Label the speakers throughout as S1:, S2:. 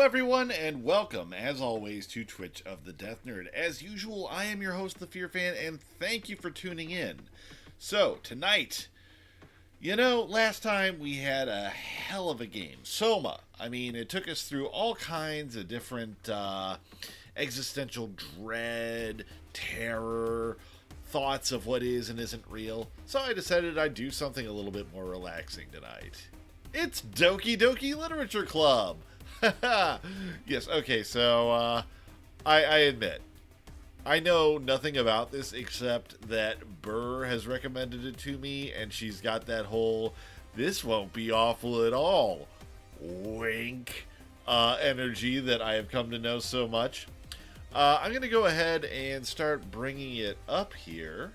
S1: everyone, and welcome, as always, to Twitch of the Death Nerd. As usual, I am your host, The Fear Fan, and thank you for tuning in. So, tonight, last time we had a hell of a game. Soma. I mean, it took us through all kinds of different existential dread, terror, thoughts of what is and isn't real. So I decided I'd do something a little bit more relaxing tonight. It's Doki Literature Club! Yes, okay, so I admit, I know nothing about this except that Burr has recommended it to me, and she's got that whole, this won't be awful at all, wink, energy that I have come to know so much. I'm going to go ahead and start bringing it up here.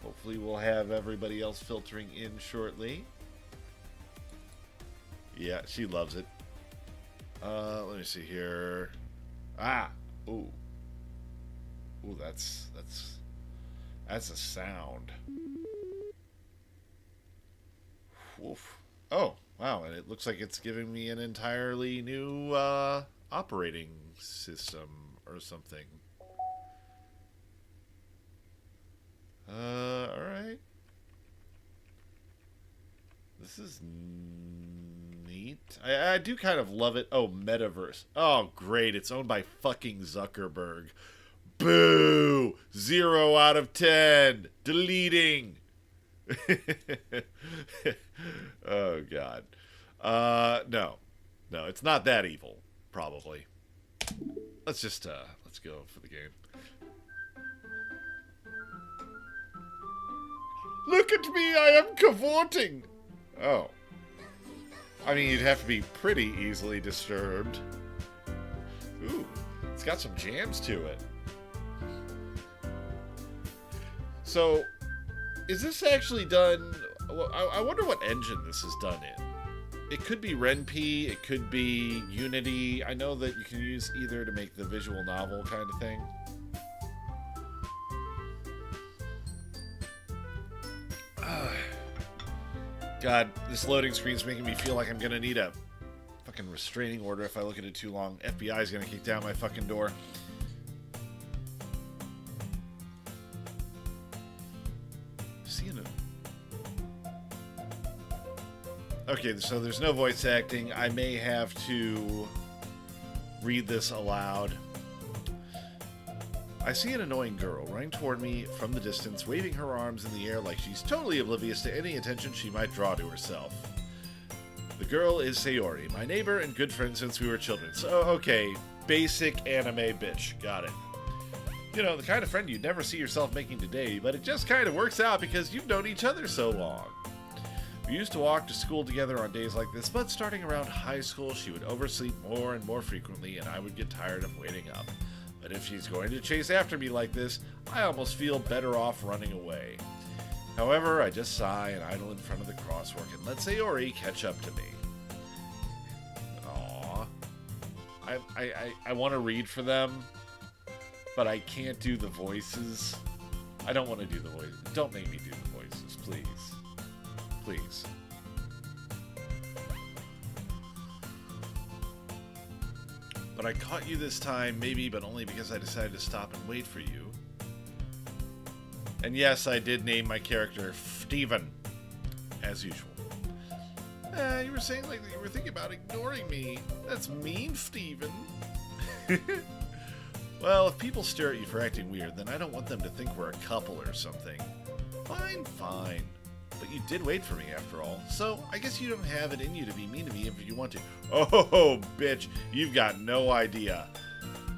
S1: Hopefully we'll have everybody else filtering in shortly. Yeah, she loves it. Let me see here. Ooh, that's a sound. Oof. Oh, wow, and it looks like it's giving me an entirely new operating system or something. Alright. This is neat. I do kind of love it. Oh, Metaverse. Oh, great. It's owned by fucking Zuckerberg. Boo! 0 out of 10. Deleting. Oh, God. No. No, it's not that evil, probably. Let's go for the game. Look at me, I am cavorting! Oh. I mean, you'd have to be pretty easily disturbed. Ooh, it's got some jams to it. So, is this actually done... I wonder what engine this is done in. It could be RenP, it could be Unity. I know that you can use either to make the visual novel kind of thing. God, this loading screen's making me feel like I'm gonna need a fucking restraining order if I look at it too long. FBI's gonna kick down my fucking door. Seeing it. Okay, so there's no voice acting. I may have to read this aloud. I see an annoying girl running toward me from the distance, waving her arms in the air like she's totally oblivious to any attention she might draw to herself. The girl is Sayori, my neighbor and good friend since we were children. So, okay, basic anime bitch. Got it. You know, the kind of friend you'd never see yourself making today, but it just kind of works out because you've known each other so long. We used to walk to school together on days like this, but starting around high school, she would oversleep more and more frequently, and I would get tired of waiting up. But if she's going to chase after me like this, I almost feel better off running away. However, I just sigh and idle in front of the crosswalk and let Sayori catch up to me. Aww. I want to read for them, but I can't do the voices. I don't want to do the voices. Don't make me do the voices, please. Please. But I caught you this time, maybe, but only because I decided to stop and wait for you. And yes, I did name my character Steven, as usual. You were saying like that you were thinking about ignoring me. That's mean, Steven. Well, if people stare at you for acting weird, then I don't want them to think we're a couple or something. Fine, fine. But you did wait for me after all, so I guess you don't have it in you to be mean to me if you want to. Oh, bitch, you've got no idea.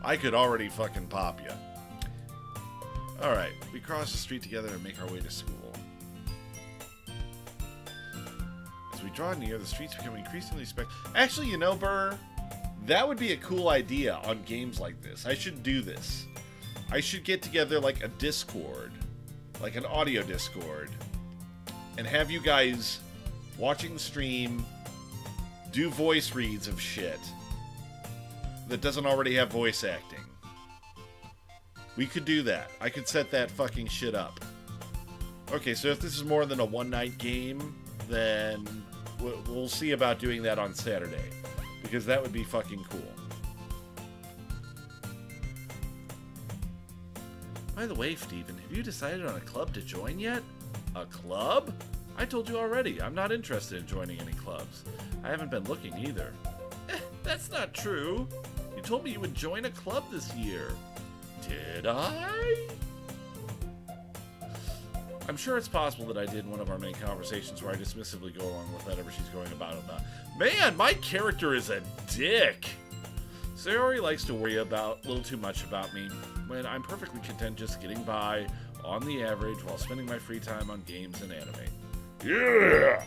S1: I could already fucking pop you. Alright, we cross the street together and make our way to school. As we draw near, the streets become increasingly Actually, you know, Burr, that would be a cool idea on games like this. I should do this. I should get together like a Discord, like an audio Discord, and have you guys watching the stream do voice reads of shit that doesn't already have voice acting. We could do that. I could set that fucking shit up. Okay, so if this is more than a one-night game, then we'll see about doing that on Saturday. Because that would be fucking cool. By the way, Steven, have you decided on a club to join yet? A club? I told you already, I'm not interested in joining any clubs. I haven't been looking either. That's not true. You told me you would join a club this year. Did I? I'm sure it's possible that I did in one of our main conversations where I dismissively go along with whatever she's going about. Man, my character is a dick. Sayori likes to worry a little too much about me when I'm perfectly content just getting by on the average while spending my free time on games and anime. Yeah!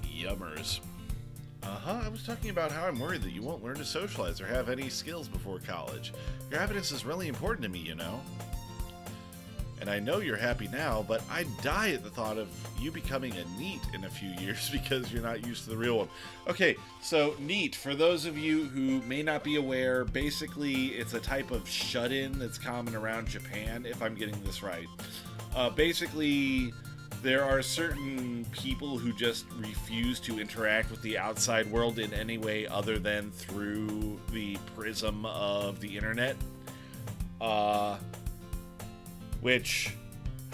S1: Yummers. I was talking about how I'm worried that you won't learn to socialize or have any skills before college. Your happiness is really important to me, you know. And I know you're happy now, but I'd die at the thought of you becoming a NEET in a few years because you're not used to the real one. Okay, so NEET, for those of you who may not be aware, basically it's a type of shut-in that's common around Japan, if I'm getting this right. Basically, there are certain people who just refuse to interact with the outside world in any way other than through the prism of the internet. Which,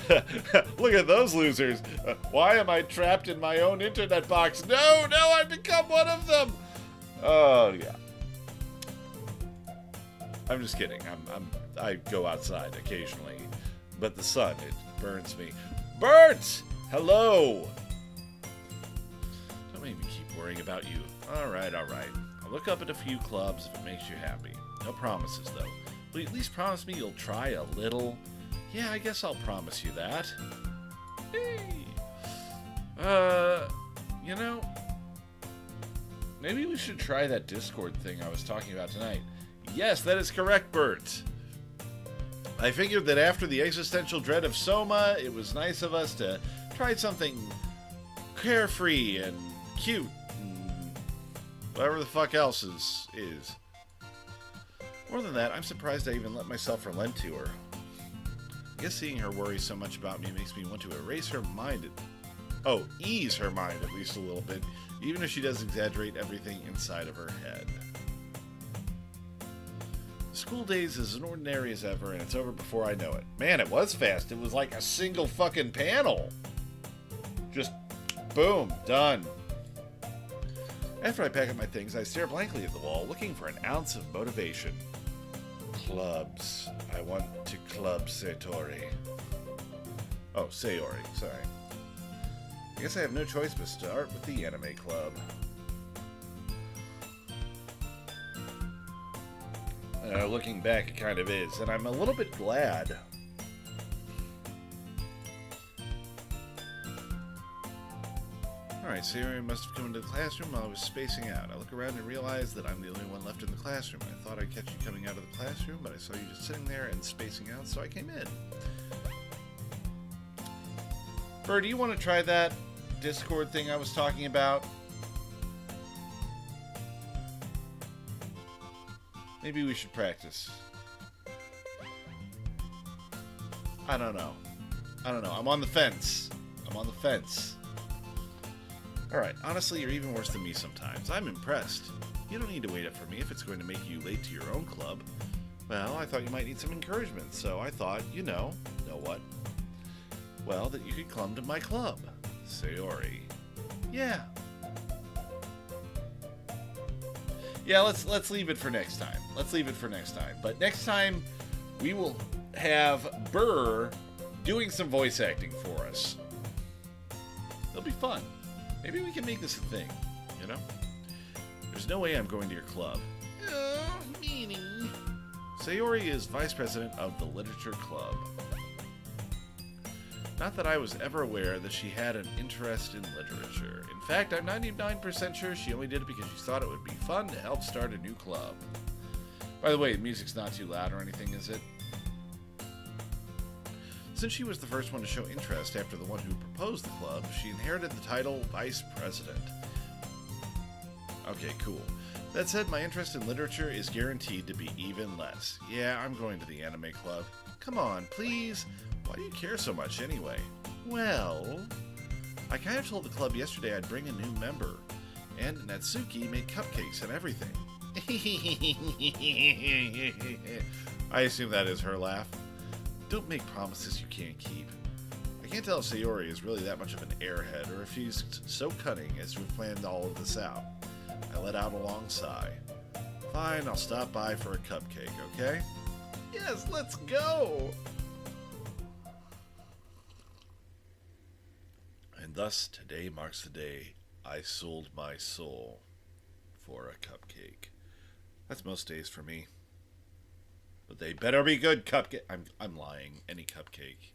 S1: look at those losers. Why am I trapped in my own internet box? No, I've become one of them. Oh, yeah. I'm just kidding. I go outside occasionally, but the sun, it burns me. Bert! Hello! Don't make me keep worrying about you. All right. I'll look up at a few clubs if it makes you happy. No promises, though. Will you at least promise me you'll try a little? Yeah, I guess I'll promise you that. Hey! You know, maybe we should try that Discord thing I was talking about tonight. Yes, that is correct, Bert. I figured that after the existential dread of Soma, it was nice of us to try something carefree and cute and whatever the fuck else is. More than that, I'm surprised I even let myself relent to her. I guess seeing her worry so much about me makes me want to erase her mind. Ease her mind at least a little bit, even if she does exaggerate everything inside of her head. School days is as ordinary as ever, and it's over before I know it. Man, it was fast. It was like a single fucking panel. Just boom, done. After I pack up my things, I stare blankly at the wall, looking for an ounce of motivation. Clubs. I want to club Satori. Oh, Sayori, sorry. I guess I have no choice but start with the anime club. Looking back, it kind of is, and I'm a little bit glad. Alright, Sayori must have come into the classroom while I was spacing out. I look around and realize that I'm the only one left in the classroom. I thought I'd catch you coming out of the classroom, but I saw you just sitting there and spacing out, so I came in. Bird, do you want to try that Discord thing I was talking about? Maybe we should practice. I don't know. I'm on the fence. Alright, honestly, you're even worse than me sometimes. I'm impressed. You don't need to wait up for me if it's going to make you late to your own club. Well, I thought you might need some encouragement, so I thought, know what? Well, that you could come to my club. Sayori. Yeah. Yeah, let's leave it for next time. But next time, we will have Burr doing some voice acting for us. It'll be fun. Maybe we can make this a thing, There's no way I'm going to your club. Oh, meanie. Sayori is vice president of the literature club. Not that I was ever aware that she had an interest in literature. In fact, I'm 99% sure she only did it because she thought it would be fun to help start a new club. By the way, the music's not too loud or anything, is it? Since she was the first one to show interest after the one who proposed the club, she inherited the title Vice President. Okay, cool. That said, my interest in literature is guaranteed to be even less. Yeah, I'm going to the anime club. Come on, please. Why do you care so much anyway? Well, I kind of told the club yesterday I'd bring a new member. And Natsuki made cupcakes and everything. I assume that is her laugh. Don't make promises you can't keep. I can't tell if Sayori is really that much of an airhead or if she's so cunning as to have planned all of this out. I let out a long sigh. Fine, I'll stop by for a cupcake, okay? Yes, let's go! And thus, today marks the day I sold my soul for a cupcake. That's most days for me. But they better be good cupcake. I'm lying. Any cupcake.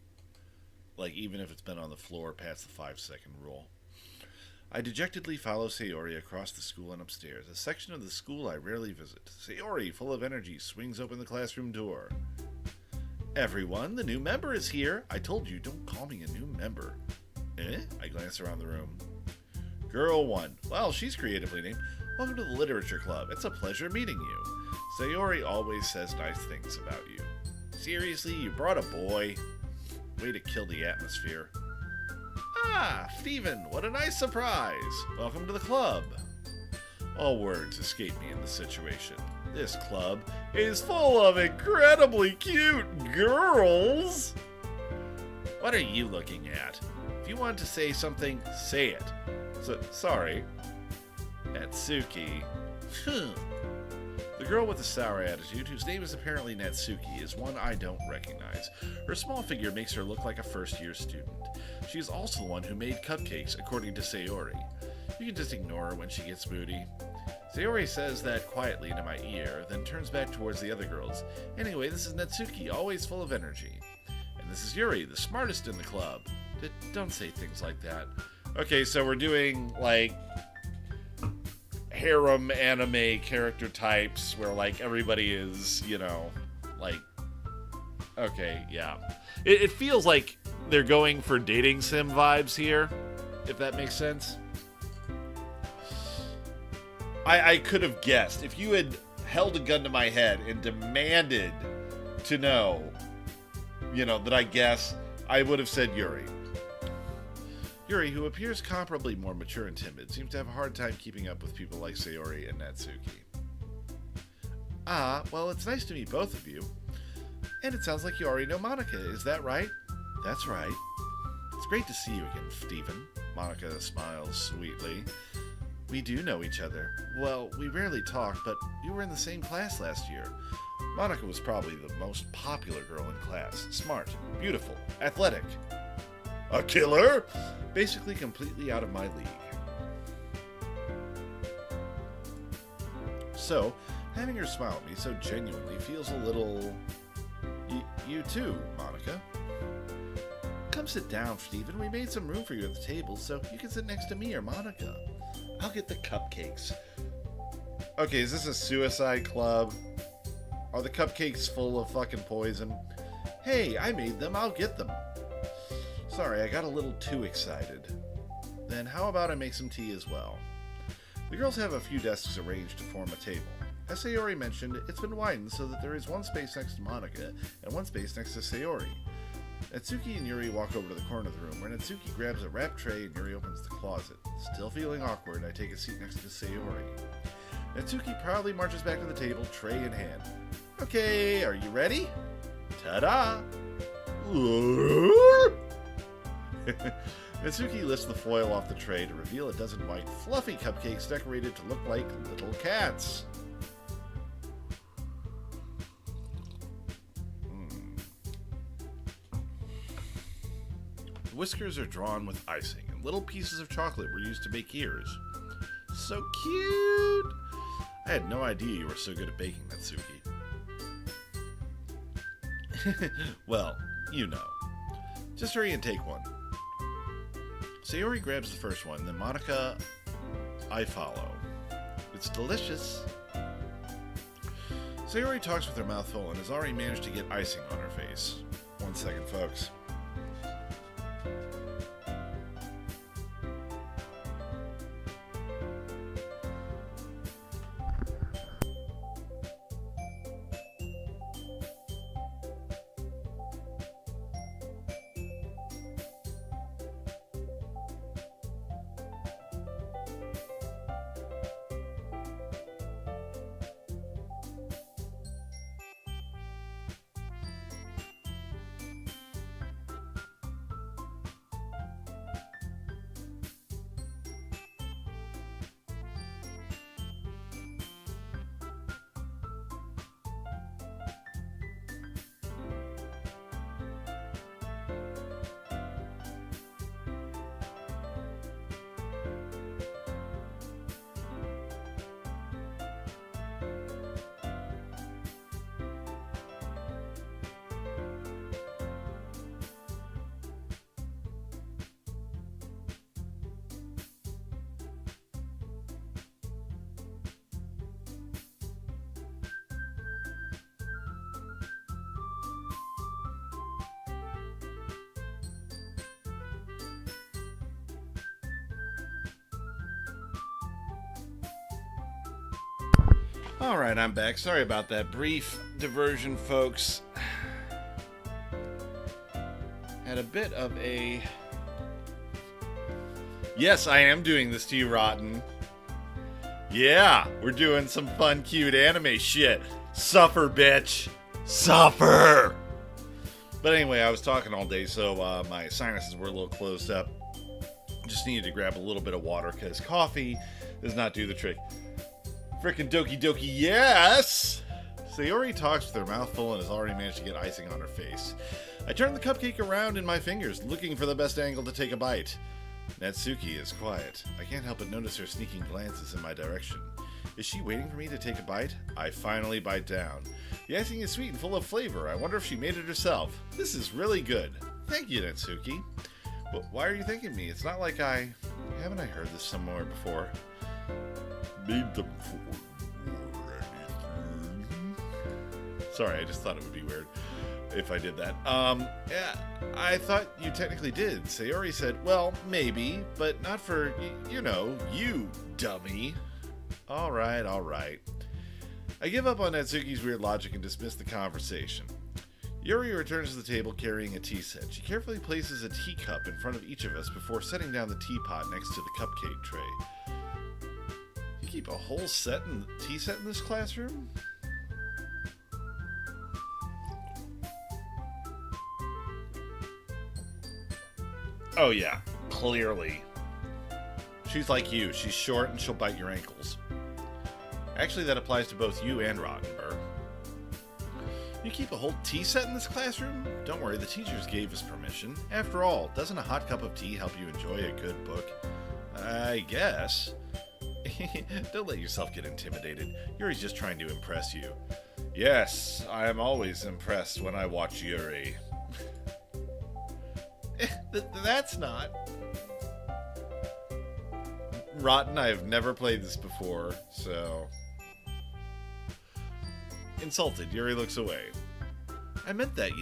S1: Like, even if it's been on the floor past the 5-second rule. I dejectedly follow Sayori across the school and upstairs, a section of the school I rarely visit. Sayori, full of energy, swings open the classroom door. Everyone, the new member is here. I told you, don't call me a new member. I glance around the room. Girl 1. Well, she's creatively named. Welcome to the Literature Club. It's a pleasure meeting you. Sayori always says nice things about you. Seriously, you brought a boy? Way to kill the atmosphere. Ah, Steven, what a nice surprise. Welcome to the club. All words escape me in this situation. This club is full of incredibly cute girls. What are you looking at? If you want to say something, say it. Sorry. Natsuki. The girl with the sour attitude, whose name is apparently Natsuki, is one I don't recognize. Her small figure makes her look like a first-year student. She is also the one who made cupcakes, according to Sayori. You can just ignore her when she gets moody. Sayori says that quietly into my ear, then turns back towards the other girls. Anyway, this is Natsuki, always full of energy. And this is Yuri, the smartest in the club. Don't say things like that. Okay, so we're doing, like, harem anime character types where, like, everybody is, you know, like, okay, yeah. It feels like they're going for dating sim vibes here, if that makes sense. I could have guessed. If you had held a gun to my head and demanded to know, you know, that I guess, I would have said Yuri. Yuri, who appears comparably more mature and timid, seems to have a hard time keeping up with people like Sayori and Natsuki. Ah, well, it's nice to meet both of you. And it sounds like you already know Monica, is that right? That's right. It's great to see you again, Stephen. Monica smiles sweetly. We do know each other. Well, we rarely talk, but you were in the same class last year. Monica was probably the most popular girl in class. Smart, beautiful, athletic. A killer? Basically completely out of my league. So, having her smile at me so genuinely feels a little... You too, Monica. Come sit down, Stephen. We made some room for you at the table, so you can sit next to me or Monica. I'll get the cupcakes. Okay, is this a suicide club? Are the cupcakes full of fucking poison? Hey, I made them. I'll get them. Sorry, I got a little too excited. Then how about I make some tea as well? The girls have a few desks arranged to form a table. As Sayori mentioned, it's been widened so that there is one space next to Monica and one space next to Sayori. Natsuki and Yuri walk over to the corner of the room, where Natsuki grabs a wrapped tray and Yuri opens the closet. Still feeling awkward, I take a seat next to Sayori. Natsuki proudly marches back to the table, tray in hand. Okay, are you ready? Ta-da! Natsuki lifts the foil off the tray to reveal a dozen white, fluffy cupcakes decorated to look like little cats. The whiskers are drawn with icing, and little pieces of chocolate were used to make ears. So cute! I had no idea you were so good at baking, Natsuki. Well, you know. Just hurry and take one. Sayori grabs the first one, then Monica, I follow. It's delicious. Sayori talks with her mouth full and has already managed to get icing on her face. 1 second, folks. Alright, I'm back. Sorry about that brief diversion, folks. Had a bit of a... Yes, I am doing this to you, Rotten. Yeah, we're doing some fun, cute anime shit. Suffer, bitch. Suffer! But anyway, I was talking all day, so my sinuses were a little closed up. Just needed to grab a little bit of water, because coffee does not do the trick. Frickin' Doki Doki, yes! Sayori talks with her mouth full and has already managed to get icing on her face. I turn the cupcake around in my fingers, looking for the best angle to take a bite. Natsuki is quiet. I can't help but notice her sneaking glances in my direction. Is she waiting for me to take a bite? I finally bite down. The icing is sweet and full of flavor. I wonder if she made it herself. This is really good. Thank you, Natsuki. But why are you thanking me? It's not like haven't I heard this somewhere before? Made them for anything. Sorry, I just thought it would be weird if I did that. Yeah, I thought you technically did. Sayori said, well, maybe, but not for, you dummy. Alright. I give up on Natsuki's weird logic and dismiss the conversation. Yuri returns to the table carrying a tea set. She carefully places a teacup in front of each of us before setting down the teapot next to the cupcake tray. You keep a whole tea set in this classroom? Oh yeah, clearly. She's like you. She's short and she'll bite your ankles. Actually, that applies to both you and Rottenberg. You keep a whole tea set in this classroom? Don't worry, the teachers gave us permission. After all, doesn't a hot cup of tea help you enjoy a good book? I guess. Don't let yourself get intimidated. Yuri's just trying to impress you. Yes, I am always impressed when I watch Yuri. That's not. Rotten, I have never played this before, so... Insulted, Yuri looks away. I meant that,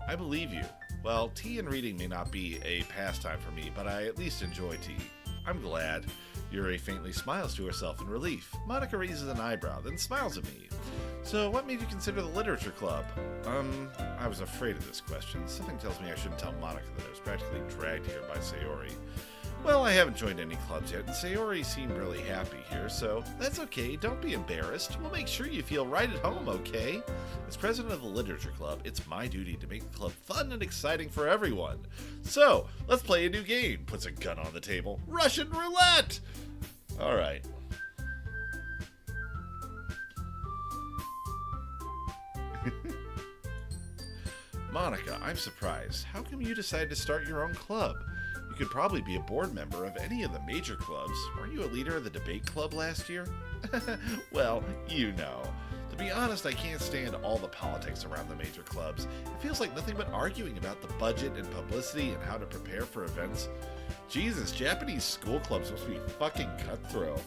S1: I believe you. Well, tea and reading may not be a pastime for me, but I at least enjoy tea. I'm glad. Yuri faintly smiles to herself in relief. Monica raises an eyebrow, then smiles at me. So, what made you consider the literature club? I was afraid of this question. Something tells me I shouldn't tell Monica that I was practically dragged here by Sayori. Well, I haven't joined any clubs yet, and Sayori seemed really happy here, so that's okay. Don't be embarrassed. We'll make sure you feel right at home, okay? As president of the Literature Club, it's my duty to make the club fun and exciting for everyone. So, let's play a new game. Puts a gun on the table. Russian roulette! Alright. Monica, I'm surprised. How come you decided to start your own club? You could probably be a board member of any of the major clubs. Weren't you a leader of the debate club last year? Well, To be honest, I can't stand all the politics around the major clubs. It feels like nothing but arguing about the budget and publicity and how to prepare for events. Jesus, Japanese school clubs must be fucking cutthroat.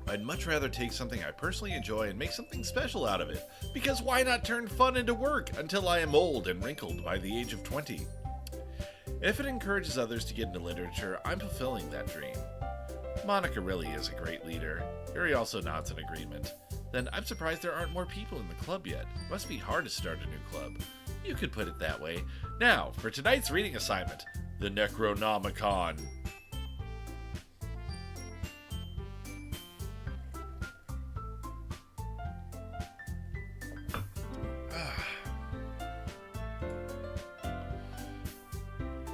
S1: I'd much rather take something I personally enjoy and make something special out of it, because why not turn fun into work until I am old and wrinkled by the age of 20? If it encourages others to get into literature, I'm fulfilling that dream. Monica really is a great leader. Yuri also nods in agreement. Then I'm surprised there aren't more people in the club yet. It must be hard to start a new club. You could put it that way. Now, for tonight's reading assignment, the Necronomicon.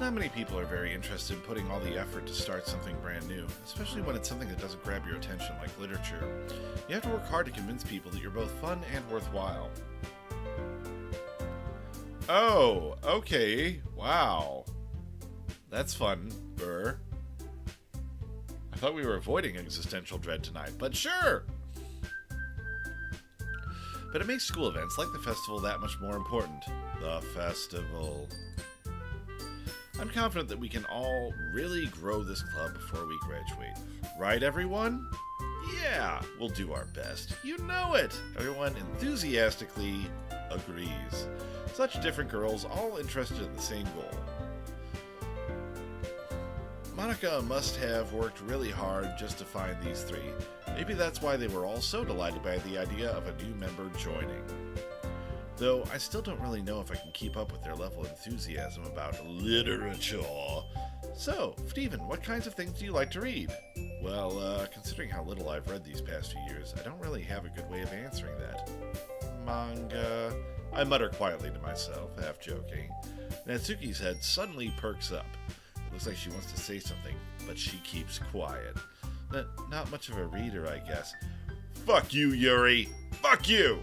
S1: Not many people are very interested in putting all the effort to start something brand new, especially when it's something that doesn't grab your attention like literature. You have to work hard to convince people that you're both fun and worthwhile. Oh, okay. Wow. That's fun, Burr. I thought we were avoiding existential dread tonight, but sure! But it makes school events like the festival that much more important. The festival. I'm confident that we can all really grow this club before we graduate. Right, everyone? Yeah, we'll do our best. You know it! Everyone enthusiastically agrees. Such different girls, all interested in the same goal. Monica must have worked really hard just to find these three. Maybe that's why they were all so delighted by the idea of a new member joining. Though I still don't really know if I can keep up with their level of enthusiasm about literature. So, Stephen, what kinds of things do you like to read? Well, considering how little I've read these past few years, I don't really have a good way of answering that. Manga, I mutter quietly to myself, half joking. Natsuki's head suddenly perks up. It looks like she wants to say something, but she keeps quiet. Not much of a reader, I guess. Fuck you, Yuri! Fuck you!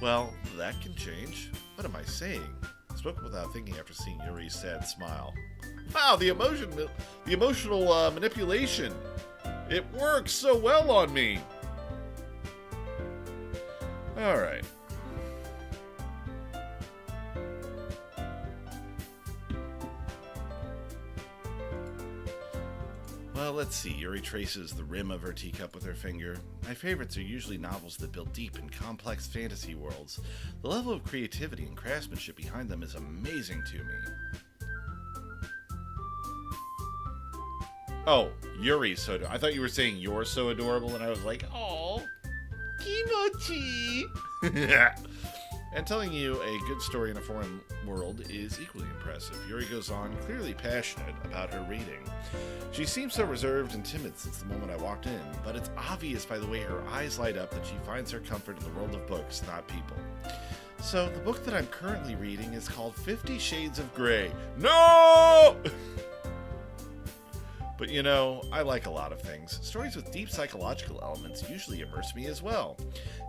S1: Well, that can change. What am I saying? I spoke without thinking after seeing Yuri's sad smile. Wow, the emotional manipulation. It works so well on me. All right. Well, let's see. Yuri traces the rim of her teacup with her finger. My favorites are usually novels that build deep and complex fantasy worlds. The level of creativity and craftsmanship behind them is amazing to me. Oh, Yuri's so adorable. I thought you were saying you're so adorable, and I was like, oh, kimochi. And telling you a good story in a foreign world is equally impressive. Yuri goes on, clearly passionate about her reading. She seems so reserved and timid since the moment I walked in, but it's obvious by the way her eyes light up that she finds her comfort in the world of books, not people. So, the book that I'm currently reading is called 50 Shades of Grey. No! But you know, I like a lot of things. Stories with deep psychological elements usually immerse me as well.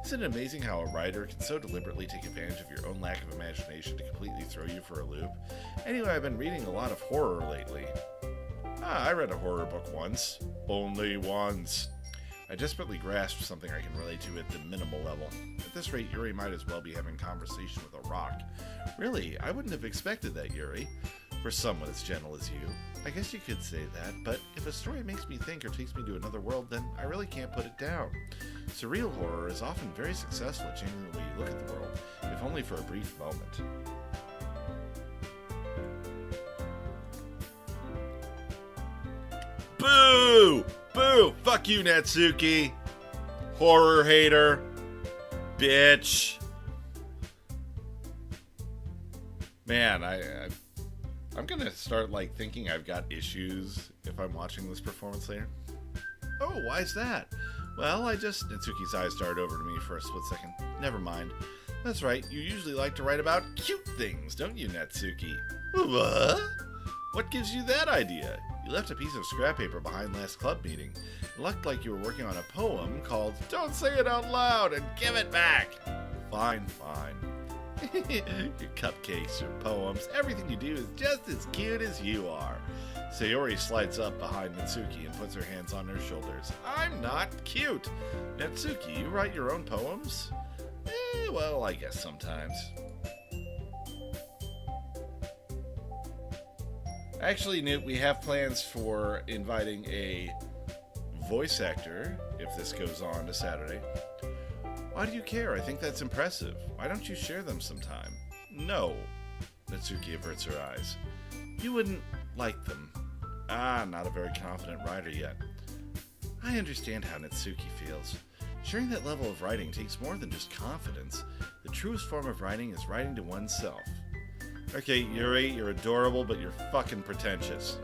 S1: Isn't it amazing how a writer can so deliberately take advantage of your own lack of imagination to completely throw you for a loop? Anyway, I've been reading a lot of horror lately. I read a horror book once. Only once. I desperately grasped something I can relate to at the minimal level. At this rate, Yuri might as well be having conversation with a rock. Really, I wouldn't have expected that, Yuri. For someone as gentle as you. I guess you could say that, but if a story makes me think or takes me to another world, then I really can't put it down. Surreal horror is often very successful at changing the way you look at the world, if only for a brief moment. Boo! Boo! Fuck you, Natsuki! Horror hater! Bitch! Man, I'm gonna start, thinking I've got issues if I'm watching this performance later. Oh, why's that? Well, Natsuki's eyes darted over to me for a split second. Never mind. That's right, you usually like to write about cute things, don't you, Natsuki? What? What gives you that idea? You left a piece of scrap paper behind last club meeting. It looked like you were working on a poem called Don't Say It Out Loud and Give It Back! Fine. Your cupcakes, your poems, everything you do is just as cute as you are. Sayori slides up behind Natsuki and puts her hands on her shoulders. I'm not cute. Natsuki, you write your own poems? Well, I guess sometimes. Actually, Newt, we have plans for inviting a voice actor, if this goes on to Saturday. Why do you care? I think that's impressive. Why don't you share them sometime? No. Natsuki averts her eyes. You wouldn't like them. Not a very confident writer yet. I understand how Natsuki feels. Sharing that level of writing takes more than just confidence. The truest form of writing is writing to oneself. Okay, Yuri, you're adorable, but you're fucking pretentious.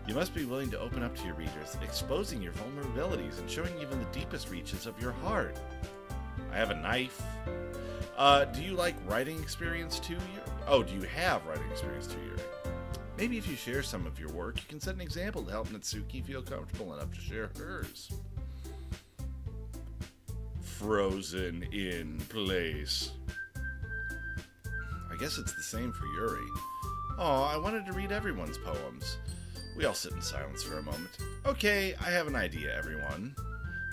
S1: You must be willing to open up to your readers, exposing your vulnerabilities and showing even the deepest reaches of your heart. I have a knife. Do you like writing experience too, Yuri? Oh, do you have writing experience too, Yuri? Maybe if you share some of your work, you can set an example to help Natsuki feel comfortable enough to share hers. Frozen in place. I guess it's the same for Yuri. Oh, I wanted to read everyone's poems. We all sit in silence for a moment. Okay, I have an idea, everyone.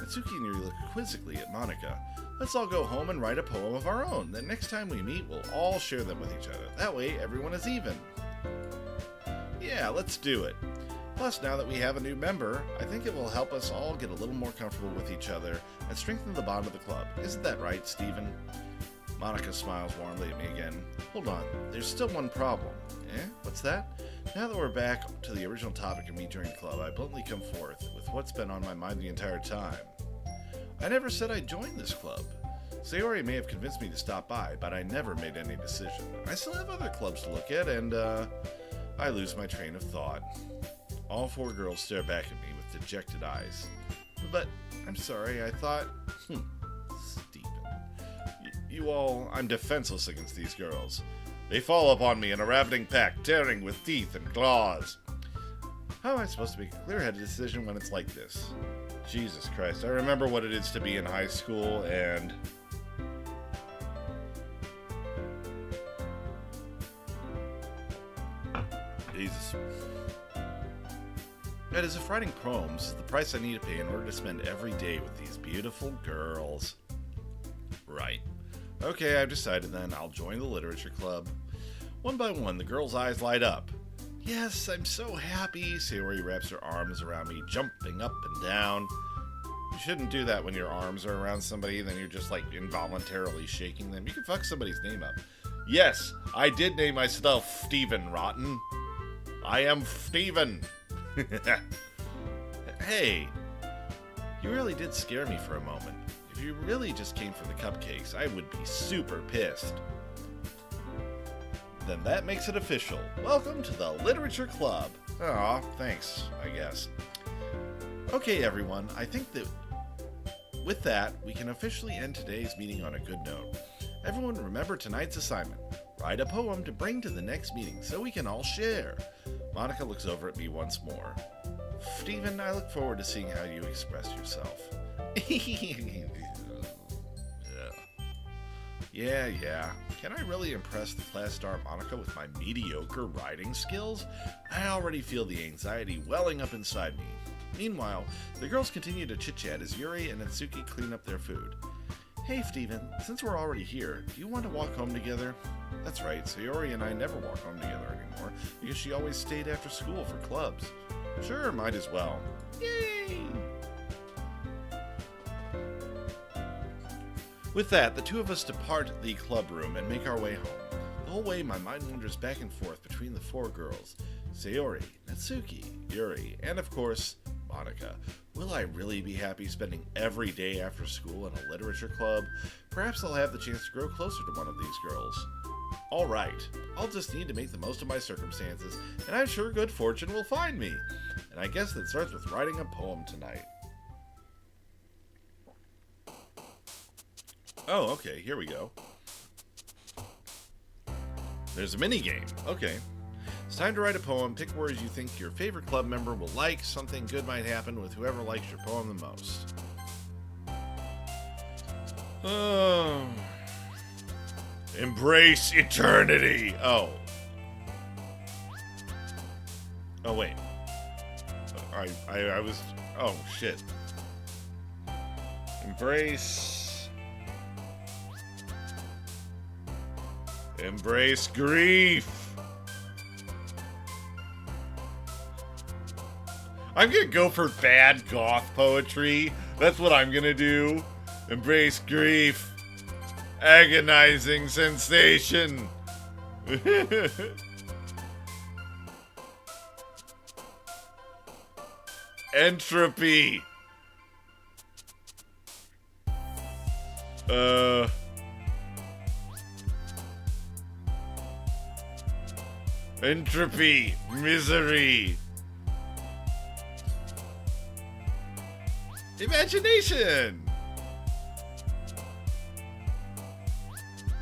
S1: Natsuki and Yuri look quizzically at Monica. Let's all go home and write a poem of our own. Then next time we meet, we'll all share them with each other. That way, everyone is even. Yeah, let's do it. Plus, now that we have a new member, I think it will help us all get a little more comfortable with each other and strengthen the bond of the club. Isn't that right, Stephen? Monica smiles warmly at me again. Hold on, there's still one problem. What's that? Now that we're back to the original topic of me joining the club, I bluntly come forth with what's been on my mind the entire time. I never said I'd join this club. Sayori may have convinced me to stop by, but I never made any decision. I still have other clubs to look at, and, I lose my train of thought. All 4 girls stare back at me with dejected eyes. But, I'm sorry, I thought... Stephen. You all... I'm defenseless against these girls. They fall upon me in a ravening pack, tearing with teeth and claws. How am I supposed to make a clear-headed decision when it's like this? Jesus Christ, I remember what it is to be in high school, and... Jesus. That is, if writing poems is the price I need to pay in order to spend every day with these beautiful girls. Right. Okay, I've decided then. I'll join the literature club. One by one, the girls' eyes light up. Yes, I'm so happy. Sayori wraps her arms around me, jumping up and down. You shouldn't do that when your arms are around somebody, then you're just, like, involuntarily shaking them. You can fuck somebody's name up. Yes, I did name myself Stephen Rotten. I am Stephen. Hey, you really did scare me for a moment. If you really just came for the cupcakes, I would be super pissed. Then that makes it official. Welcome to the Literature Club. Aw, thanks, I guess. Okay, everyone, I think that with that, we can officially end today's meeting on a good note. Everyone remember tonight's assignment. Write a poem to bring to the next meeting so we can all share. Monica looks over at me once more. Stephen, I look forward to seeing how you express yourself. Yeah. Can I really impress the class star Monica with my mediocre writing skills? I already feel the anxiety welling up inside me. Meanwhile, the girls continue to chit-chat as Yuri and Natsuki clean up their food. Hey, Stephen, since we're already here, do you want to walk home together? That's right, Sayori and I never walk home together anymore, because she always stayed after school for clubs. Sure, might as well. Yay! With that, the two of us depart the club room and make our way home. The whole way, my mind wanders back and forth between the 4 girls. Sayori, Natsuki, Yuri, and of course, Monica. Will I really be happy spending every day after school in a literature club? Perhaps I'll have the chance to grow closer to one of these girls. Alright, I'll just need to make the most of my circumstances, and I'm sure good fortune will find me. And I guess that starts with writing a poem tonight. Oh, okay, here we go. There's a mini game. Okay. It's time to write a poem. Pick words you think your favorite club member will like. Something good might happen with whoever likes your poem the most. Embrace eternity. Oh, wait. I was... Oh, shit. Embrace grief. I'm gonna go for bad goth poetry. That's what I'm gonna do. Embrace grief. Agonizing sensation. Entropy. Entropy. Misery. Imagination.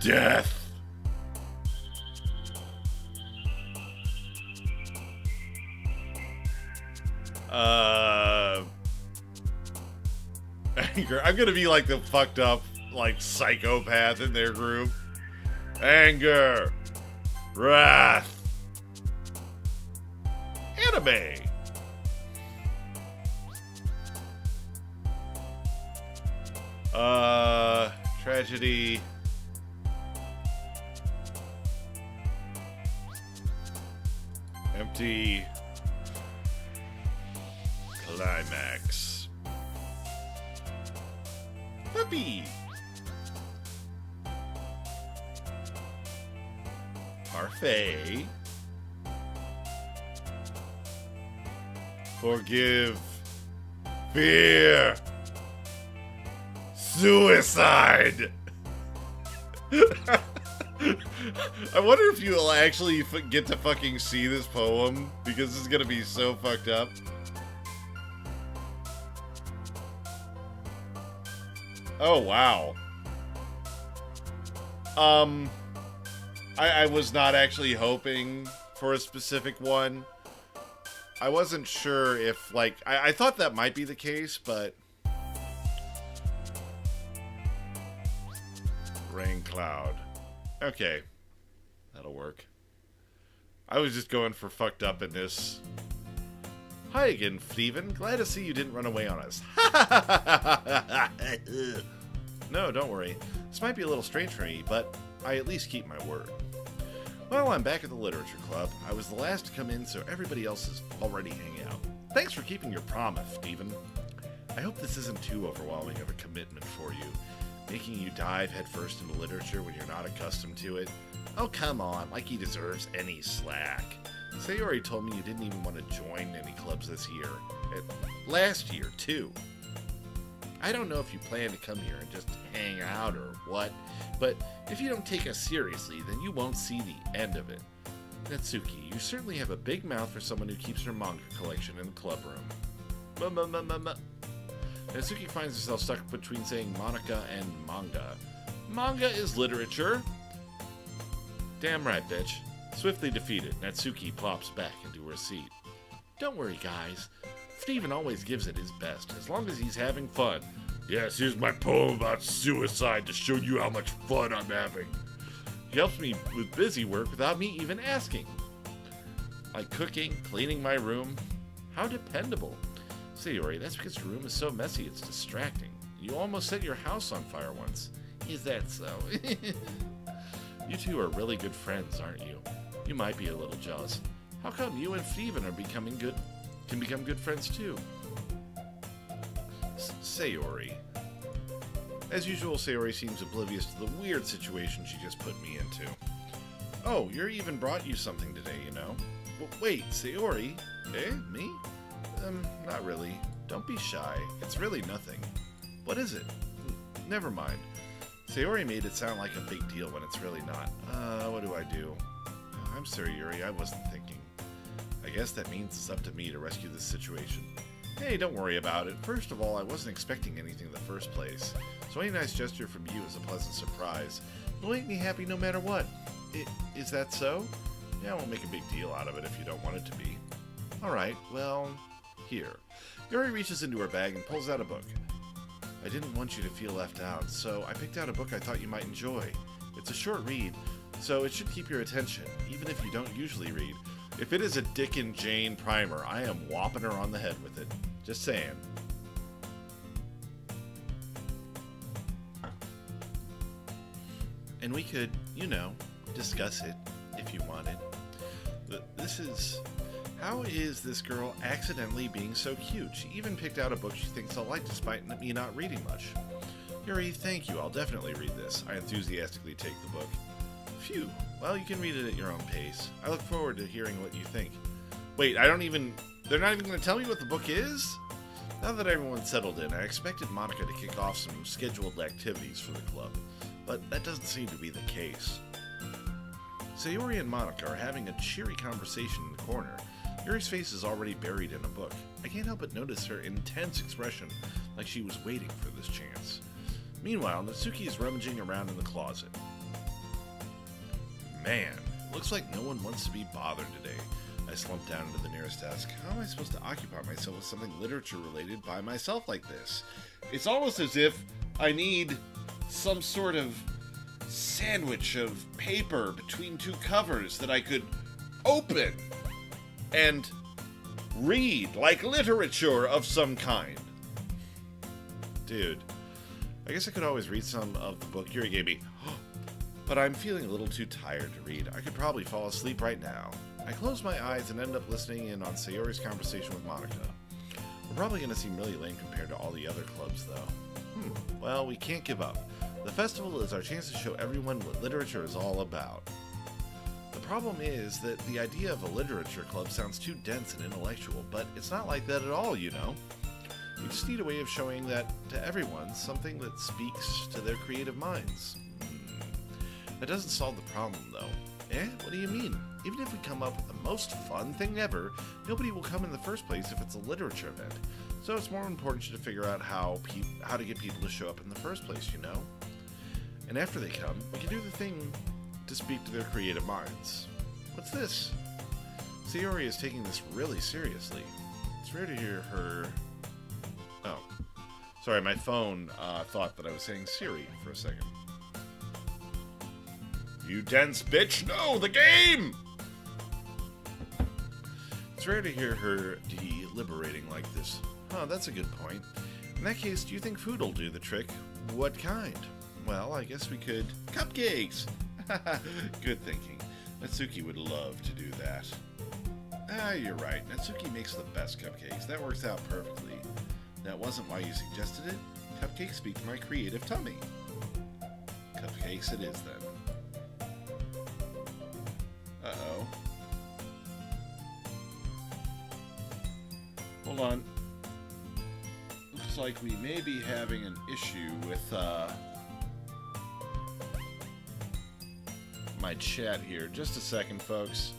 S1: Death. Anger. I'm gonna be like the fucked up, like, psychopath in their group. Anger. Wrath. Anime. Tragedy. Empty. Climax. Puppy. Parfait. Forgive. Fear. Suicide. I wonder if you'll actually get to fucking see this poem, because this is gonna be so fucked up. Oh, wow. I was not actually hoping for a specific one. I wasn't sure if, like, I thought that might be the case, but... Rain cloud. Okay. That'll work. I was just going for fucked up in this. Hi again, Steven. Glad to see you didn't run away on us. No, don't worry. This might be a little strange for me, but I at least keep my word. Well, I'm back at the Literature Club. I was the last to come in, so everybody else is already hanging out. Thanks for keeping your promise, Steven. I hope this isn't too overwhelming of a commitment for you, making you dive headfirst into literature when you're not accustomed to it. Oh, come on, like he deserves any slack. Sayori told me you didn't even want to join any clubs this year. Last year, too. I don't know if you plan to come here and just hang out or what, but if you don't take us seriously, then you won't see the end of it. Natsuki, you certainly have a big mouth for someone who keeps her manga collection in the club room. Natsuki finds herself stuck between saying Monica and manga. Manga is literature. Damn right, bitch. Swiftly defeated, Natsuki plops back into her seat. Don't worry, guys. Steven always gives it his best, as long as he's having fun. Yes, here's my poem about suicide to show you how much fun I'm having. He helps me with busy work without me even asking. Like cooking, cleaning my room. How dependable. Sayori, that's because your room is so messy it's distracting. You almost set your house on fire once. Is that so? You two are really good friends, aren't you? You might be a little jealous. How come you and Steven are can become good friends too? Sayori. As usual, Sayori seems oblivious to the weird situation she just put me into. Oh, Yuri even brought you something today, you know? Wait, Sayori? Eh? Me? Not really. Don't be shy. It's really nothing. What is it? Never mind. Sayori made it sound like a big deal when it's really not. What do I do? I'm sorry, Yuri. I wasn't thinking. I guess that means it's up to me to rescue this situation. Hey, don't worry about it. First of all, I wasn't expecting anything in the first place, so any nice gesture from you is a pleasant surprise. It'll make me happy no matter what. Is that so? Yeah, I won't make a big deal out of it if you don't want it to be. Alright, well, here. Yuri reaches into her bag and pulls out a book. I didn't want you to feel left out, so I picked out a book I thought you might enjoy. It's a short read, so it should keep your attention, even if you don't usually read. If it is a Dick and Jane primer, I am whopping her on the head with it. Just saying. And we could, you know, discuss it if you wanted. This is... How is this girl accidentally being so cute? She even picked out a book she thinks I'll like despite me not reading much. Yuri, thank you. I'll definitely read this. I enthusiastically take the book. Phew. Well, you can read it at your own pace. I look forward to hearing what you think. Wait, they're not even going to tell me what the book is? Now that everyone's settled in, I expected Monica to kick off some scheduled activities for the club, but that doesn't seem to be the case. Sayori and Monica are having a cheery conversation in the corner. Yuri's face is already buried in a book. I can't help but notice her intense expression, like she was waiting for this chance. Meanwhile, Natsuki is rummaging around in the closet. Man, looks like no one wants to be bothered today. I slump down into the nearest desk. How am I supposed to occupy myself with something literature-related by myself like this? It's almost as if I need some sort of sandwich of paper between two covers that I could open and read, like literature of some kind. Dude, I guess I could always read some of the book Yuri gave me. But I'm feeling a little too tired to read. I could probably fall asleep right now. I close my eyes and end up listening in on Sayori's conversation with Monica. We're probably going to seem really lame compared to all the other clubs, though. Well, we can't give up. The festival is our chance to show everyone what literature is all about. The problem is that the idea of a literature club sounds too dense and intellectual, but it's not like that at all, you know. We just need a way of showing that to everyone, something that speaks to their creative minds. That doesn't solve the problem, though. What do you mean? Even if we come up with the most fun thing ever, nobody will come in the first place if it's a literature event. So it's more important to figure out how to get people to show up in the first place, you know? And after they come, we can do the thing to speak to their creative minds. What's this? Sayori is taking this really seriously. It's rare to hear her... Oh. Sorry, my phone thought that I was saying Siri for a second. You dense bitch! No, the game! It's rare to hear her deliberating like this. Huh, that's a good point. In that case, do you think food will do the trick? What kind? Well, I guess we could... Cupcakes! Good thinking. Natsuki would love to do that. You're right. Natsuki makes the best cupcakes. That works out perfectly. That wasn't why you suggested it. Cupcakes speak to my creative tummy. Cupcakes it is, then. Uh-oh. Hold on. Looks like we may be having an issue with, my chat here. Just a second, folks.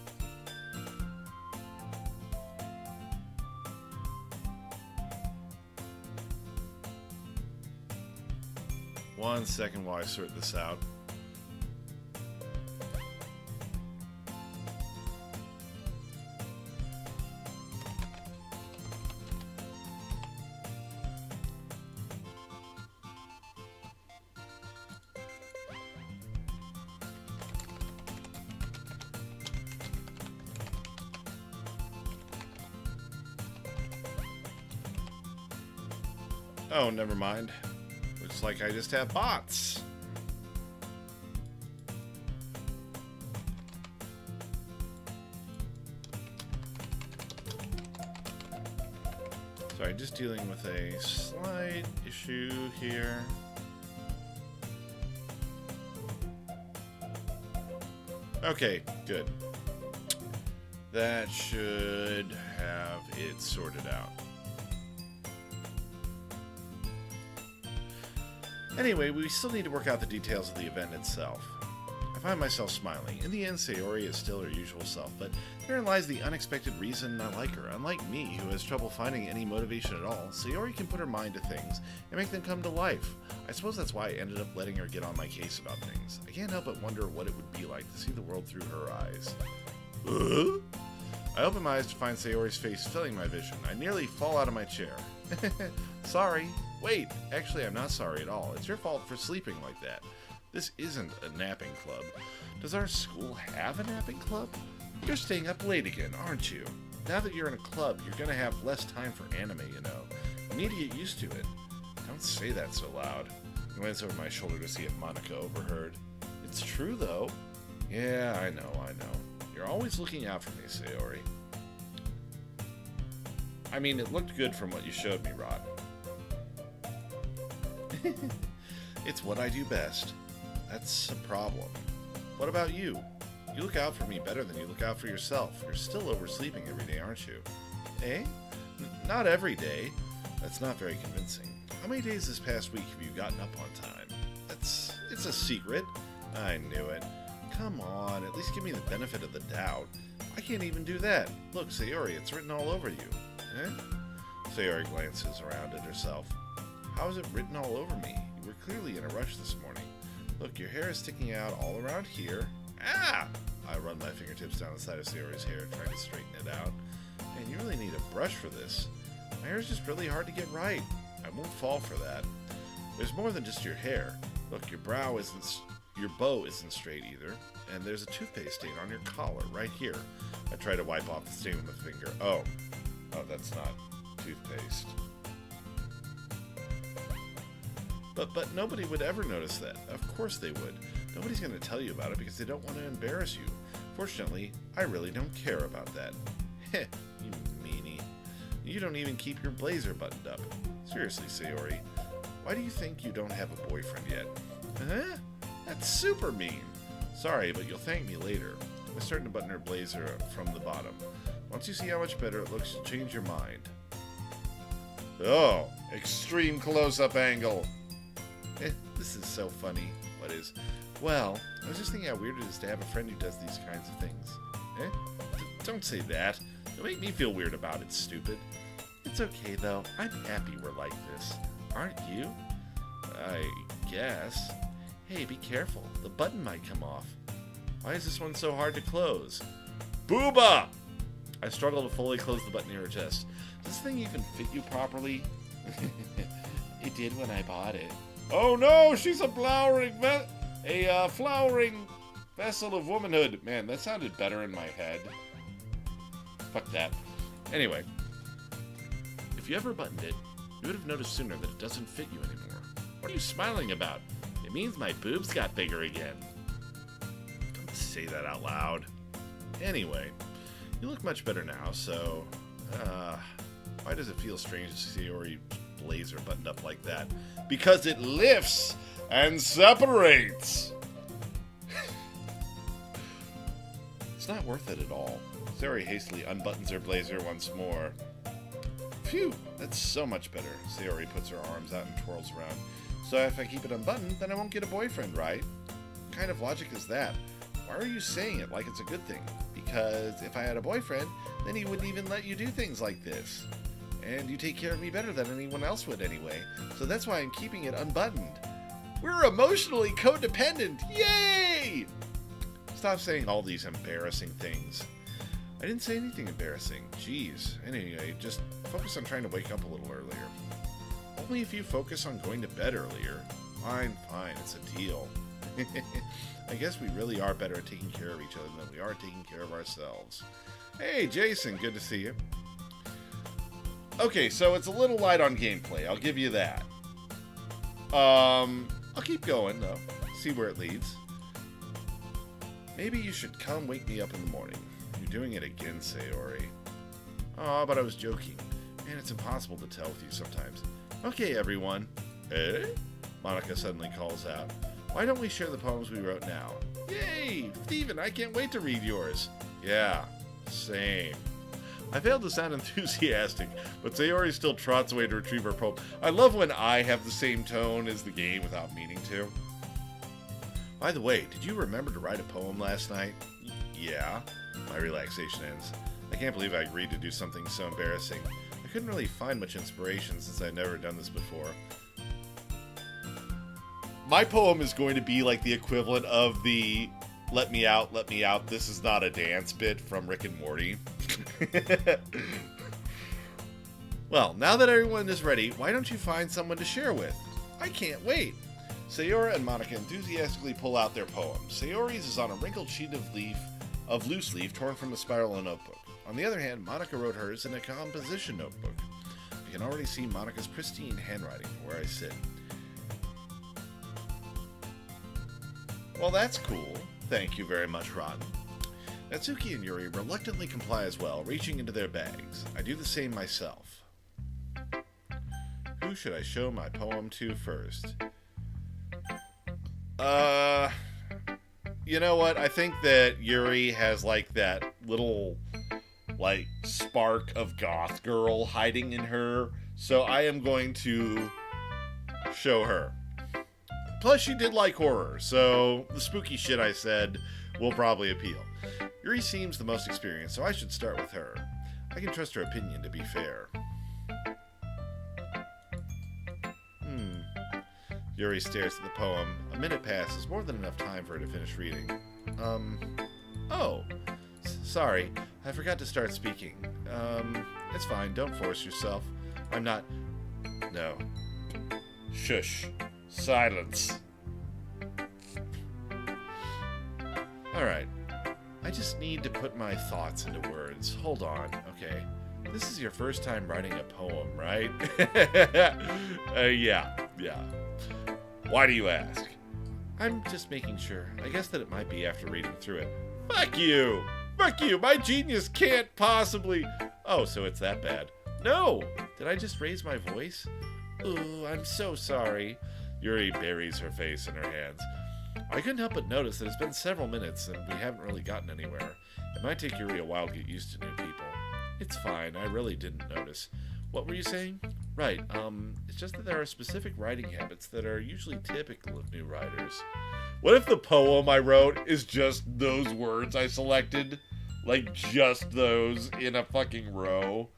S1: One second while I sort this out. Oh, never mind. Looks like I just have bots. Sorry, just dealing with a slight issue here. Okay, good. That should have it sorted out. Anyway, we still need to work out the details of the event itself. I find myself smiling. In the end, Sayori is still her usual self, but therein lies the unexpected reason I like her. Unlike me, who has trouble finding any motivation at all, Sayori can put her mind to things and make them come to life. I suppose that's why I ended up letting her get on my case about things. I can't help but wonder what it would be like to see the world through her eyes. I open my eyes to find Sayori's face filling my vision. I nearly fall out of my chair. Sorry. Wait, actually I'm not sorry at all. It's your fault for sleeping like that. This isn't a napping club. Does our school have a napping club? You're staying up late again, aren't you? Now that you're in a club, you're gonna have less time for anime, you know. You need to get used to it. Don't say that so loud. I glance over my shoulder to see if Monica overheard. It's true, though. Yeah, I know. You're always looking out for me, Sayori. I mean, it looked good from what you showed me, Rod. It's what I do best. That's a problem. What about you? You look out for me better than you look out for yourself. You're still oversleeping every day, aren't you? Eh? Not every day. That's not very convincing. How many days this past week have you gotten up on time? It's a secret. I knew it. Come on, at least give me the benefit of the doubt. I can't even do that. Look, Sayori, it's written all over you. Eh? Sayori glances around at herself. How is it written all over me? You were clearly in a rush this morning. Look, your hair is sticking out all around here. Ah! I run my fingertips down the side of Sayori's hair, trying to straighten it out. Man, you really need a brush for this. My hair is just really hard to get right. I won't fall for that. There's more than just your hair. Look, your bow isn't straight either, and there's a toothpaste stain on your collar right here. I try to wipe off the stain with my finger. Oh, that's not toothpaste. But nobody would ever notice that. Of course they would. Nobody's going to tell you about it because they don't want to embarrass you. Fortunately, I really don't care about that. Heh, you meanie. You don't even keep your blazer buttoned up. Seriously, Sayori, why do you think you don't have a boyfriend yet? Huh? That's super mean. Sorry, but you'll thank me later. by starting to button her blazer from the bottom. Once you see how much better it looks, you'll change your mind. Oh, extreme close-up angle. This is so funny. What is? Well, I was just thinking how weird it is to have a friend who does these kinds of things. Don't say that. Don't make me feel weird about it, stupid. It's okay, though. I'm happy we're like this. Aren't you? I guess. Hey, be careful. The button might come off. Why is this one so hard to close? Booba! I struggle to fully close the button near her chest. Does this thing even fit you properly? It did when I bought it. Oh no, she's a flowering vessel of womanhood. Man, that sounded better in my head. Fuck that. Anyway, if you ever buttoned it, you would have noticed sooner that it doesn't fit you anymore. What are you smiling about? It means my boobs got bigger again. Don't say that out loud. Anyway, you look much better now, so... why does it feel strange to see Sayori's blazer buttoned up like that? Because it lifts and separates! It's not worth it at all. Sayori hastily unbuttons her blazer once more. Phew, that's so much better. Sayori puts her arms out and twirls around. So if I keep it unbuttoned, then I won't get a boyfriend, right? What kind of logic is that? Why are you saying it like it's a good thing? Because if I had a boyfriend, then he wouldn't even let you do things like this. And you take care of me better than anyone else would anyway. So that's why I'm keeping it unbuttoned. We're emotionally codependent! Yay! Stop saying all these embarrassing things. I didn't say anything embarrassing. Jeez. Anyway, just focus on trying to wake up a little earlier. Only if you focus on going to bed earlier. Fine, it's a deal. I guess we really are better at taking care of each other than we are taking care of ourselves. Hey, Jason, good to see you. Okay, so it's a little light on gameplay. I'll give you that. I'll keep going, though. See where it leads. Maybe you should come wake me up in the morning. You're doing it again, Sayori. Aw, but I was joking. Man, it's impossible to tell with you sometimes. Okay, everyone. Eh? Monica suddenly calls out. Why don't we share the poems we wrote now? Yay! Steven, I can't wait to read yours. Yeah, same. I failed to sound enthusiastic, but Sayori still trots away to retrieve her poem. I love when I have the same tone as the game without meaning to. By the way, did you remember to write a poem last night? Yeah. My relaxation ends. I can't believe I agreed to do something so embarrassing. I couldn't really find much inspiration since I'd never done this before. My poem is going to be like the equivalent of the let me out, this is not a dance bit from Rick and Morty. Well, now that everyone is ready, why don't you find someone to share with? I can't wait. Sayori and Monica enthusiastically pull out their poems. Sayori's is on a wrinkled sheet of loose leaf torn from a spiral notebook. On the other hand, Monica wrote hers in a composition notebook. I can already see Monica's pristine handwriting from where I sit. Well, that's cool. Thank you very much, Rotten. Natsuki and Yuri reluctantly comply as well, reaching into their bags. I do the same myself. Who should I show my poem to first? You know what? I think that Yuri has, like, that little, like, spark of goth girl hiding in her, so I am going to show her. Plus, she did like horror, so the spooky shit I said will probably appeal. Yuri seems the most experienced, so I should start with her. I can trust her opinion to be fair. Yuri stares at the poem. A minute passes, more than enough time for her to finish reading. Oh. Sorry, I forgot to start speaking. It's fine, don't force yourself. I'm not... No. Shush. Silence. Alright. I just need to put my thoughts into words. Hold on, okay. This is your first time writing a poem, right? Yeah. Why do you ask? I'm just making sure. I guess that it might be after reading through it. Fuck you! Fuck you! My genius can't possibly... Oh, so it's that bad. No! Did I just raise my voice? Ooh, I'm so sorry. Yuri buries her face in her hands. I couldn't help but notice that it's been several minutes and we haven't really gotten anywhere. It might take Yuri a while to get used to new people. It's fine, I really didn't notice. What were you saying? Right, it's just that there are specific writing habits that are usually typical of new writers. What if the poem I wrote is just those words I selected? Like, just those in a fucking row?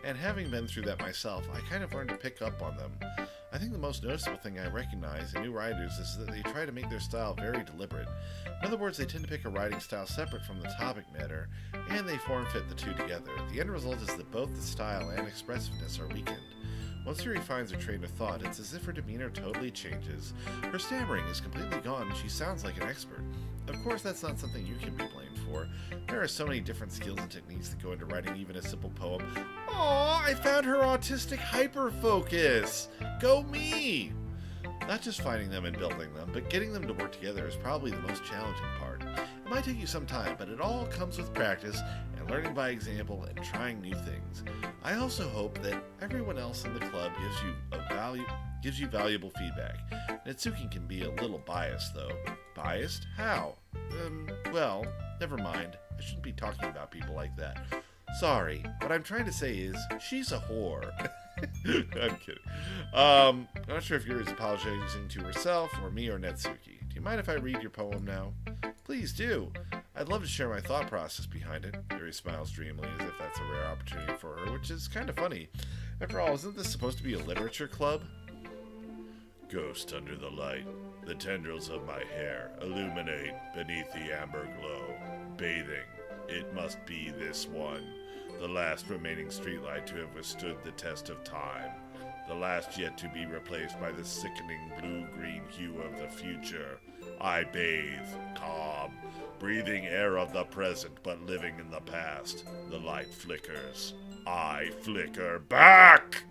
S1: And having been through that myself, I kind of learned to pick up on them. I think the most noticeable thing I recognize in new writers is that they try to make their style very deliberate. In other words, they tend to pick a writing style separate from the topic matter, and they form-fit the two together. The end result is that both the style and expressiveness are weakened. Once Yuri finds her train of thought, it's as if her demeanor totally changes. Her stammering is completely gone and she sounds like an expert. Of course, that's not something you can be blamed for. There are so many different skills and techniques that go into writing even a simple poem. Aww, I found her autistic hyperfocus! Go me! Not just finding them and building them, but getting them to work together is probably the most challenging part. It might take you some time, but it all comes with practice and learning by example and trying new things. I also hope that everyone else in the club gives you valuable feedback. Natsuki can be a little biased, though. Biased? How? Well, never mind. I shouldn't be talking about people like that. Sorry. What I'm trying to say is, she's a whore. I'm kidding. I'm not sure if Yuri's apologizing to herself, or me, or Natsuki. Do you mind if I read your poem now? Please do. I'd love to share my thought process behind it. Yuri smiles dreamily as if that's a rare opportunity for her, which is kind of funny. After all, isn't this supposed to be a literature club? Ghost under the light, the tendrils of my hair illuminate beneath the amber glow. Bathing, it must be this one, the last remaining streetlight to have withstood the test of time. The last yet to be replaced by the sickening blue-green hue of the future. I bathe, calm, breathing air of the present but living in the past. The light flickers. I flicker back!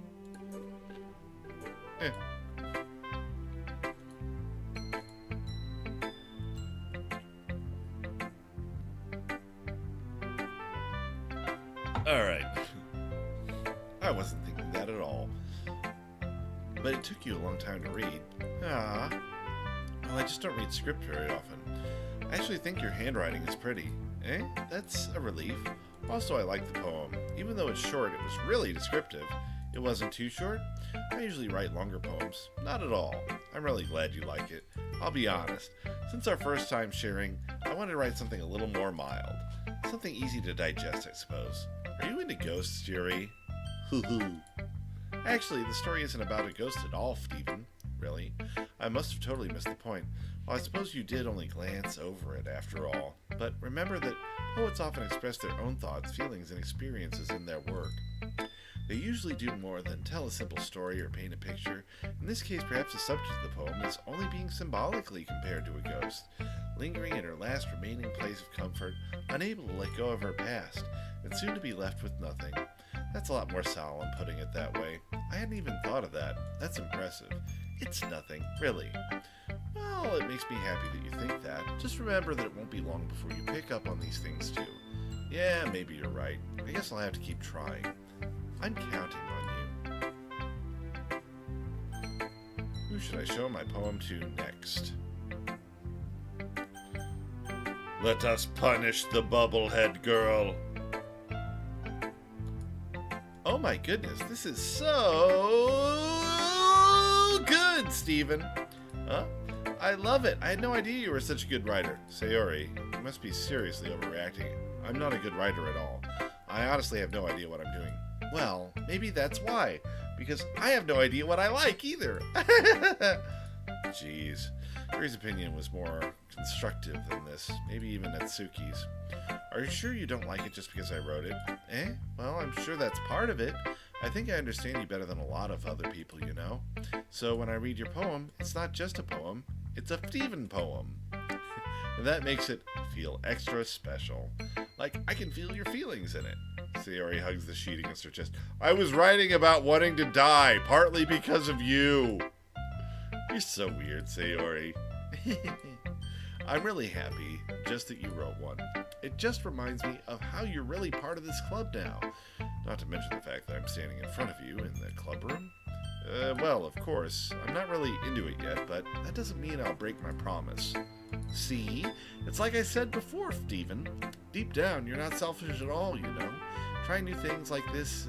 S1: Alright. I wasn't thinking that at all. But it took you a long time to read. Well, I just don't read script very often. I actually think your handwriting is pretty. That's a relief. Also, I like the poem. Even though it's short, it was really descriptive. It wasn't too short. I usually write longer poems. Not at all. I'm really glad you like it. I'll be honest. Since our first time sharing, I wanted to write something a little more mild. Something easy to digest, I suppose. Are you into ghosts, Yuri? Hoo-hoo. Actually, the story isn't about a ghost at all, Stephen. Really. I must have totally missed the point. Well, I suppose you did only glance over it, after all. But remember that poets often express their own thoughts, feelings, and experiences in their work. They usually do more than tell a simple story or paint a picture. In this case, perhaps the subject of the poem is only being symbolically compared to a ghost, lingering in her last remaining place of comfort, unable to let go of her past, and soon to be left with nothing. That's a lot more solemn, putting it that way. I hadn't even thought of that. That's impressive. It's nothing, really. Well, it makes me happy that you think that. Just remember that it won't be long before you pick up on these things too. Yeah, maybe you're right. I guess I'll have to keep trying. I'm counting on you. Who should I show my poem to next? Let us punish the bubblehead girl. Oh my goodness, this is so good, Stephen. Huh? I love it. I had no idea you were such a good writer. Sayori, you must be seriously overreacting. I'm not a good writer at all. I honestly have no idea what I'm doing. Well, maybe that's why. Because I have no idea what I like either. Jeez. Yuri's opinion was more constructive than this. Maybe even Natsuki's. Are you sure you don't like it just because I wrote it? Well, I'm sure that's part of it. I think I understand you better than a lot of other people, you know. So when I read your poem, it's not just a poem. It's a Stephen poem. And that makes it feel extra special. Like, I can feel your feelings in it. Sayori hugs the sheet against her chest. I was writing about wanting to die, partly because of you. You're so weird, Sayori. I'm really happy just that you wrote one. It just reminds me of how you're really part of this club now. Not to mention the fact that I'm standing in front of you in the clubroom. Well, of course, I'm not really into it yet, but that doesn't mean I'll break my promise. See? It's like I said before, Steven. Deep down, you're not selfish at all, you know. Trying new things like this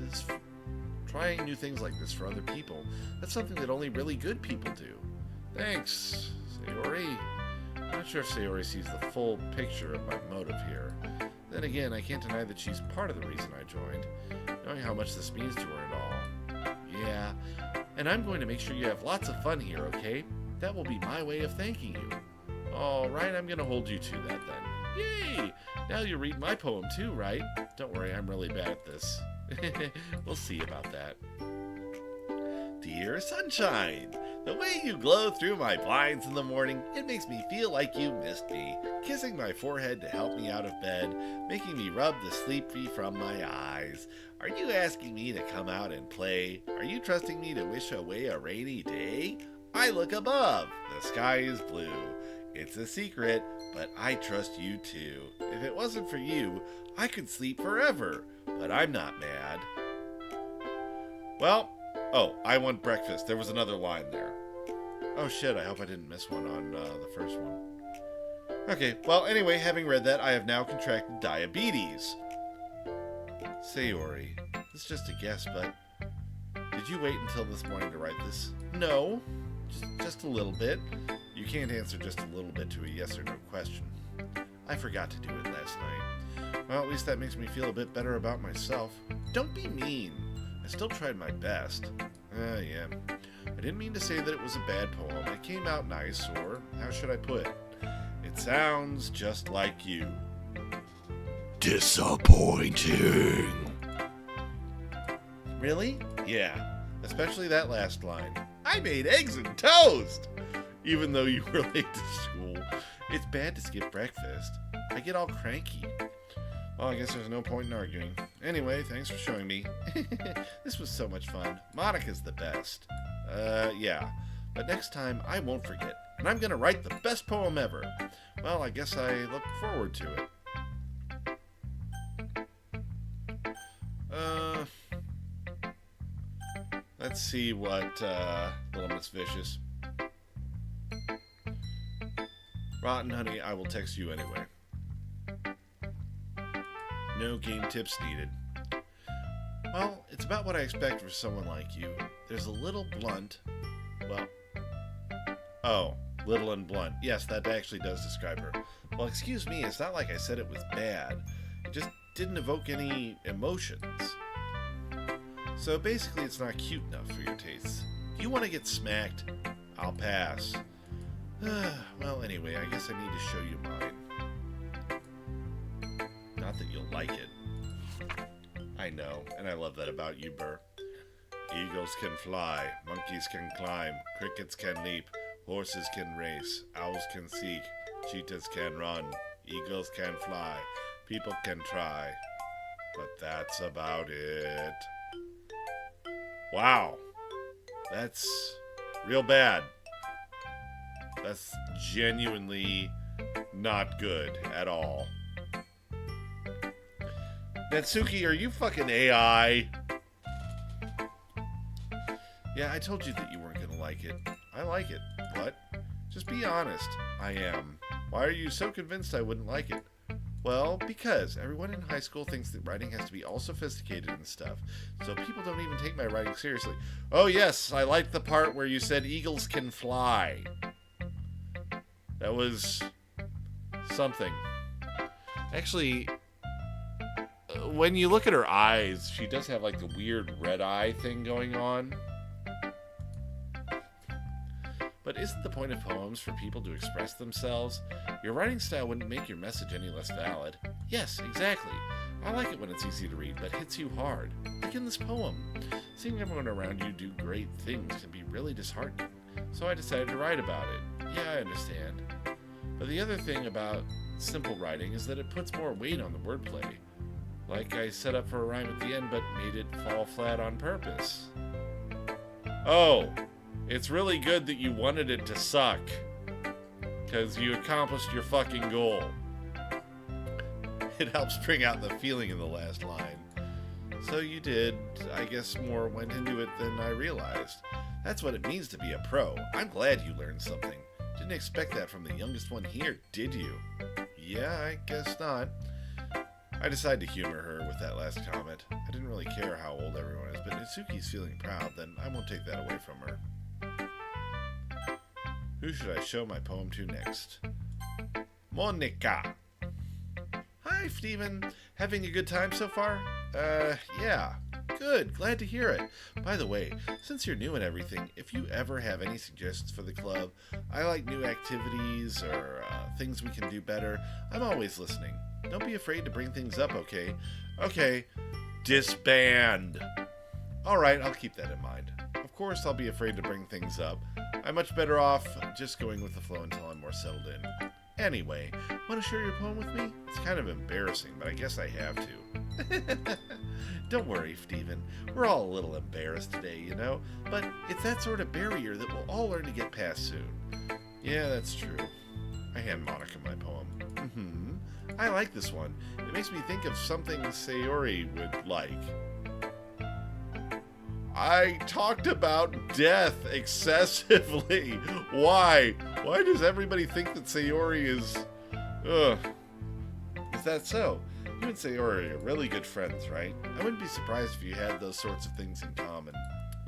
S1: for other people. That's something that only really good people do. Thanks, Sayori. I'm not sure if Sayori sees the full picture of my motive here. Then again, I can't deny that she's part of the reason I joined, knowing how much this means to her and all. Yeah, and I'm going to make sure you have lots of fun here, okay? That will be my way of thanking you. Alright, I'm going to hold you to that then. Yay! Now you read my poem too, right? Don't worry, I'm really bad at this. We'll see about that. Dear Sunshine, the way you glow through my blinds in the morning, it makes me feel like you missed me. Kissing my forehead to help me out of bed, making me rub the sleep from my eyes. Are you asking me to come out and play? Are you trusting me to wish away a rainy day? I look above. The sky is blue. It's a secret, but I trust you too. If it wasn't for you, I could sleep forever, but I'm not mad. Well, I want breakfast. There was another line there. Oh shit, I hope I didn't miss one on the first one. Okay, well, anyway, having read that, I have now contracted diabetes. Sayori, it's just a guess, but did you wait until this morning to write this? No, just a little bit. You can't answer just a little bit to a yes or no question. I forgot to do it last night. Well, at least that makes me feel a bit better about myself. Don't be mean. I still tried my best. Yeah. I didn't mean to say that it was a bad poem. It came out nice, or how should I put it? It sounds just like you. Disappointing. Really? Yeah. Especially that last line. I made eggs and toast! Even though you were late to school. It's bad to skip breakfast. I get all cranky. Well, I guess there's no point in arguing. Anyway, thanks for showing me. This was so much fun. Monica's the best. Yeah. But next time, I won't forget. And I'm gonna write the best poem ever. Well, I guess I look forward to it. Let's see what, Little Miss Vicious. Rotten honey, I will text you anyway. No game tips needed. Well, it's about what I expect for someone like you. There's a little blunt. Little and blunt. Yes, that actually does describe her. Well, excuse me, it's not like I said it was bad. It just didn't evoke any emotions. So basically, it's not cute enough for your tastes. If you want to get smacked, I'll pass. Well, anyway, I guess I need to show you mine. Not that you'll like it. I know, and I love that about you, Burr. Eagles can fly, monkeys can climb, crickets can leap, horses can race, owls can seek, cheetahs can run, eagles can fly, people can try, but that's about it. Wow, that's real bad. That's genuinely not good at all. Natsuki, are you fucking AI? Yeah, I told you that you weren't gonna like it. I like it. What? Just be honest. I am. Why are you so convinced I wouldn't like it? Well, because everyone in high school thinks that writing has to be all sophisticated and stuff, so people don't even take my writing seriously. Oh yes, I liked the part where you said eagles can fly. That was something. Actually, when you look at her eyes, she does have like the weird red eye thing going on. But isn't the point of poems for people to express themselves? Your writing style wouldn't make your message any less valid. Yes, exactly. I like it when it's easy to read, but hits you hard. Like in this poem. Seeing everyone around you do great things can be really disheartening. So I decided to write about it. Yeah, I understand. But the other thing about simple writing is that it puts more weight on the wordplay. Like I set up for a rhyme at the end, but made it fall flat on purpose. Oh, it's really good that you wanted it to suck. Because you accomplished your fucking goal. It helps bring out the feeling in the last line. So you did. I guess more went into it than I realized. That's what it means to be a pro. I'm glad you learned something. Didn't expect that from the youngest one here, did you? Yeah, I guess not. I decided to humor her with that last comment. I didn't really care how old everyone is, but Itsuki's feeling proud, then I won't take that away from her. Who should I show my poem to next? Monica! Hi, Steven. Having a good time so far? Yeah. Good. Glad to hear it. By the way, since you're new and everything, if you ever have any suggestions for the club, I like new activities or things we can do better, I'm always listening. Don't be afraid to bring things up, okay? Okay. Disband. Alright, I'll keep that in mind. Of course, I'll be afraid to bring things up. I'm much better off just going with the flow until I'm more settled in. Anyway, want to share your poem with me? It's kind of embarrassing, but I guess I have to. Don't worry, Steven. We're all a little embarrassed today, you know? But it's that sort of barrier that we'll all learn to get past soon. Yeah, that's true. I hand Monica my poem. I like this one. It makes me think of something Sayori would like. I talked about death excessively. Why? Why does everybody think that Sayori is... Ugh. Is that so? You and Sayori are really good friends, right? I wouldn't be surprised if you had those sorts of things in common.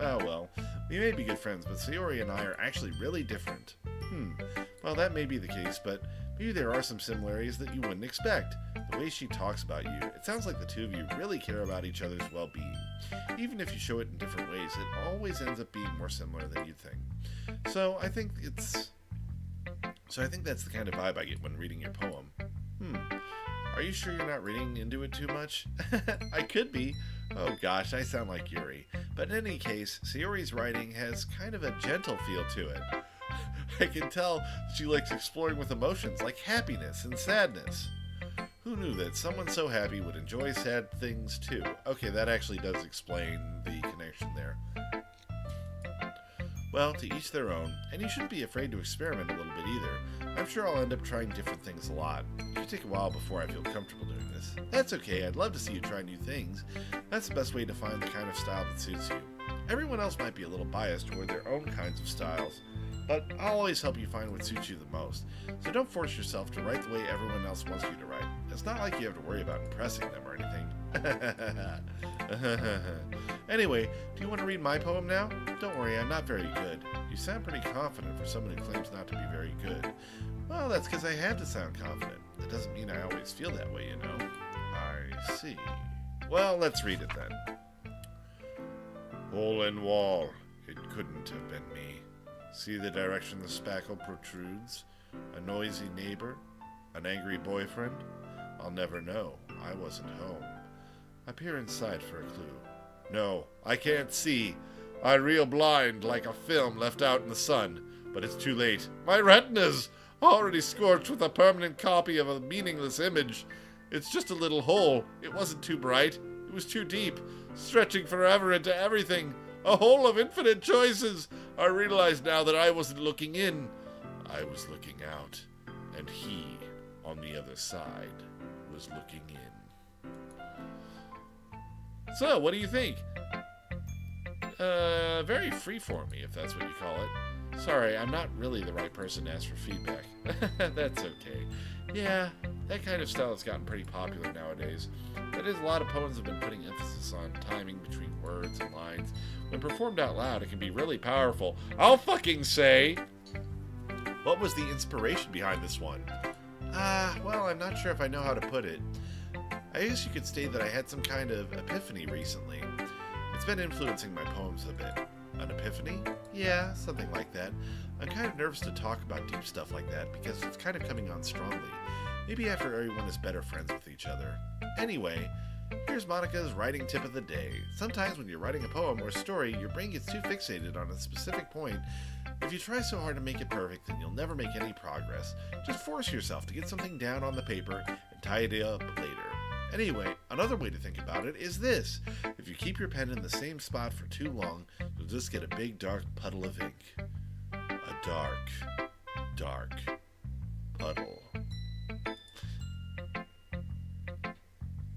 S1: Oh well, we may be good friends, but Sayori and I are actually really different. Well, that may be the case, but maybe there are some similarities that you wouldn't expect. The way she talks about you, it sounds like the two of you really care about each other's well-being. Even if you show it in different ways, it always ends up being more similar than you'd think. So I think that's the kind of vibe I get when reading your poem. Are you sure you're not reading into it too much? I could be. Oh gosh, I sound like Yuri. But in any case, Sayori's writing has kind of a gentle feel to it. I can tell she likes exploring with emotions like happiness and sadness. Who knew that someone so happy would enjoy sad things too? Okay, that actually does explain the connection there. Well, to each their own, and you shouldn't be afraid to experiment a little bit either. I'm sure I'll end up trying different things a lot. It could take a while before I feel comfortable doing this. That's okay, I'd love to see you try new things. That's the best way to find the kind of style that suits you. Everyone else might be a little biased toward their own kinds of styles, but I'll always help you find what suits you the most. So don't force yourself to write the way everyone else wants you to write. It's not like you have to worry about impressing them or anything. Anyway, do you want to read my poem now? Don't worry, I'm not very good. You sound pretty confident for someone who claims not to be very good. Well, that's because I have to sound confident. That doesn't mean I always feel that way, you know. I see. Well, let's read it then. Hole in wall. It couldn't have been me. See the direction the spackle protrudes? A noisy neighbor? An angry boyfriend? I'll never know. I wasn't home. I peer inside for a clue. No, I can't see. I reel blind like a film left out in the sun. But it's too late. My retina's already scorched with a permanent copy of a meaningless image. It's just a little hole. It wasn't too bright. It was too deep, stretching forever into everything. A hole of infinite choices. I realize now that I wasn't looking in. I was looking out. And he, on the other side, was looking in. So, what do you think? Very freeformy, if that's what you call it. Sorry, I'm not really the right person to ask for feedback. That's okay. Yeah, that kind of style has gotten pretty popular nowadays. That is, a lot of poems have been putting emphasis on timing between words and lines. When performed out loud, it can be really powerful. I'll fucking say! What was the inspiration behind this one? Well, I'm not sure if I know how to put it. I guess you could say that I had some kind of epiphany recently. It's been influencing my poems a bit. An epiphany? Yeah, something like that. I'm kind of nervous to talk about deep stuff like that because it's kind of coming on strongly. Maybe after everyone is better friends with each other. Anyway, here's Monica's writing tip of the day. Sometimes when you're writing a poem or a story, your brain gets too fixated on a specific point. If you try so hard to make it perfect, then you'll never make any progress. Just force yourself to get something down on the paper and tie it up later. Anyway, another way to think about it is this. If you keep your pen in the same spot for too long, you'll just get a big dark puddle of ink. A dark, dark puddle.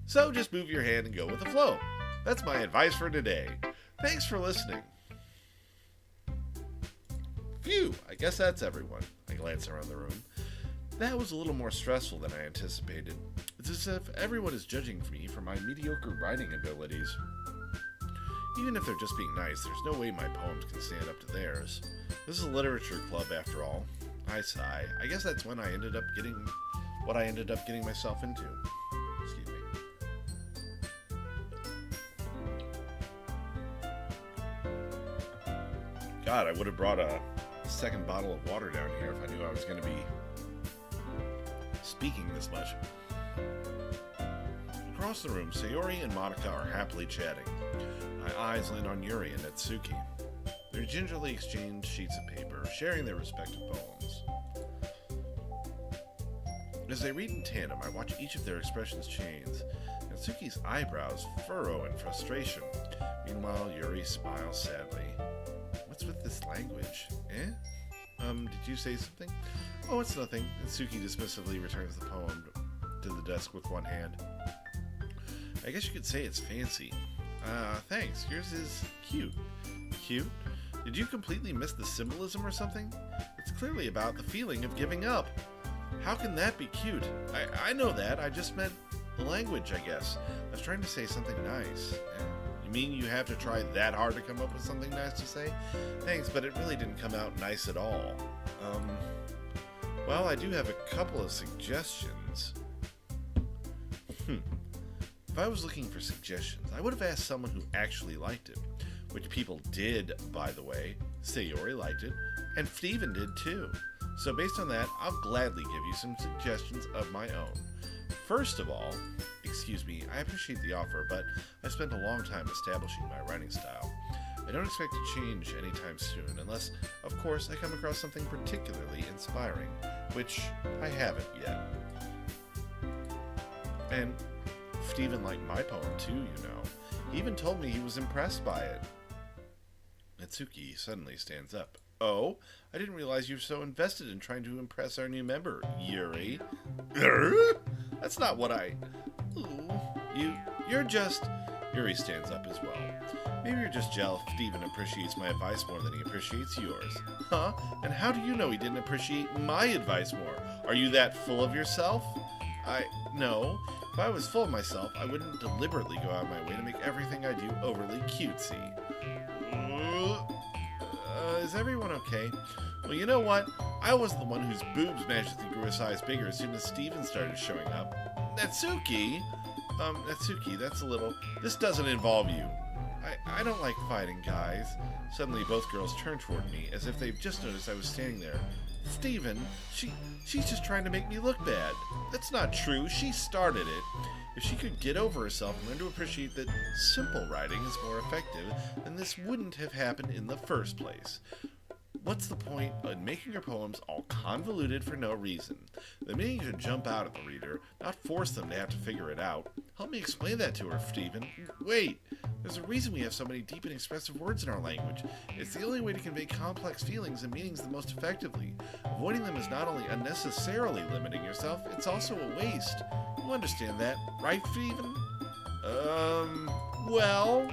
S1: So just move your hand and go with the flow. That's my advice for today. Thanks for listening. Phew, I guess that's everyone. I glance around the room. That was a little more stressful than I anticipated. It's as if everyone is judging me for my mediocre writing abilities. Even if they're just being nice, there's no way my poems can stand up to theirs. This is a literature club after all. I sigh. I guess that's when I ended up getting what I ended up getting myself into. Excuse me. God, I would have brought a second bottle of water down here if I knew I was going to be speaking this much. Across the room, Sayori and Monica are happily chatting. My eyes land on Yuri and Natsuki. They gingerly exchange sheets of paper, sharing their respective poems. As they read in tandem, I watch each of their expressions change. Natsuki's eyebrows furrow in frustration. Meanwhile, Yuri smiles sadly. What's with this language? Did you say something? Oh, it's nothing. Natsuki dismissively returns the poem to the desk with one hand. I guess you could say it's fancy. Thanks. Yours is cute. Cute? Did you completely miss the symbolism or something? It's clearly about the feeling of giving up. How can that be cute? I know that. I just meant the language, I guess. I was trying to say something nice. You mean you have to try that hard to come up with something nice to say? Thanks, but it really didn't come out nice at all. Well, I do have a couple of suggestions. If I was looking for suggestions, I would have asked someone who actually liked it. Which people did, by the way. Sayori liked it, and Steven did too. So based on that, I'll gladly give you some suggestions of my own. First of all, excuse me, I appreciate the offer, but I've spent a long time establishing my writing style. I don't expect to change anytime soon, unless, of course, I come across something particularly inspiring, which I haven't yet. And Steven liked my poem too, you know. He even told me he was impressed by it. Natsuki suddenly stands up. Oh, I didn't realize you were so invested in trying to impress our new member, Yuri. That's not what I... Ooh, you're just... Yuri stands up as well. Maybe you're just jealous Steven appreciates my advice more than he appreciates yours. Huh? And how do you know he didn't appreciate my advice more? Are you that full of yourself? No. If I was full of myself, I wouldn't deliberately go out of my way to make everything I do overly cutesy. Is everyone okay? Well, you know what? I wasn't the one whose boobs magically grew a size bigger as soon as Steven started showing up. Natsuki? Natsuki, that's a little... This doesn't involve you. I don't like fighting guys. Suddenly, both girls turn toward me, as if they've just noticed I was standing there. Steven, she's just trying to make me look bad. That's not true. She started it. If she could get over herself and learn to appreciate that simple writing is more effective, then this wouldn't have happened in the first place. What's the point in making your poems all convoluted for no reason? The meaning should jump out at the reader, not force them to have to figure it out. Help me explain that to her, Steven. Wait, there's a reason we have so many deep and expressive words in our language. It's the only way to convey complex feelings and meanings the most effectively. Avoiding them is not only unnecessarily limiting yourself, it's also a waste. You understand that, right, Steven? Well...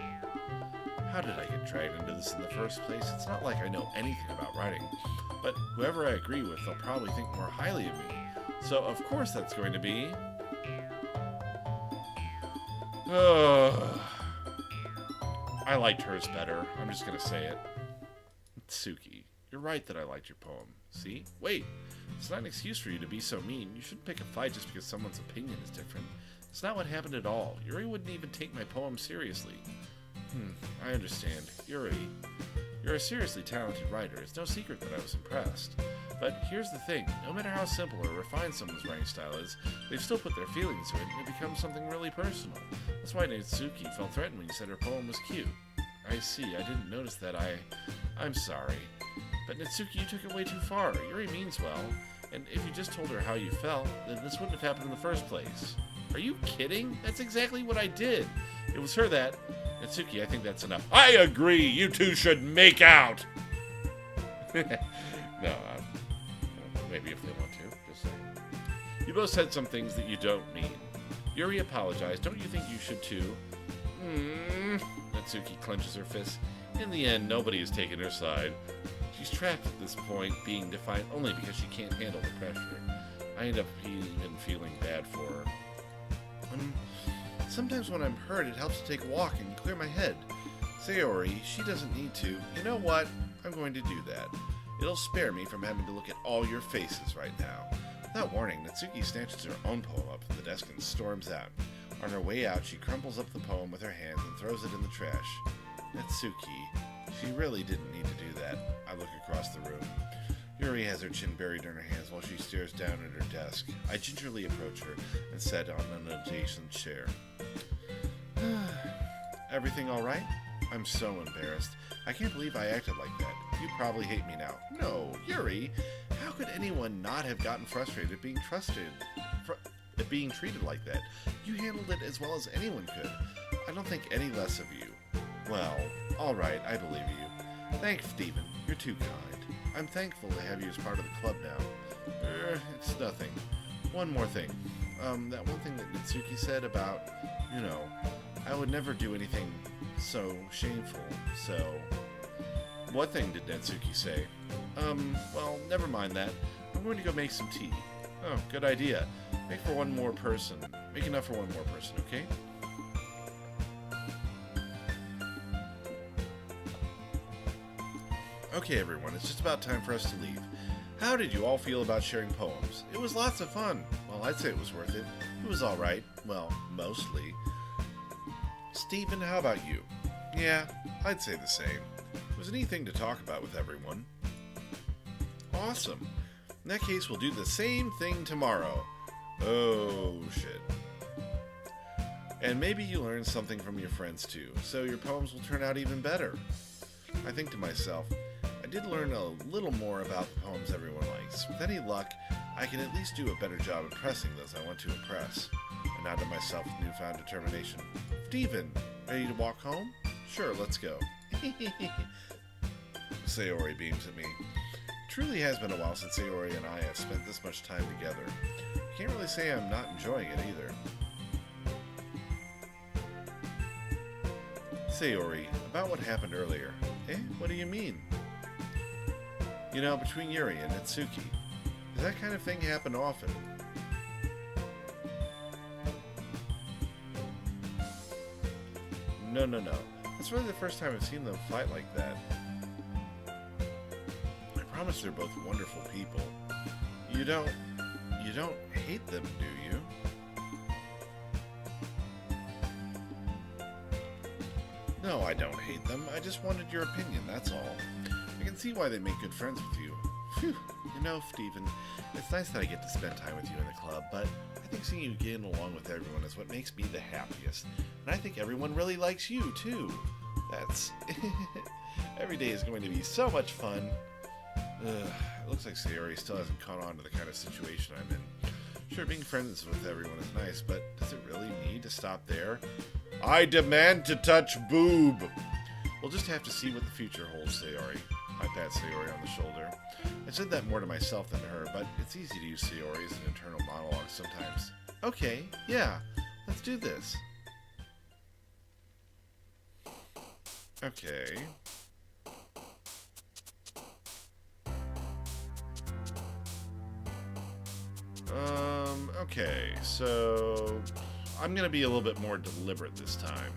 S1: How did I get dragged into this in the first place? It's not like I know anything about writing, but whoever I agree with, they'll probably think more highly of me. So, of course, that's going to be... I liked hers better. I'm just going to say it. Tsuki, you're right that I liked your poem. See? Wait. It's not an excuse for you to be so mean. You shouldn't pick a fight just because someone's opinion is different. It's not what happened at all. Yuri wouldn't even take my poem seriously. I understand. Yuri, you're a seriously talented writer. It's no secret that I was impressed. But here's the thing. No matter how simple or refined someone's writing style is, they've still put their feelings into it, and it becomes something really personal. That's why Natsuki felt threatened when you said her poem was cute. I see. I didn't notice that. I'm sorry. But Natsuki, you took it way too far. Yuri means well. And if you just told her how you felt, then this wouldn't have happened in the first place. Are you kidding? That's exactly what I did. It was her that... Natsuki, I think that's enough. I agree! You two should make out! No, maybe if they want to. Just saying. You both said some things that you don't mean. Yuri apologized. Don't you think you should too? Natsuki clenches her fist. In the end, nobody has taken her side. She's trapped at this point, being defiant only because she can't handle the pressure. I end up even feeling bad for her. Sometimes when I'm hurt, it helps to take a walk and clear my head. Sayori, she doesn't need to. You know what? I'm going to do that. It'll spare me from having to look at all your faces right now. Without warning, Natsuki snatches her own poem up from the desk and storms out. On her way out, she crumples up the poem with her hands and throws it in the trash. Natsuki, she really didn't need to do that. I look across the room. Yuri has her chin buried in her hands while she stares down at her desk. I gingerly approach her and sit on an adjacent chair. Everything all right? I'm so embarrassed. I can't believe I acted like that. You probably hate me now. No, Yuri, how could anyone not have gotten frustrated at being being treated like that? You handled it as well as anyone could. I don't think any less of you. Well, all right, I believe you. Thanks, Stephen. You're too kind. I'm thankful to have you as part of the club now. It's nothing. One more thing. That one thing that Natsuki said about, I would never do anything so shameful, so... What thing did Natsuki say? Well, never mind that. I'm going to go make some tea. Oh, good idea. Make enough for one more person, okay? Okay, everyone, it's just about time for us to leave. How did you all feel about sharing poems? It was lots of fun. Well, I'd say it was worth it. It was alright. Well, mostly. Stephen, how about you? Yeah, I'd say the same. It was a neat thing to talk about with everyone. Awesome. In that case, we'll do the same thing tomorrow. Oh, shit. And maybe you learn something from your friends too, so your poems will turn out even better. I think to myself, I did learn a little more about the poems everyone likes. With any luck, I can at least do a better job impressing those I want to impress. I nod to myself with newfound determination. Steven, ready to walk home? Sure, let's go. Sayori beams at me. It truly has been a while since Sayori and I have spent this much time together. I can't really say I'm not enjoying it either. Sayori, about what happened earlier. What do you mean? Between Yuri and Natsuki. Does that kind of thing happen often? No. That's really the first time I've seen them fight like that. I promise they're both wonderful people. You don't hate them, do you? No, I don't hate them. I just wanted your opinion, that's all. I can see why they make good friends with you. Phew. Stephen, it's nice that I get to spend time with you in the club, but I think seeing you getting along with everyone is what makes me the happiest. And I think everyone really likes you, too. That's... Every day is going to be so much fun. It looks like Sayori still hasn't caught on to the kind of situation I'm in. Sure, being friends with everyone is nice, but does it really need to stop there? I demand to touch boob! We'll just have to see what the future holds, Sayori. I pat Sayori on the shoulder. I said that more to myself than to her, but it's easy to use Sayori as an internal monologue sometimes. Okay, yeah, let's do this. Okay. Okay, so I'm gonna be a little bit more deliberate this time.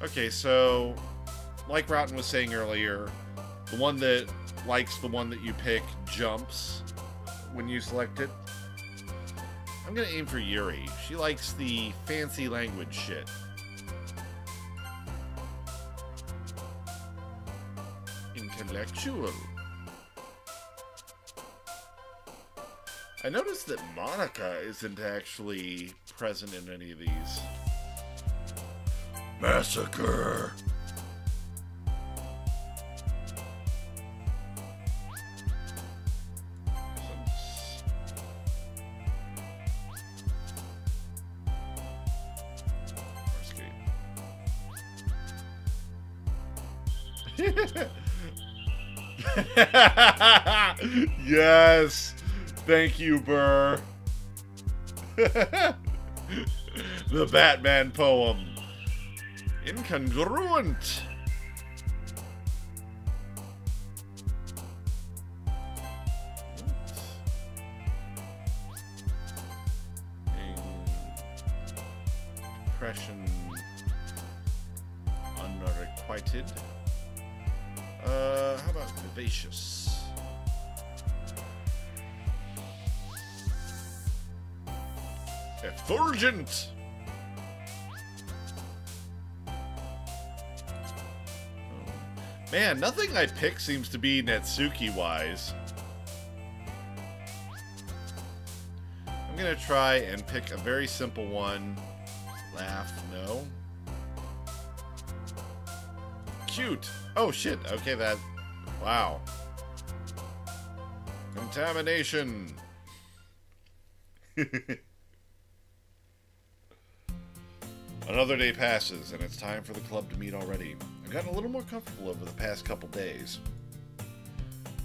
S1: Okay, so like Rotten was saying earlier, the one that likes the one that you pick jumps when you select it. I'm gonna aim for Yuri. She likes the fancy language shit. Intellectual. I noticed that Monica isn't actually present in any of these. Massacre! Yes. Thank you, Burr. The Batman poem. Incongruent. Depression. Unrequited. How about vivacious? Effulgent. Man, nothing I pick seems to be Netsuki-wise. I'm gonna try and pick a very simple one. Laugh, no. Cute. Oh, shit. Okay, that... Wow. Contamination. Another day passes, and it's time for the club to meet already. I've gotten a little more comfortable over the past couple days.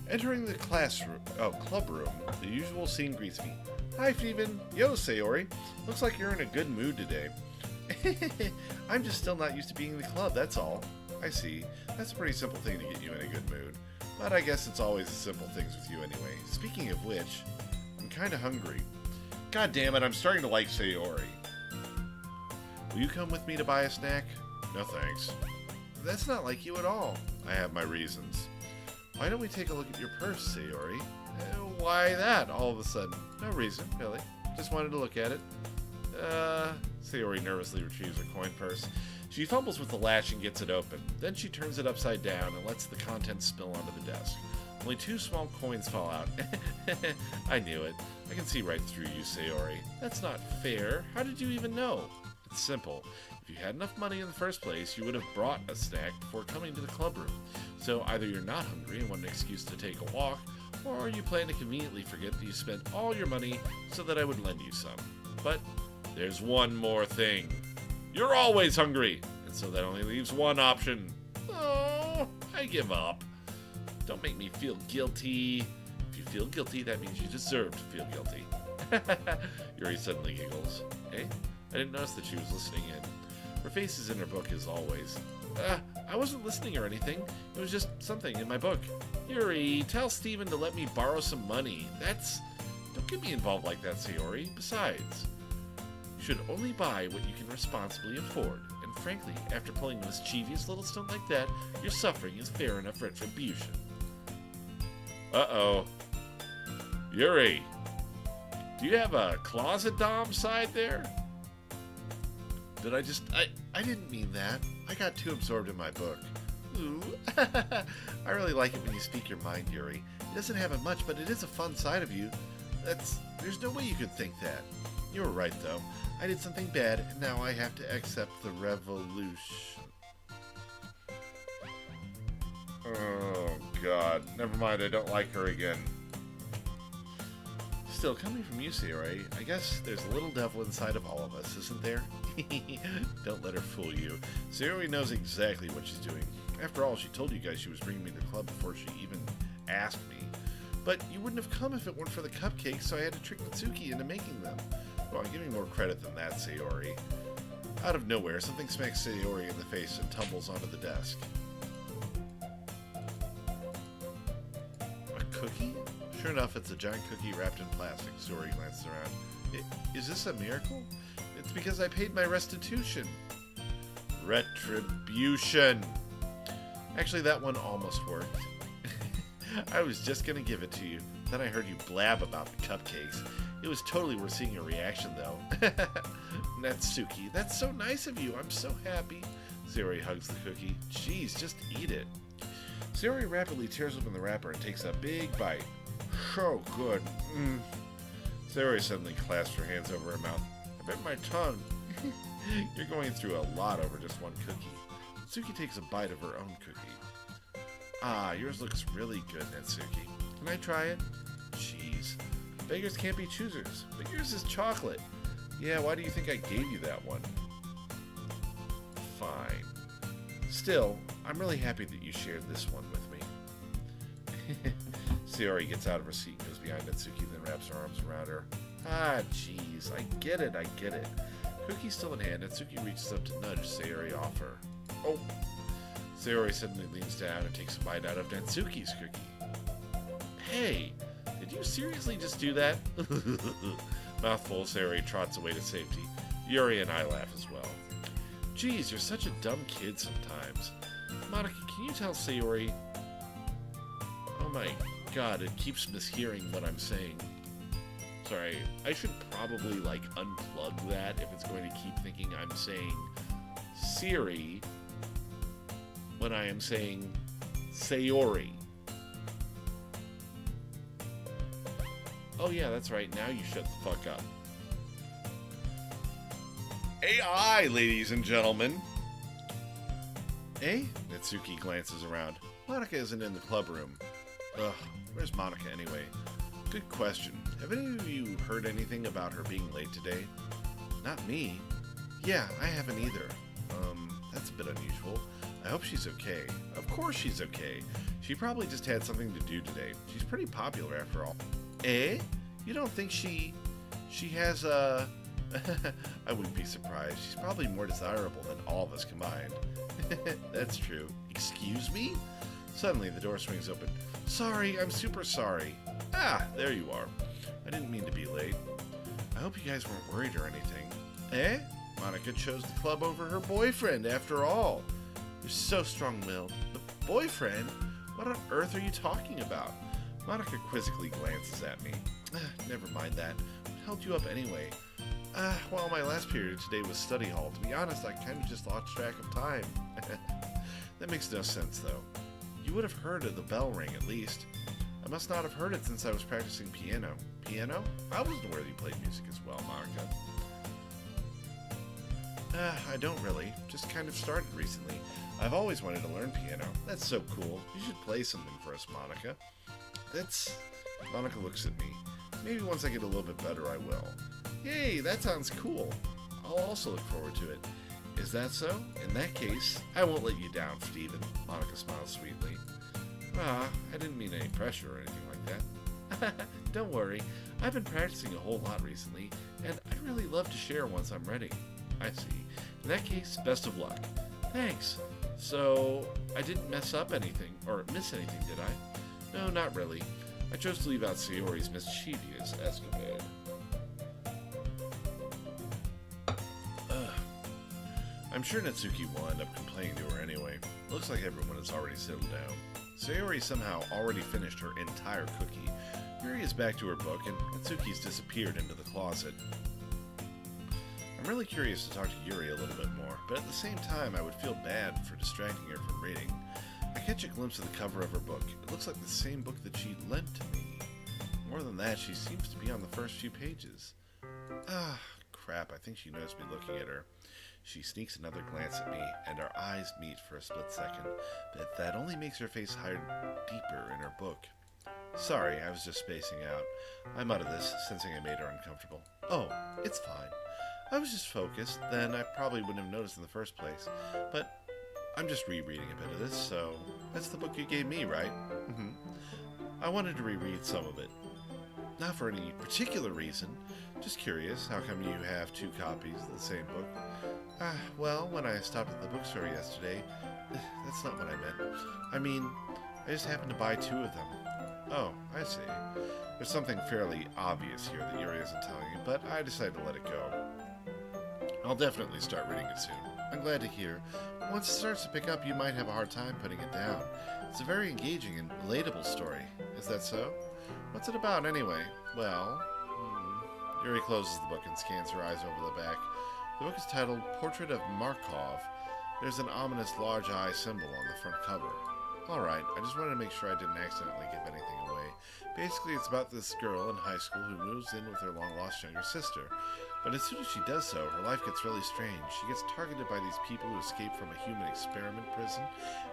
S1: Entering the club room, the usual scene greets me. Hi, Steven. Yo, Sayori. Looks like you're in a good mood today. I'm just still not used to being in the club, that's all. I see. That's a pretty simple thing to get you in a good mood. But I guess it's always the simple things with you anyway. Speaking of which, I'm kinda hungry. God damn it, I'm starting to like Sayori. Will you come with me to buy a snack? No thanks. That's not like you at all. I have my reasons. Why don't we take a look at your purse, Sayori? Why that, all of a sudden? No reason, really. Just wanted to look at it. Sayori nervously retrieves her coin purse. She fumbles with the latch and gets it open. Then she turns it upside down and lets the contents spill onto the desk. Only 2 small coins fall out. I knew it. I can see right through you, Sayori. That's not fair. How did you even know? It's simple. If you had enough money in the first place, you would have brought a snack before coming to the club room. So either you're not hungry and want an excuse to take a walk, or you plan to conveniently forget that you spent all your money so that I would lend you some. But there's one more thing. You're always hungry, and so that only leaves one option. Oh, I give up. Don't make me feel guilty. If you feel guilty, that means you deserve to feel guilty. Yuri suddenly giggles. Hey, I didn't notice that she was listening in. Her face is in her book as always. I wasn't listening or anything. It was just something in my book. Yuri, tell Steven to let me borrow some money. Don't get me involved like that, Sayori. Besides, you should only buy what you can responsibly afford. And frankly, after pulling a mischievous little stunt like that, your suffering is fair enough retribution. Uh-oh. Yuri, do you have a closet dom side there? Did I didn't mean that. I got too absorbed in my book. Ooh. I really like it when you speak your mind, Yuri. It doesn't have it much, but it is a fun side of you. There's no way you could think that. You were right, though. I did something bad, and now I have to accept the revolution. Oh, God. Never mind, I don't like her again. Still, coming from you, Sayori, I guess there's a little devil inside of all of us, isn't there? Don't let her fool you. Sayori knows exactly what she's doing. After all, she told you guys she was bringing me to the club before she even asked me. But you wouldn't have come if it weren't for the cupcakes, so I had to trick Natsuki into making them. Well, give me more credit than that, Sayori. Out of nowhere, something smacks Sayori in the face and tumbles onto the desk. A cookie? Sure enough, it's a giant cookie wrapped in plastic. Sayori glances around. Is this a miracle? It's because I paid my restitution. Retribution. Actually, that one almost worked. I was just gonna give it to you. Then I heard you blab about the cupcakes. It was totally worth seeing your reaction, though. Natsuki, that's so nice of you. I'm so happy. Sayori hugs the cookie. Jeez, just eat it. Sayori rapidly tears open the wrapper and takes a big bite. So good. Sayori suddenly clasps her hands over her mouth. I bit my tongue. You're going through a lot over just one cookie. Natsuki takes a bite of her own cookie. Ah, yours looks really good, Natsuki. Can I try it? Jeez. Beggars can't be choosers, but yours is chocolate. Yeah, why do you think I gave you that one? Fine. Still, I'm really happy that you shared this one with me. Sayori gets out of her seat and goes behind Natsuki, then wraps her arms around her. Ah, jeez, I get it. Cookie still in hand, Natsuki reaches up to nudge Sayori off her. Oh! Sayori suddenly leans down and takes a bite out of Natsuki's cookie. Hey! Did you seriously just do that? Mouthful, Sayori trots away to safety. Yuri and I laugh as well. Geez, you're such a dumb kid sometimes. Monica, can you tell Sayori... Oh my god, it keeps mishearing what I'm saying. Sorry, I should probably, unplug that if it's going to keep thinking I'm saying Siri when I am saying Sayori. Oh yeah, that's right, now you shut the fuck up. AI, ladies and gentlemen! Eh? Natsuki glances around. Monica isn't in the club room. Ugh, where's Monica anyway? Good question. Have any of you heard anything about her being late today? Not me. Yeah, I haven't either. That's a bit unusual. I hope she's okay. Of course she's okay. She probably just had something to do today. She's pretty popular after all. Eh? You don't think she has a... I wouldn't be surprised. She's probably more desirable than all of us combined. That's true. Excuse me? Suddenly, the door swings open. Sorry, I'm super sorry. Ah, there you are. I didn't mean to be late. I hope you guys weren't worried or anything. Eh? Monica chose the club over her boyfriend, after all. You're so strong-willed. The boyfriend? What on earth are you talking about? Monica quizzically glances at me. Never mind that. What held you up anyway? Well, my last period today was study hall. To be honest, I kind of just lost track of time. That makes no sense, though. You would have heard of the bell ring, at least. I must not have heard it since I was practicing piano. Piano? I wasn't aware that you played music as well, Monica. I don't really. Just kind of started recently. I've always wanted to learn piano. That's so cool. You should play something for us, Monica. Monica looks at me. Maybe once I get a little bit better, I will. Yay, that sounds cool. I'll also look forward to it. Is that so? In that case, I won't let you down, Stephen. Monica smiles sweetly. I didn't mean any pressure or anything like that. Don't worry. I've been practicing a whole lot recently, and I'd really love to share once I'm ready. I see. In that case, best of luck. Thanks. So, I didn't mess up anything, or miss anything, did I? No, not really. I chose to leave out Sayori's mischievous escapade. I'm sure Natsuki will end up complaining to her anyway. Looks like everyone has already settled down. Sayori somehow already finished her entire cookie. Yuri is back to her book, and Natsuki's disappeared into the closet. I'm really curious to talk to Yuri a little bit more, but at the same time I would feel bad for distracting her from reading. I catch a glimpse of the cover of her book. It looks like the same book that she lent to me. More than that, she seems to be on the first few pages. Crap, I think she noticed me looking at her. She sneaks another glance at me, and our eyes meet for a split second, but that only makes her face hide deeper in her book. Sorry, I was just spacing out. I muttered this, sensing I made her uncomfortable. Oh, it's fine. I was just focused, then I probably wouldn't have noticed in the first place. But I'm just rereading a bit of this, so that's the book you gave me, right? Mm-hmm. I wanted to reread some of it. Not for any particular reason. Just curious, how come you have 2 copies of the same book? Well, when I stopped at the bookstore yesterday, that's not what I meant. I mean, I just happened to buy 2 of them. Oh, I see. There's something fairly obvious here that Yuri isn't telling you, but I decided to let it go. I'll definitely start reading it soon. I'm glad to hear. Once it starts to pick up, you might have a hard time putting it down. It's a very engaging and relatable story. Is that so? What's it about, anyway? Well... Yuri closes the book and scans her eyes over the back. The book is titled Portrait of Markov. There's an ominous large eye symbol on the front cover. Alright, I just wanted to make sure I didn't accidentally give anything away. Basically, it's about this girl in high school who moves in with her long-lost younger sister. But as soon as she does so, her life gets really strange. She gets targeted by these people who escape from a human experiment prison,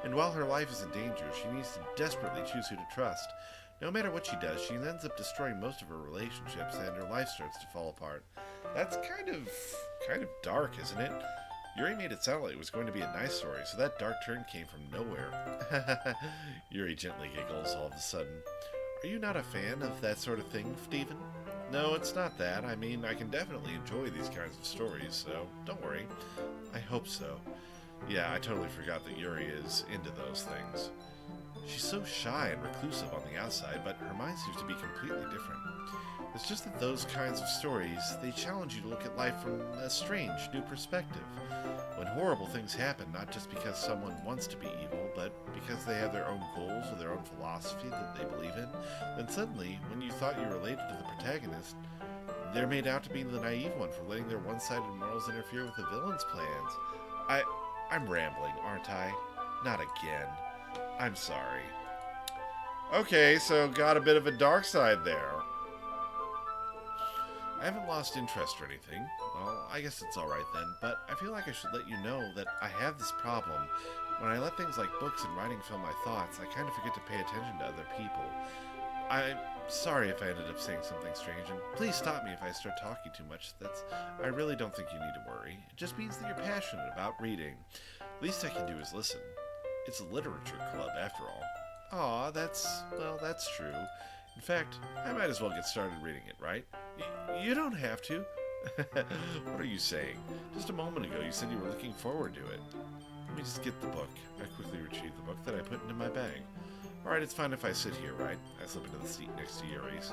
S1: and while her life is in danger, she needs to desperately choose who to trust. No matter what she does, she ends up destroying most of her relationships, and her life starts to fall apart. That's kind of dark, isn't it? Yuri made it sound like it was going to be a nice story, so that dark turn came from nowhere. Yuri gently giggles all of a sudden. Are you not a fan of that sort of thing, Steven? No, it's not that. I mean, I can definitely enjoy these kinds of stories, so don't worry. I hope so. Yeah, I totally forgot that Yuri is into those things. She's so shy and reclusive on the outside, but her mind seems to be completely different. It's just that those kinds of stories, they challenge you to look at life from a strange, new perspective. When horrible things happen, not just because someone wants to be evil, but because they have their own goals or their own philosophy that they believe in, then suddenly, when you thought you related to the protagonist, they're made out to be the naive one for letting their one-sided morals interfere with the villain's plans. I'm rambling, aren't I? Not again. I'm sorry. Okay, so got a bit of a dark side there. I haven't lost interest or anything. Well, I guess it's alright then, but I feel like I should let you know that I have this problem. When I let things like books and writing fill my thoughts, I kind of forget to pay attention to other people. I'm sorry if I ended up saying something strange, and please stop me if I start talking too much. I really don't think you need to worry. It just means that you're passionate about reading. Least I can do is listen. It's a literature club, after all. Aw, that's true. In fact, I might as well get started reading it, right? You don't have to. What are you saying? Just a moment ago you said you were looking forward to it. Let me just get the book. I quickly retrieved the book that I put into my bag. Alright, it's fine if I sit here, right? I slip into the seat next to Yuri's.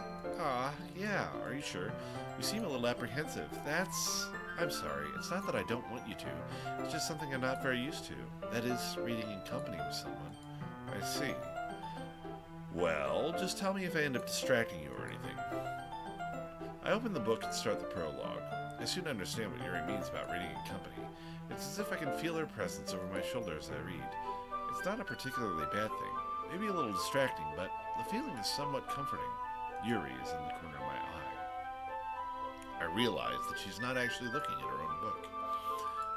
S1: Yeah, are you sure? You seem a little apprehensive. I'm sorry. It's not that I don't want you to. It's just something I'm not very used to. That is, reading in company with someone. I see. Well, just tell me if I end up distracting you or anything. I open the book and start the prologue. I soon understand what Yuri means about reading in company. It's as if I can feel her presence over my shoulder as I read. It's not a particularly bad thing. Maybe a little distracting, but the feeling is somewhat comforting. Yuri is in the corner of my eye. I realize that she's not actually looking at her own book.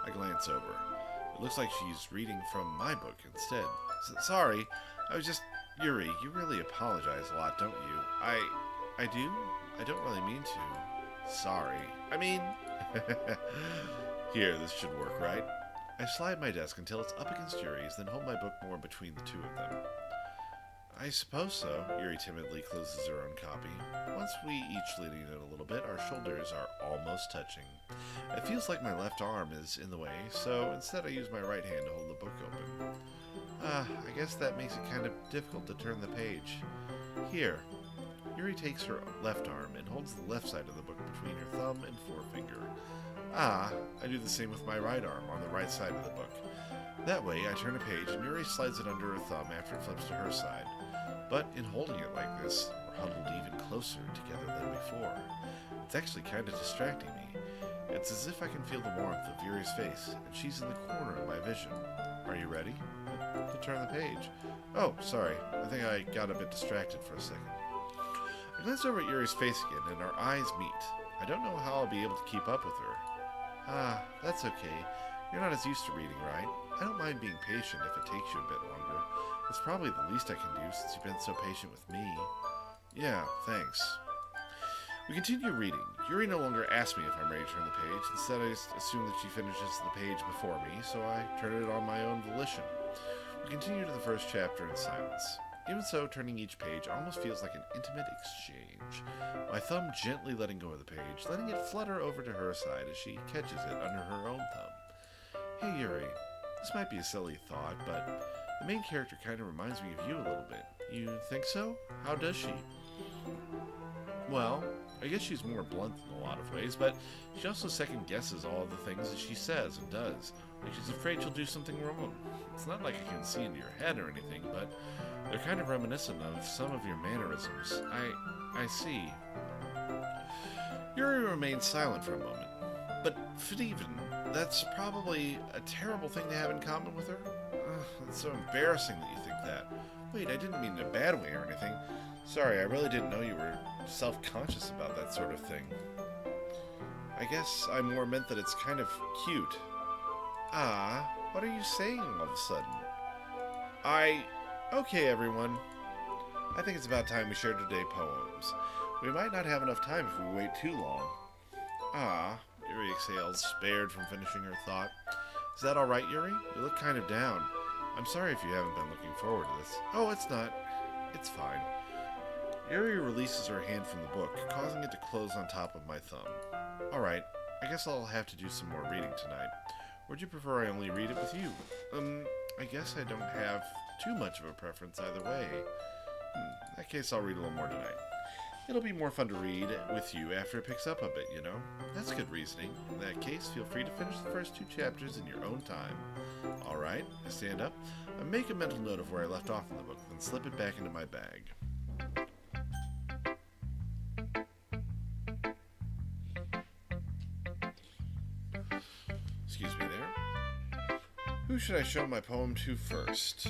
S1: I glance over. It looks like she's reading from my book instead. Sorry, I was just... Yuri, you really apologize a lot, don't you? I do? I don't really mean to. Sorry. I mean... Here, this should work, right? I slide my desk until it's up against Yuri's, then hold my book more between the two of them. I suppose so. Yuri timidly closes her own copy. Once we each leaning in a little bit, our shoulders are almost touching. It feels like my left arm is in the way, so instead I use my right hand to hold the book open. I guess that makes it kind of difficult to turn the page. Here. Yuri takes her left arm and holds the left side of the book between her thumb and forefinger. I do the same with my right arm on the right side of the book. That way, I turn a page and Yuri slides it under her thumb after it flips to her side. But in holding it like this, we're huddled even closer together than before. It's actually kind of distracting me. It's as if I can feel the warmth of Yuri's face, and she's in the corner of my vision. Are you ready? To turn the page. Oh, sorry. I think I got a bit distracted for a second. I glance over at Yuri's face again, and our eyes meet. I don't know how I'll be able to keep up with her. That's okay. You're not as used to reading, right? I don't mind being patient if it takes you a bit longer. It's probably the least I can do since you've been so patient with me. Yeah, thanks. We continue reading. Yuri no longer asks me if I'm ready to turn the page. Instead, I just assume that she finishes the page before me, so I turn it on my own volition. We continue to the first chapter in silence. Even so, turning each page almost feels like an intimate exchange. My thumb gently letting go of the page, letting it flutter over to her side as she catches it under her own thumb. Hey Yuri, this might be a silly thought, but the main character kind of reminds me of you a little bit. You think so? How does she? Well, I guess she's more blunt in a lot of ways, but she also second-guesses all of the things that she says and does. Like she's afraid she'll do something wrong. It's not like I can see into your head or anything, but they're kind of reminiscent of some of your mannerisms. I see. Yuri remains silent for a moment. But, Steven, that's probably a terrible thing to have in common with her? It's so embarrassing that you think that. Wait, I didn't mean in a bad way or anything. Sorry, I really didn't know you were self-conscious about that sort of thing. I guess I more meant that it's kind of cute. What are you saying all of a sudden? Okay, everyone. I think it's about time we shared today poems. We might not have enough time if we wait too long. Yuri exhales, spared from finishing her thought. Is that alright, Yuri? You look kind of down. I'm sorry if you haven't been looking forward to this. Oh, it's not. It's fine. Yuri releases her hand from the book, causing it to close on top of my thumb. Alright, I guess I'll have to do some more reading tonight. Would you prefer I only read it with you? I guess I don't have too much of a preference either way. In that case, I'll read a little more tonight. It'll be more fun to read with you after it picks up a bit, you know? That's good reasoning. In that case, feel free to finish the first 2 chapters in your own time. Alright, I stand up. I make a mental note of where I left off in the book, then slip it back into my bag. Excuse me there. Who should I show my poem to first?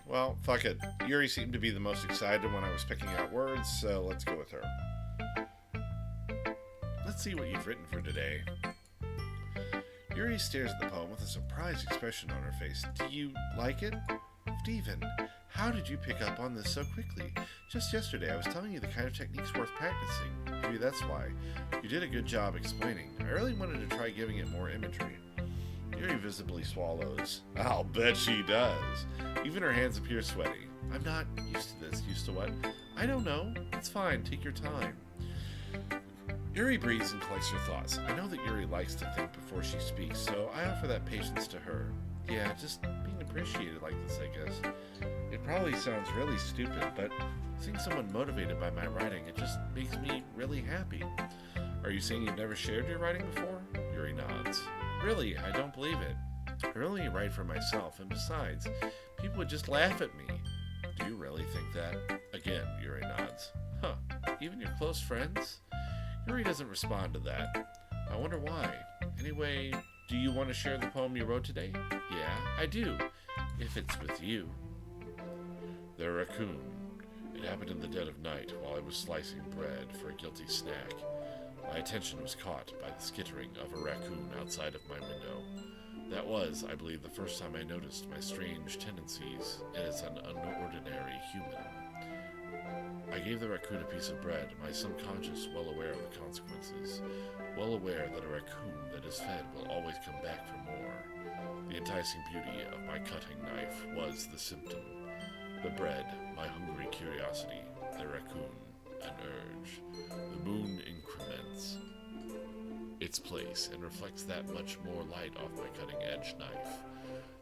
S1: Well, fuck it. Yuri seemed to be the most excited when I was picking out words, so let's go with her. Let's see what you've written for today. Yuri stares at the poem with a surprised expression on her face. Do you like it? Steven, how did you pick up on this so quickly? Just yesterday I was telling you the kind of techniques worth practicing. Maybe that's why. You did a good job explaining. I really wanted to try giving it more imagery. Yuri visibly swallows. I'll bet she does. Even her hands appear sweaty. I'm not used to this. Used to what? I don't know. It's fine. Take your time. Yuri breathes and collects her thoughts. I know that Yuri likes to think before she speaks, so I offer that patience to her. Yeah, just being appreciated like this, I guess. It probably sounds really stupid, but seeing someone motivated by my writing, it just makes me really happy. Are you saying you've never shared your writing before? Yuri nods. Really, I don't believe it. I only write for myself, and besides, people would just laugh at me. Do you really think that? Again, Yuri nods. Huh, even your close friends? Yuri doesn't respond to that. I wonder why. Anyway, do you want to share the poem you wrote today? Yeah, I do, if it's with you. The raccoon. It happened in the dead of night while I was slicing bread for a guilty snack. My attention was caught by the skittering of a raccoon outside of my window. That was, I believe, the first time I noticed my strange tendencies as an unordinary human. I gave the raccoon a piece of bread, my subconscious well aware of the consequences, well aware that a raccoon that is fed will always come back for more. The enticing beauty of my cutting knife was the symptom. The bread, my hungry curiosity, the raccoon, an urge. The moon increments its place and reflects that much more light off my cutting-edge knife.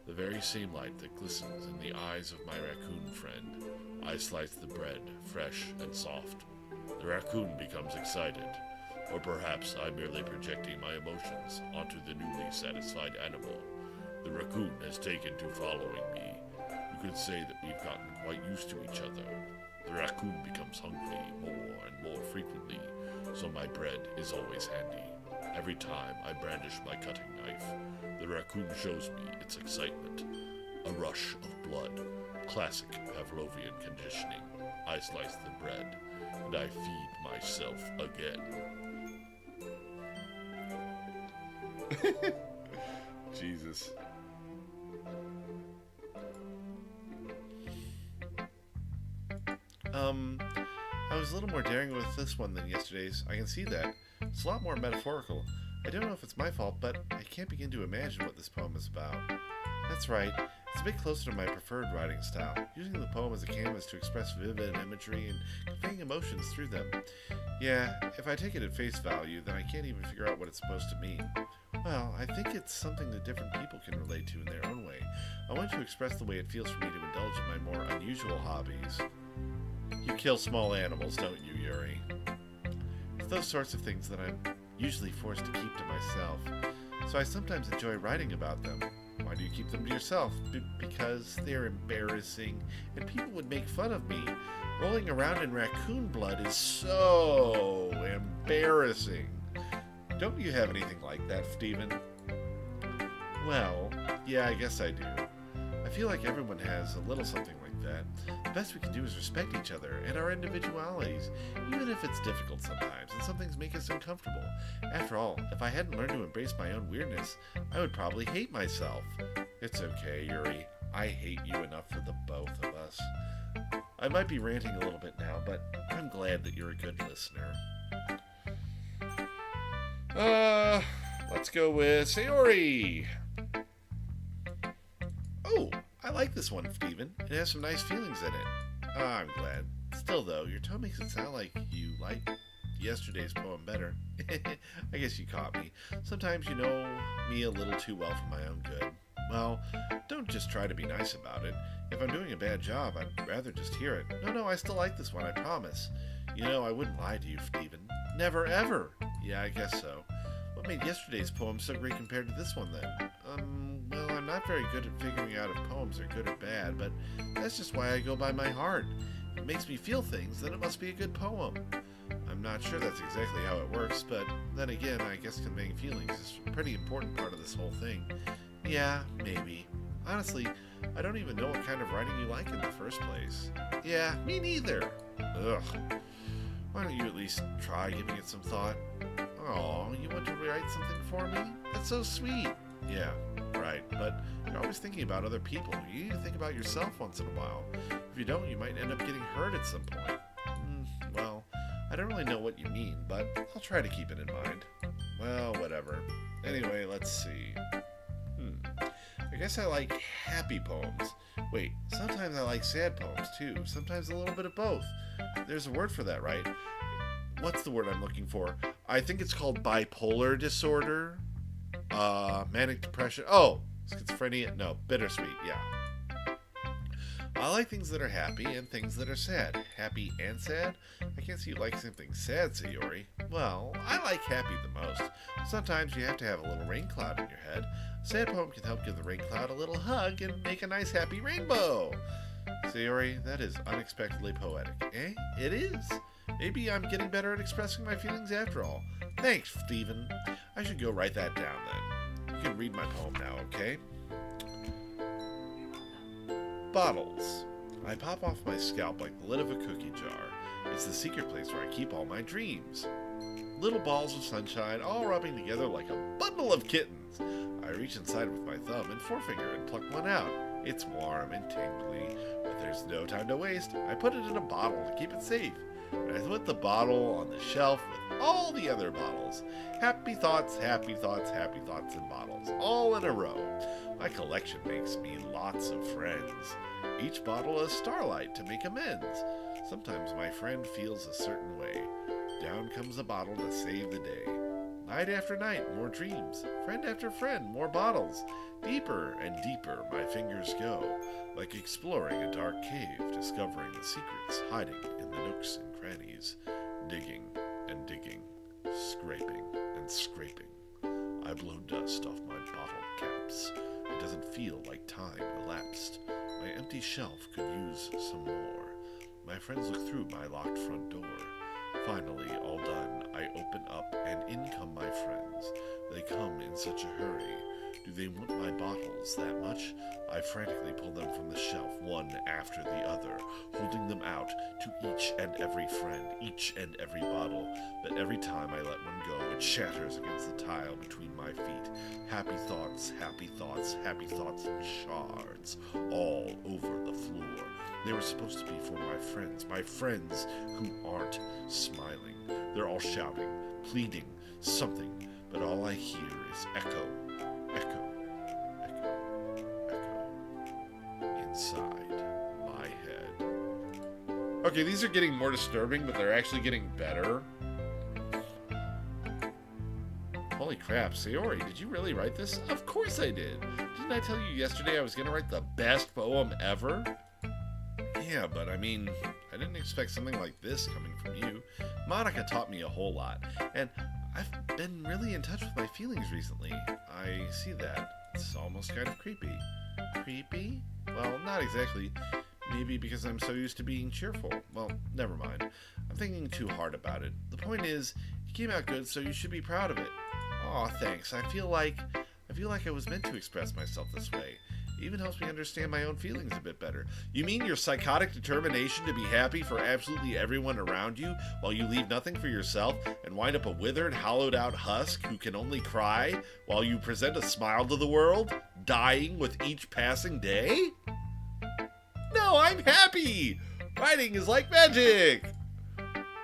S1: The very same light that glistens in the eyes of my raccoon friend. I slice the bread, fresh and soft. The raccoon becomes excited, or perhaps I'm merely projecting my emotions onto the newly satisfied animal. The raccoon has taken to following me. You could say that we've gotten quite used to each other. The raccoon becomes hungry more and more frequently, so my bread is always handy. Every time I brandish my cutting knife, the raccoon shows me its excitement. A rush of blood. Classic Pavlovian conditioning. I slice the bread, and I feed myself again. Jesus. I was a little more daring with this one than yesterday's. I can see that. It's a lot more metaphorical. I don't know if it's my fault, but I can't begin to imagine what this poem is about. That's right. It's a bit closer to my preferred writing style, using the poem as a canvas to express vivid imagery and conveying emotions through them. Yeah, if I take it at face value, then I can't even figure out what it's supposed to mean. Well, I think it's something that different people can relate to in their own way. I want to express the way it feels for me to indulge in my more unusual hobbies. You kill small animals, don't you, Yuri? It's those sorts of things that I'm usually forced to keep to myself, so I sometimes enjoy writing about them. Why do you keep them to yourself? Because they're embarrassing, and people would make fun of me. Rolling around in raccoon blood is so embarrassing. Don't you have anything like that, Steven? Well, yeah, I guess I do. I feel like everyone has a little something like that. The best we can do is respect each other and our individualities, even if it's difficult sometimes and some things make us uncomfortable. After all, if I hadn't learned to embrace my own weirdness, I would probably hate myself. It's okay, Yuri. I hate you enough for the both of us. I might be ranting a little bit now, but I'm glad that you're a good listener. Let's go with Sayori. Oh, I like this one, Steven. It has some nice feelings in it. Oh, I'm glad. Still, though, your tone makes it sound like you like yesterday's poem better. I guess you caught me. Sometimes you know me a little too well for my own good. Well, don't just try to be nice about it. If I'm doing a bad job, I'd rather just hear it. No, I still like this one, I promise. You know, I wouldn't lie to you, Steven. Never, ever. Yeah, I guess so. What made yesterday's poem so great compared to this one, then? Well, I'm not very good at figuring out if poems are good or bad, but that's just why I go by my heart. If it makes me feel things, then it must be a good poem. I'm not sure that's exactly how it works, but then again, I guess conveying feelings is a pretty important part of this whole thing. Yeah, maybe. Honestly, I don't even know what kind of writing you like in the first place. Yeah, me neither. Ugh. Why don't you at least try giving it some thought? Oh, you want to write something for me? That's so sweet. Yeah, right, but you're always thinking about other people. You need to think about yourself once in a while. If you don't, you might end up getting hurt at some point. Well, I don't really know what you mean, but I'll try to keep it in mind. Well, whatever. Anyway, let's see. I guess I like happy poems. Wait, sometimes I like sad poems too. Sometimes a little bit of both. There's a word for that, right? What's the word I'm looking for? I think it's called bipolar disorder. Manic depression. Oh, schizophrenia. No, bittersweet. Yeah. I like things that are happy and things that are sad. Happy and sad? I can't see you like something sad, Sayori. Well, I like happy the most. Sometimes you have to have a little rain cloud in your head. A sad poem can help give the rain cloud a little hug and make a nice happy rainbow. Sayori, that is unexpectedly poetic. Eh? It is. Maybe I'm getting better at expressing my feelings after all. Thanks, Steven. I should go write that down then. You can read my poem now, okay? Bottles. I pop off my scalp like the lid of a cookie jar. It's the secret place where I keep all my dreams. Little balls of sunshine all rubbing together like a bundle of kittens. I reach inside with my thumb and forefinger and pluck one out. It's warm and tingly, but there's no time to waste. I put it in a bottle to keep it safe. And I put the bottle on the shelf with all the other bottles. Happy thoughts, happy thoughts, happy thoughts in bottles, all in a row. My collection makes me lots of friends. Each bottle is starlight to make amends. Sometimes my friend feels a certain way. Down comes a bottle to save the day. Night after night, more dreams. Friend after friend, more bottles. Deeper and deeper my fingers go, like exploring a dark cave, discovering the secrets hiding in the nooks and crannies. Digging and digging, scraping and scraping. I blow dust off my bottle caps. It doesn't feel like time elapsed. My empty shelf could use some more. My friends look through my locked front door. Finally, all done, I open up, and in come my friends. They come in such a hurry. Do they want my bottles that much? I frantically pull them from the shelf, one after the other, holding them out to each and every friend, each and every bottle. But every time I let one go, it shatters against the tile between my feet. Happy thoughts, happy thoughts, happy thoughts in shards, all over the floor. They were supposed to be for my friends who aren't smiling. They're all shouting, pleading, something, but all I hear is echo, echo, echo, echo, inside my head. Okay, these are getting more disturbing, but they're actually getting better. Holy crap, Sayori, did you really write this? Of course I did. Didn't I tell you yesterday I was going to write the best poem ever? Yeah, but I mean, I didn't expect something like this coming from you. Monica taught me a whole lot, and I've been really in touch with my feelings recently. I see that. It's almost kind of creepy. Creepy? Well, not exactly. Maybe because I'm so used to being cheerful. Well, never mind. I'm thinking too hard about it. The point is, it came out good, so you should be proud of it. Aw, thanks. I feel like I was meant to express myself this way. It even helps me understand my own feelings a bit better. You mean your psychotic determination to be happy for absolutely everyone around you while you leave nothing for yourself and wind up a withered, hollowed-out husk who can only cry while you present a smile to the world, dying with each passing day? No, I'm happy! Writing is like magic!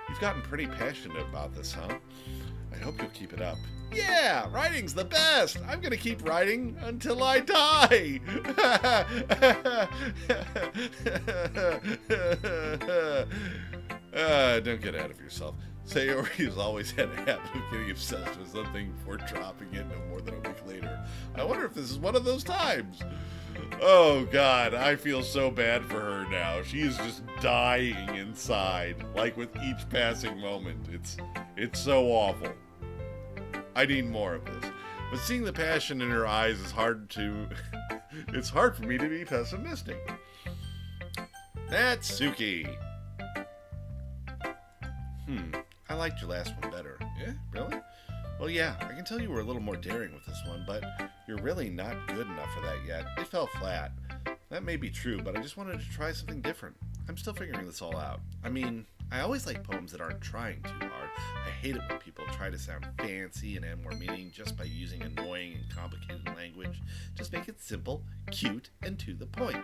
S1: You've gotten pretty passionate about this, huh? I hope you'll keep it up. Yeah, writing's the best. I'm gonna keep writing until I die. Don't get out of yourself. Sayori's always had a habit of getting obsessed with something before dropping it no more than a week later. I wonder if this is one of those times. Oh God, I feel so bad for her now. She is just dying inside, like with each passing moment. It's so awful. I need more of this. But seeing the passion in her eyes is hard to... it's hard for me to be pessimistic. Natsuki. I liked your last one better. Yeah, really? Well, yeah, I can tell you were a little more daring with this one, but you're really not good enough for that yet. It fell flat. That may be true, but I just wanted to try something different. I'm still figuring this all out. I mean, I always like poems that aren't trying too hard. I hate it when people try to sound fancy and add more meaning just by using annoying and complicated language. Just make it simple, cute, and to the point.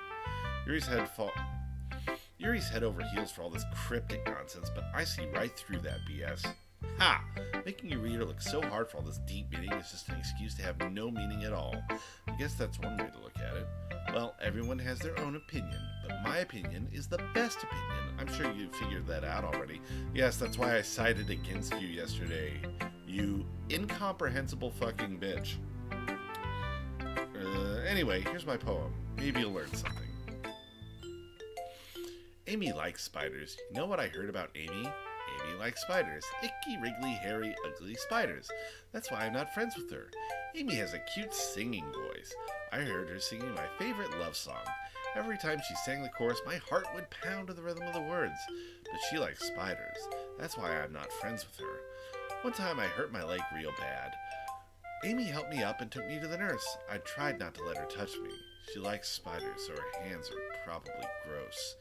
S1: Yuri's head over heels for all this cryptic nonsense, but I see right through that BS. Ha! Making your reader look so hard for all this deep meaning is just an excuse to have no meaning at all. I guess that's one way to look at it. Well, everyone has their own opinion, but my opinion is the best opinion. I'm sure you figured that out already. Yes, that's why I sided against you yesterday. You incomprehensible fucking bitch. Anyway, here's my poem. Maybe you'll learn something. Amy likes spiders. You know what I heard about Amy? Amy likes spiders. Icky, wriggly, hairy, ugly spiders. That's why I'm not friends with her. Amy has a cute singing voice. I heard her singing my favorite love song. Every time she sang the chorus, my heart would pound to the rhythm of the words. But she likes spiders. That's why I'm not friends with her. One time I hurt my leg real bad. Amy helped me up and took me to the nurse. I tried not to let her touch me. She likes spiders, so her hands are probably gross.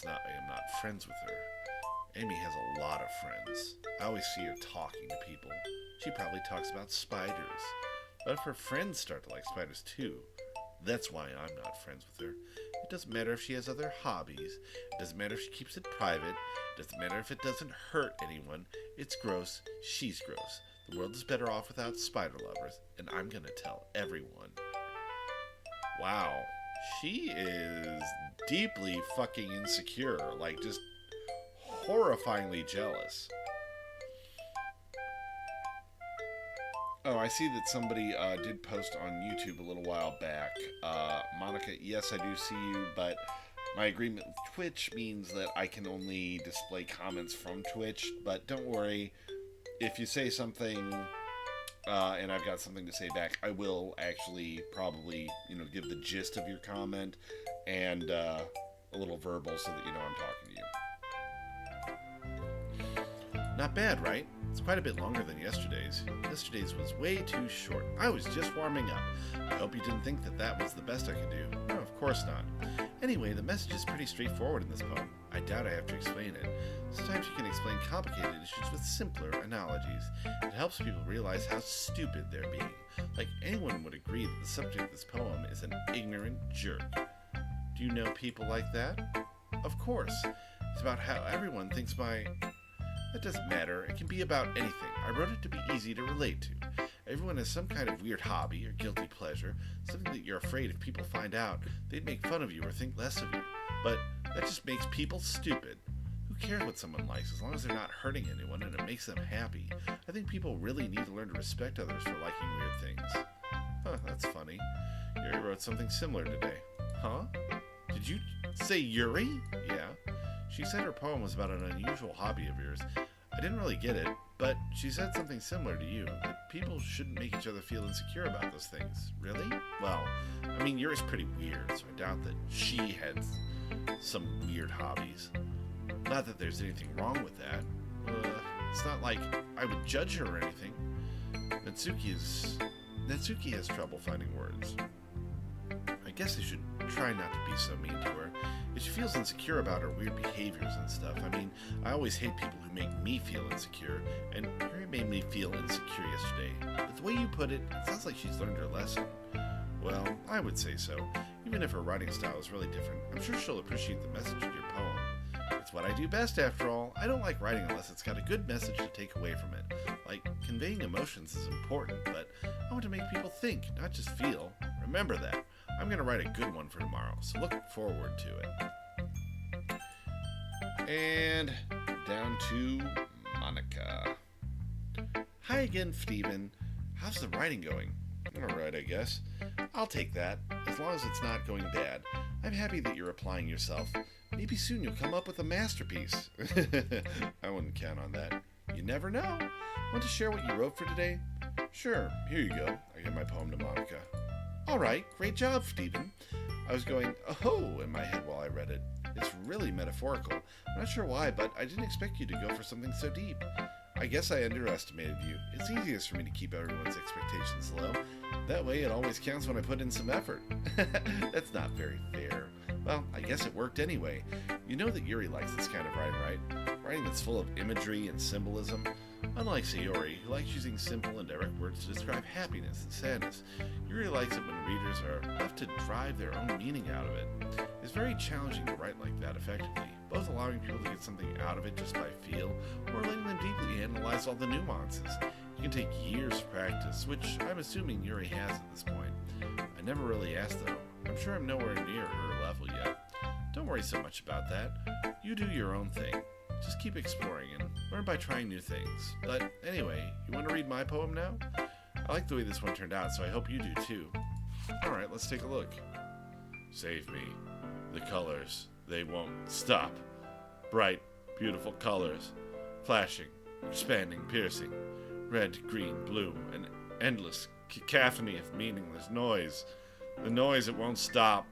S1: I am not friends with her. Amy has a lot of friends. I always see her talking to people. She probably talks about spiders. But if her friends start to like spiders too, that's why I'm not friends with her. It doesn't matter if she has other hobbies. It doesn't matter if she keeps it private. It doesn't matter if it doesn't hurt anyone. It's gross. She's gross. The world is better off without spider lovers, and I'm gonna tell everyone. Wow. She is deeply fucking insecure, like just horrifyingly jealous. Oh, I see that somebody did post on YouTube a little while back. Monica, yes, I do see you, but my agreement with Twitch means that I can only display comments from Twitch. But don't worry, if you say something and I've got something to say back, I will actually probably, give the gist of your comment and a little verbal so that you know I'm talking to you. Not bad, right? It's quite a bit longer than yesterday's. Yesterday's was way too short. I was just warming up. I hope you didn't think that that was the best I could do. No, of course not. Anyway, the message is pretty straightforward in this poem. I doubt I have to explain it. Sometimes you can explain complicated issues with simpler analogies. It helps people realize how stupid they're being. Like anyone would agree that the subject of this poem is an ignorant jerk. Do you know people like that? Of course. It's about how everyone thinks That doesn't matter. It can be about anything. I wrote it to be easy to relate to. Everyone has some kind of weird hobby or guilty pleasure, something that you're afraid if people find out, they'd make fun of you or think less of you. But that just makes people stupid. Who cares what someone likes as long as they're not hurting anyone and it makes them happy? I think people really need to learn to respect others for liking weird things. Huh, that's funny. Yuri wrote something similar today. Huh? Did you say Yuri? Yeah. She said her poem was about an unusual hobby of yours. I didn't really get it, but she said something similar to you, that people shouldn't make each other feel insecure about those things. Really? Well, I mean, yours is pretty weird, so I doubt that she had some weird hobbies. Not that there's anything wrong with that. It's not like I would judge her or anything. Natsuki has trouble finding words. I guess I should try not to be so mean to her. If she feels insecure about her weird behaviors and stuff, I mean, I always hate people who make me feel insecure, and Yuri made me feel insecure yesterday. But the way you put it, it sounds like she's learned her lesson. Well, I would say so. Even if her writing style is really different, I'm sure she'll appreciate the message in your poem. It's what I do best, after all. I don't like writing unless it's got a good message to take away from it. Like, conveying emotions is important, but I want to make people think, not just feel. Remember that. I'm going to write a good one for tomorrow, so look forward to it. And down to Monica. Hi again, Steven. How's the writing going? Alright, I guess. I'll take that, as long as it's not going bad. I'm happy that you're applying yourself. Maybe soon you'll come up with a masterpiece. I wouldn't count on that. You never know. Want to share what you wrote for today? Sure, here you go. I give my poem to Monica. Alright, great job, Steven. I was going, oh, in my head while I read it. It's really metaphorical. I'm not sure why, but I didn't expect you to go for something so deep. I guess I underestimated you. It's easiest for me to keep everyone's expectations low. That way it always counts when I put in some effort. That's not very fair. Well, I guess it worked anyway. You know that Yuri likes this kind of writing, right? Writing that's full of imagery and symbolism. Unlike Sayori, who likes using simple and direct words to describe happiness and sadness, Yuri likes it when readers are left to drive their own meaning out of it. It's very challenging to write like that effectively, both allowing people to get something out of it just by feel, or letting them deeply analyze all the nuances. It can take years of practice, which I'm assuming Yuri has at this point. I never really asked though. I'm sure I'm nowhere near her level yet. Don't worry so much about that. You do your own thing. Just keep exploring and learn by trying new things. But anyway, you want to read my poem now? I like the way this one turned out, so I hope you do too. Alright, let's take a look. Save me. The colors, they won't stop. Bright, beautiful colors. Flashing, expanding, piercing. Red, green, blue, an endless cacophony of meaningless noise. The noise it won't stop.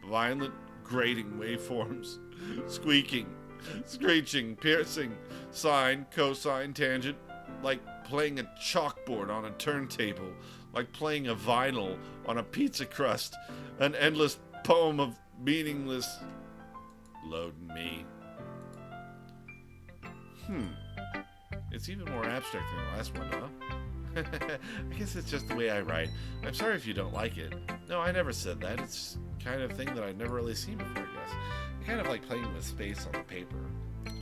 S1: Violent, grating waveforms. Squeaking, screeching, piercing, sine, cosine, tangent, like playing a chalkboard on a turntable, like playing a vinyl on a pizza crust, an endless poem of meaningless. Load me. It's even more abstract than the last one, huh? I guess it's just the way I write. I'm sorry if you don't like it. No, I never said that. It's kind of thing that I've never really seen before, I guess. I kind of like playing with space on the paper.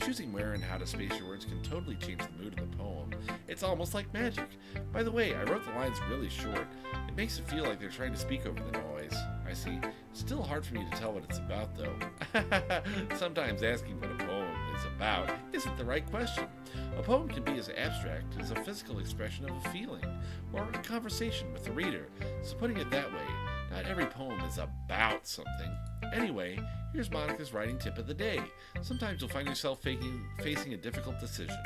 S1: Choosing where and how to space your words can totally change the mood of the poem. It's almost like magic. By the way, I wrote the lines really short. It makes it feel like they're trying to speak over the noise. I see. Still hard for me to tell what it's about, though. Sometimes asking what a poem is about isn't the right question. A poem can be as abstract as a physical expression of a feeling, or a conversation with the reader. So putting it that way, not every poem is about something. Anyway, here's Monica's writing tip of the day. Sometimes you'll find yourself facing a difficult decision.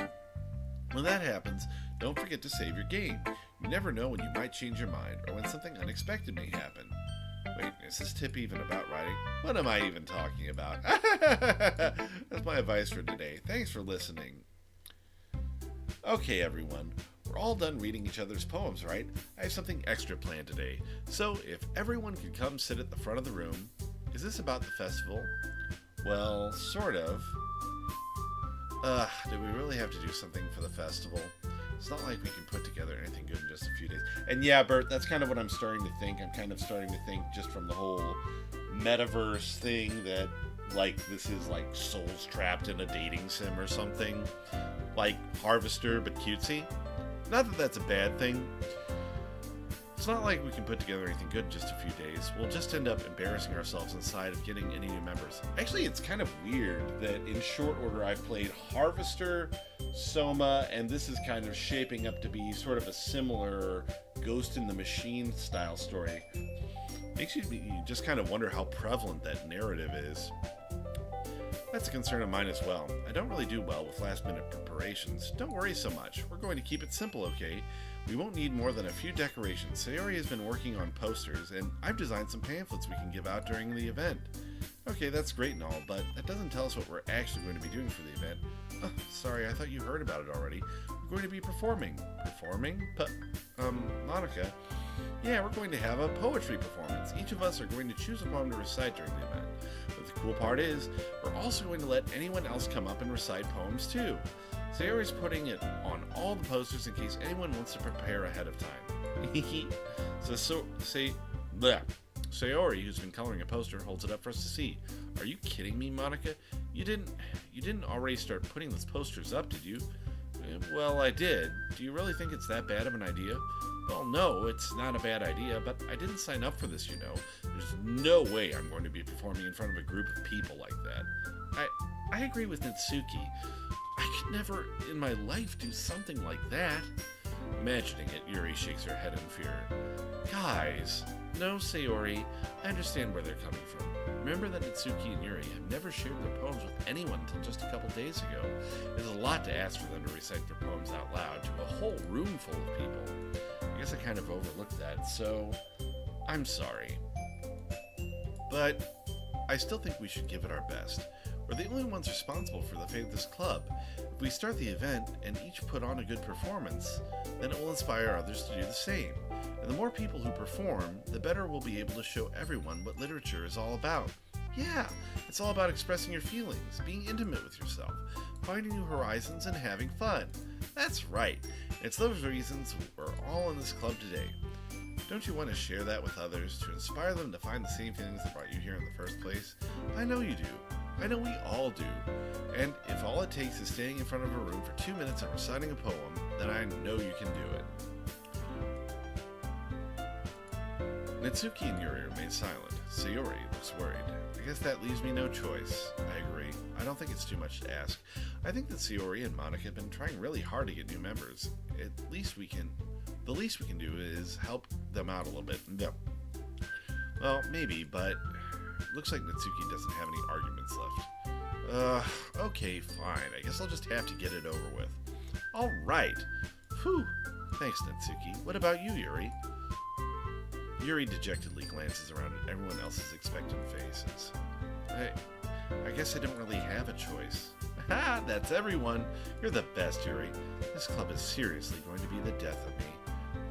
S1: When that happens, don't forget to save your game. You never know when you might change your mind, or when something unexpected may happen. Wait, is this tip even about writing? What am I even talking about? That's my advice for today. Thanks for listening. Okay, everyone. We're all done reading each other's poems, right? I have something extra planned today. So, if everyone could come sit at the front of the room. Is this about the festival? Well, sort of. Do we really have to do something for the festival? It's not like we can put together anything good in just a few days. And yeah, Bert, that's kind of what I'm starting to think. I'm kind of starting to think just from the whole metaverse thing that, like, this is like souls trapped in a dating sim or something. Like Harvester, but cutesy. Not that that's a bad thing. It's not like we can put together anything good in just a few days. We'll just end up embarrassing ourselves inside of getting any new members. Actually, it's kind of weird that in short order I've played Harvester, Soma, and this is kind of shaping up to be sort of a similar Ghost in the Machine style story. Makes you just kind of wonder how prevalent that narrative is. That's a concern of mine as well. I don't really do well with last-minute preparations. Don't worry so much. We're going to keep it simple, okay? We won't need more than a few decorations. Sayori has been working on posters, and I've designed some pamphlets we can give out during the event. Okay, that's great and all, but that doesn't tell us what we're actually going to be doing for the event. Oh, sorry, I thought you heard about it already. We're going to be performing. Performing? Monica? Yeah, we're going to have a poetry performance. Each of us are going to choose a poem to recite during the event. But the cool part is, we're also going to let anyone else come up and recite poems too. Sayori's putting it on all the posters in case anyone wants to prepare ahead of time. Sayori, who's been coloring a poster, holds it up for us to see. Are you kidding me, Monica? You didn't already start putting those posters up, did you? Well, I did. Do you really think it's that bad of an idea? Well, no, it's not a bad idea, but I didn't sign up for this, you know. There's no way I'm going to be performing in front of a group of people like that. I agree with Natsuki. I could never in my life do something like that. Imagining it, Yuri shakes her head in fear. Guys, no, Sayori, I understand where they're coming from. Remember that Natsuki and Yuri have never shared their poems with anyone until just a couple days ago. There's a lot to ask for them to recite their poems out loud to a whole room full of people. I guess I kind of overlooked that, so I'm sorry. But I still think we should give it our best. We're the only ones responsible for the fate of this club. If we start the event and each put on a good performance, then it will inspire others to do the same. And the more people who perform, the better we'll be able to show everyone what literature is all about. Yeah, it's all about expressing your feelings, being intimate with yourself, finding new horizons, and having fun. That's right. It's those reasons we're all in this club today. Don't you want to share that with others, to inspire them to find the same feelings that brought you here in the first place? I know you do. I know we all do. And if all it takes is staying in front of a room for 2 minutes and reciting a poem, then I know you can do it. Natsuki and Yuri remain silent. Sayori looks worried. I guess that leaves me no choice. I agree. I don't think it's too much to ask. I think that Sayori and Monica have been trying really hard to get new members. The least we can do is help them out a little bit. No. Well, maybe, but looks like Natsuki doesn't have any arguments left. Okay, fine. I guess I'll just have to get it over with. All right. Whew. Thanks, Natsuki. What about you, Yuri? Yuri dejectedly glances around at everyone else's expectant faces. I guess I don't really have a choice. Ha! That's everyone. You're the best, Yuri. This club is seriously going to be the death of me.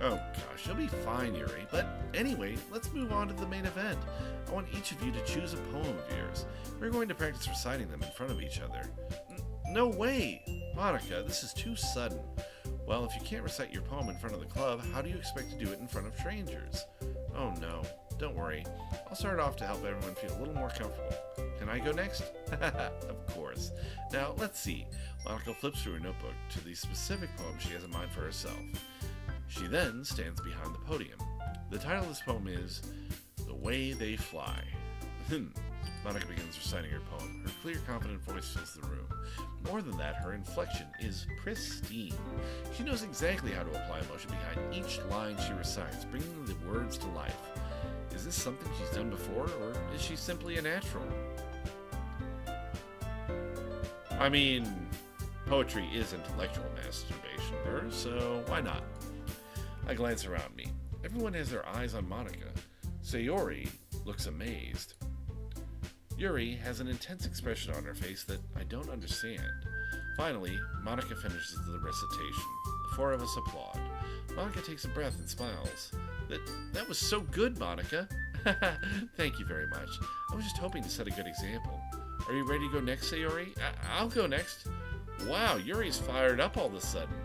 S1: Oh gosh, you'll be fine, Yuri. But anyway, let's move on to the main event. I want each of you to choose a poem of yours. We're going to practice reciting them in front of each other. No way! Monica, this is too sudden. Well, if you can't recite your poem in front of the club, how do you expect to do it in front of strangers? Oh no, don't worry. I'll start off to help everyone feel a little more comfortable. Can I go next? Of course. Now, let's see. Monica flips through her notebook to the specific poem she has in mind for herself. She then stands behind the podium. The title of this poem is The Way They Fly. Monica begins reciting her poem. Her clear, confident voice fills the room. More than that, her inflection is pristine. She knows exactly how to apply emotion behind each line she recites, bringing the words to life. Is this something she's done before, or is she simply a natural? I mean, poetry is intellectual masturbation, so why not? I glance around me. Everyone has their eyes on Monica. Sayori looks amazed. Yuri has an intense expression on her face that I don't understand. Finally, Monica finishes the recitation. The four of us applaud. Monica takes a breath and smiles. That was so good, Monica. Thank you very much. I was just hoping to set a good example. Are you ready to go next, Sayori? I'll go next. Wow, Yuri's fired up all of a sudden.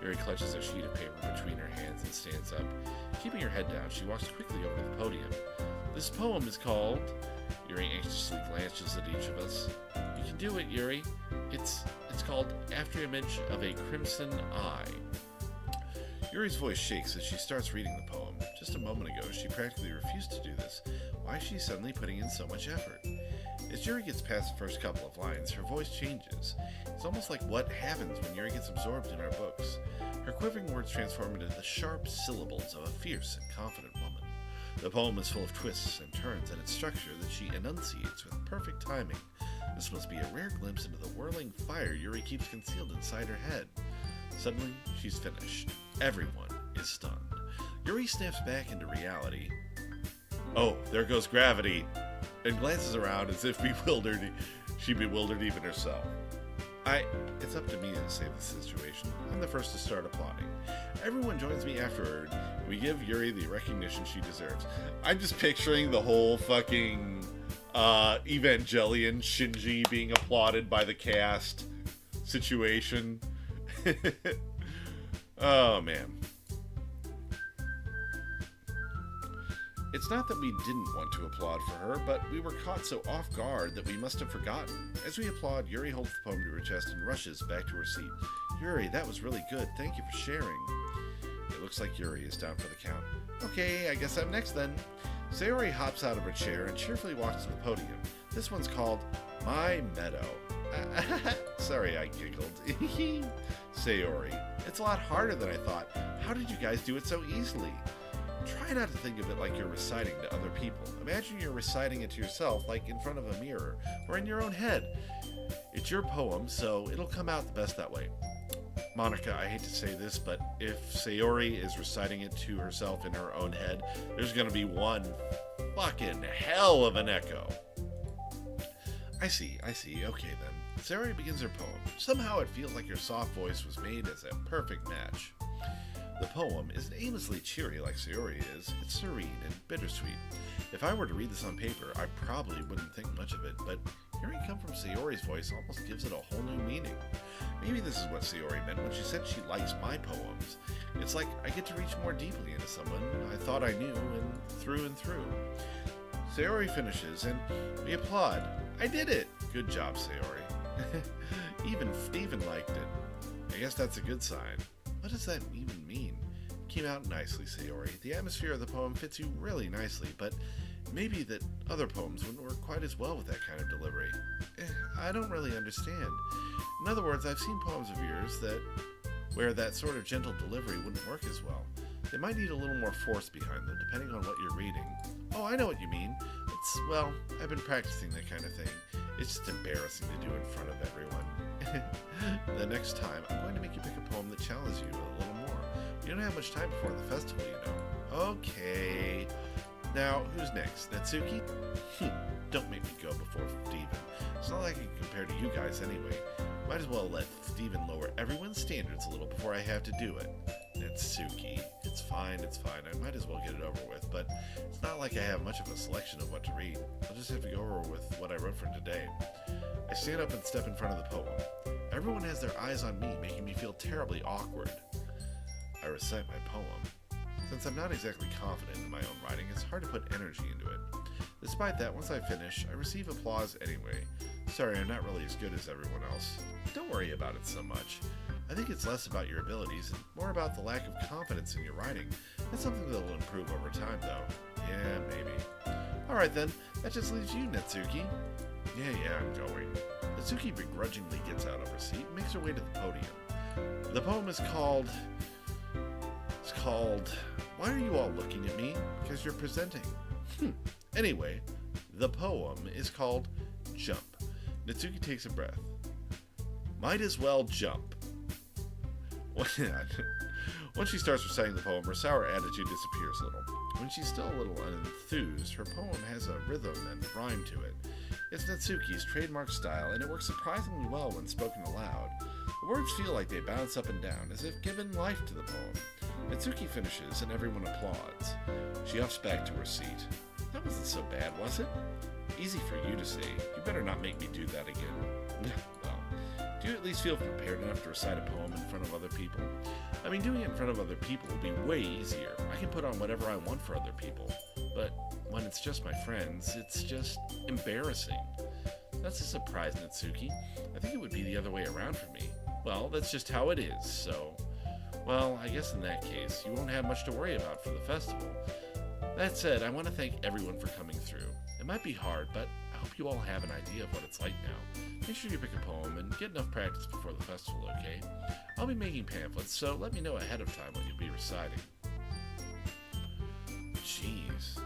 S1: Yuri clutches a sheet of paper between her hands and stands up. Keeping her head down, she walks quickly over to the podium. This poem is called... Yuri anxiously glances at each of us. You can do it, Yuri. It's called After Image of a Crimson Eye. Yuri's voice shakes as she starts reading the poem. Just a moment ago, she practically refused to do this. Why is she suddenly putting in so much effort? As Yuri gets past the first couple of lines, her voice changes. It's almost like what happens when Yuri gets absorbed in our books. Her quivering words transform into the sharp syllables of a fierce and confident woman. The poem is full of twists and turns in its structure that she enunciates with perfect timing. This must be a rare glimpse into the whirling fire Yuri keeps concealed inside her head. Suddenly, she's finished. Everyone is stunned. Yuri snaps back into reality. Oh, there goes gravity! And glances around as if she bewildered even herself. It's up to me to save the situation. I'm the first to start applauding. Everyone joins me afterward, and we give Yuri the recognition she deserves. I'm just picturing the whole fucking Evangelion Shinji being applauded by the cast situation. Oh, man. It's not that we didn't want to applaud for her, but we were caught so off guard that we must have forgotten. As we applaud, Yuri holds the poem to her chest and rushes back to her seat. Yuri, that was really good. Thank you for sharing. It looks like Yuri is down for the count. Okay, I guess I'm next then. Sayori hops out of her chair and cheerfully walks to the podium. This one's called My Meadow. Sorry, I giggled. Sayori, it's a lot harder than I thought. How did you guys do it so easily? Try not to think of it like you're reciting to other people. Imagine you're reciting it to yourself, like in front of a mirror, or in your own head. It's your poem, so it'll come out the best that way. Monica, I hate to say this, but if Sayori is reciting it to herself in her own head, there's going to be one fucking hell of an echo. I see. Okay then. Sayori begins her poem. Somehow it feels like your soft voice was made as a perfect match. The poem isn't aimlessly cheery like Sayori is. It's serene and bittersweet. If I were to read this on paper, I probably wouldn't think much of it, but hearing it come from Sayori's voice almost gives it a whole new meaning. Maybe this is what Sayori meant when she said she likes my poems. It's like I get to reach more deeply into someone I thought I knew and through. Sayori finishes and we applaud. I did it! Good job, Sayori. Even Steven liked it. I guess that's a good sign. What does that even mean? It came out nicely, Sayori. The atmosphere of the poem fits you really nicely, but maybe that other poems wouldn't work quite as well with that kind of delivery. I don't really understand. In other words, I've seen poems of yours where that sort of gentle delivery wouldn't work as well. They might need a little more force behind them, depending on what you're reading. Oh, I know what you mean. Well, I've been practicing that kind of thing. It's just embarrassing to do in front of everyone. The next time, I'm going to make you pick a poem that challenges you a little more. You don't have much time before the festival, you know. Okay. Now, who's next? Natsuki? Don't make me go before Steven. It's not like I can compare to you guys anyway. Might as well let Steven lower everyone's standards a little before I have to do it. Natsuki. It's fine. I might as well get it over with, but it's not like I have much of a selection of what to read. I'll just have to go over with what I wrote for today. I stand up and step in front of the poem. Everyone has their eyes on me, making me feel terribly awkward. I recite my poem. Since I'm not exactly confident in my own writing, it's hard to put energy into it. Despite that, once I finish, I receive applause anyway. Sorry, I'm not really as good as everyone else. Don't worry about it so much. I think it's less about your abilities and more about the lack of confidence in your writing. That's something that will improve over time, though. Yeah, maybe. Alright then, that just leaves you, Natsuki. Yeah, I'm going. Natsuki begrudgingly gets out of her seat and makes her way to the podium. The poem is called... Why are you all looking at me? Because you're presenting. Anyway, the poem is called Jump. Natsuki takes a breath. Might as well jump. Once she starts reciting the poem, her sour attitude disappears a little. When she's still a little unenthused, her poem has a rhythm and rhyme to it. It's Natsuki's trademark style, and it works surprisingly well when spoken aloud. The words feel like they bounce up and down, as if given life to the poem. Natsuki finishes, and everyone applauds. She hops back to her seat. That wasn't so bad, was it? Easy for you to say. You better not make me do that again. Well, do you at least feel prepared enough to recite a poem in front of other people? I mean, doing it in front of other people will be way easier. I can put on whatever I want for other people. But when it's just my friends, it's just embarrassing. That's a surprise, Natsuki. I think it would be the other way around for me. Well, that's just how it is, so... Well, I guess in that case, you won't have much to worry about for the festival. That said, I want to thank everyone for coming through. It might be hard, but I hope you all have an idea of what it's like now. Make sure you pick a poem and get enough practice before the festival, okay? I'll be making pamphlets, so let me know ahead of time what you'll be reciting. Jeez.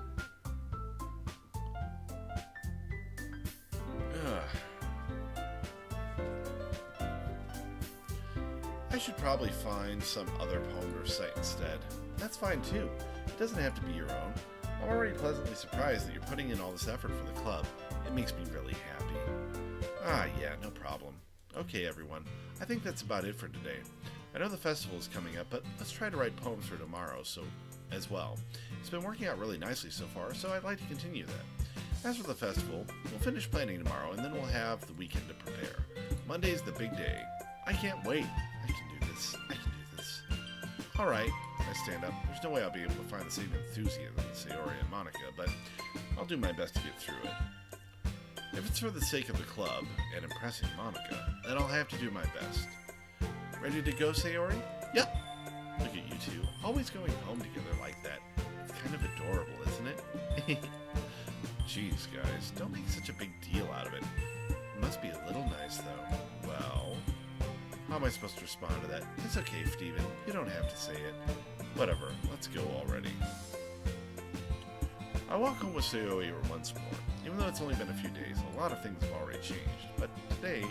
S1: I should probably find some other poem to recite instead. That's fine too. It doesn't have to be your own. I'm already pleasantly surprised that you're putting in all this effort for the club. It makes me really happy. Yeah, no problem. Okay, everyone. I think that's about it for today. I know the festival is coming up, but let's try to write poems for tomorrow as well. It's been working out really nicely so far, so I'd like to continue that. As for the festival, we'll finish planning tomorrow, and then we'll have the weekend to prepare. Monday's the big day. I can't wait. I can do this. Alright, I stand up. There's no way I'll be able to find the same enthusiasm as Sayori and Monica, but I'll do my best to get through it. If it's for the sake of the club and impressing Monica, then I'll have to do my best. Ready to go, Sayori? Yep. Look at you two, always going home together like that. It's kind of adorable, isn't it? Jeez, guys, don't make such a big deal out of it. It must be a little nice, though. Well, how am I supposed to respond to that? It's okay, Steven. You don't have to say it. Whatever, let's go already. I walk home with Sayori once more. Even though it's only been a few days, a lot of things have already changed. But today,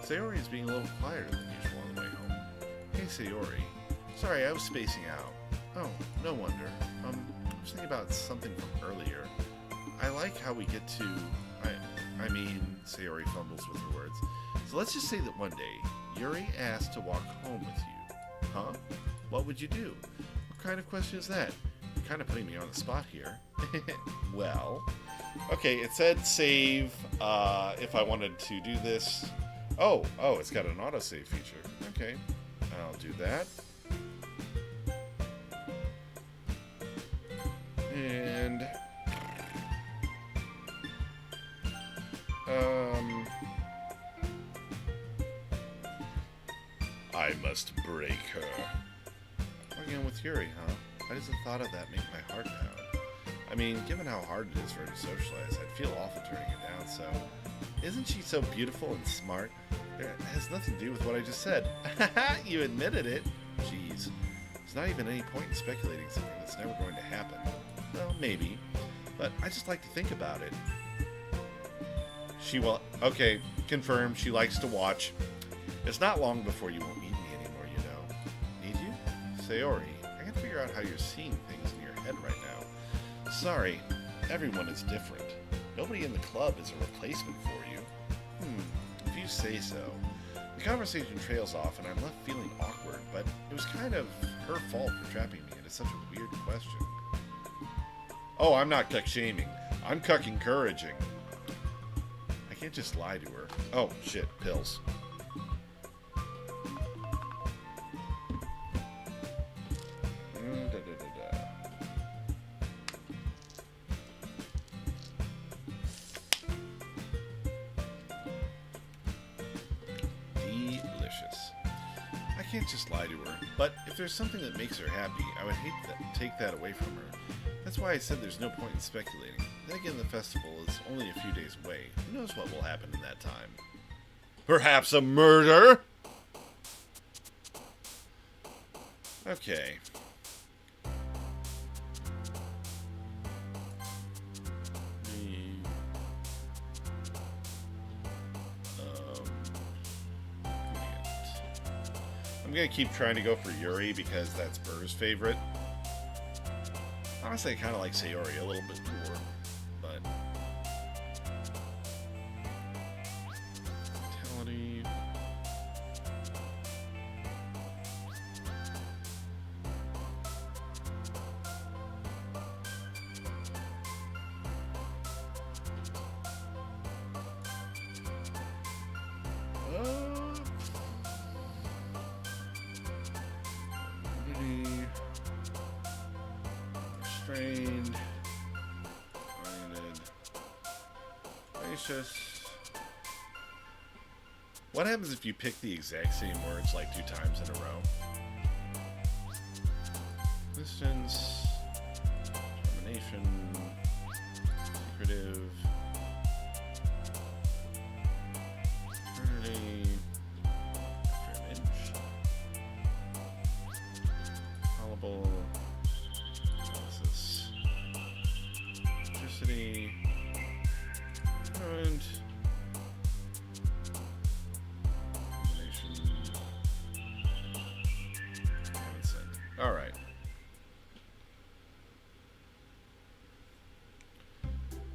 S1: Sayori is being a little quieter than usual on the way home. Hey, Sayori. Sorry, I was spacing out. Oh, no wonder. I was thinking about something from earlier. I like how we get to... I mean, Sayori fumbles with her words. So let's just say that one day, Yuri asked to walk home with you. Huh? What would you do? What kind of question is that? You're kind of putting me on the spot here. Well... Okay, it said save if I wanted to do this. Oh, it's got an autosave feature. Okay, I'll do that. And I must break her. Again with Yuri, huh? Why does the thought of that make my heart pound? I mean, given how hard it is for her to socialize, I'd feel awful turning it down, so... Isn't she so beautiful and smart? It has nothing to do with what I just said. You admitted it. Jeez. There's not even any point in speculating something that's never going to happen. Well, maybe. But I just like to think about it. She will... Okay, confirmed. She likes to watch. It's not long before you won't need me anymore, you know. Need you? Sayori, I can figure out how you're seeing things in your head right now. Sorry, everyone is different. Nobody in the club is a replacement for you. If you say so. The conversation trails off and I'm left feeling awkward, but it was kind of her fault for trapping me into such a weird question. Oh, I'm not cuck-shaming. I'm cuck-encouraging. I can't just lie to her. Oh, shit, pills. I can't just lie to her, but if there's something that makes her happy, I would hate to take that away from her. That's why I said there's no point in speculating. Then again, the festival is only a few days away. Who knows what will happen in that time? Perhaps a murder? Okay. I'm gonna keep trying to go for Yuri because that's Burr's favorite. Honestly, I kind of like Sayori a little bit more, but... Vitality... Restrained, oriented, gracious. What happens if you pick the exact same words like 2 times in a row? Distance, determination, secretive, eternity, image, fallible. And combination. All right.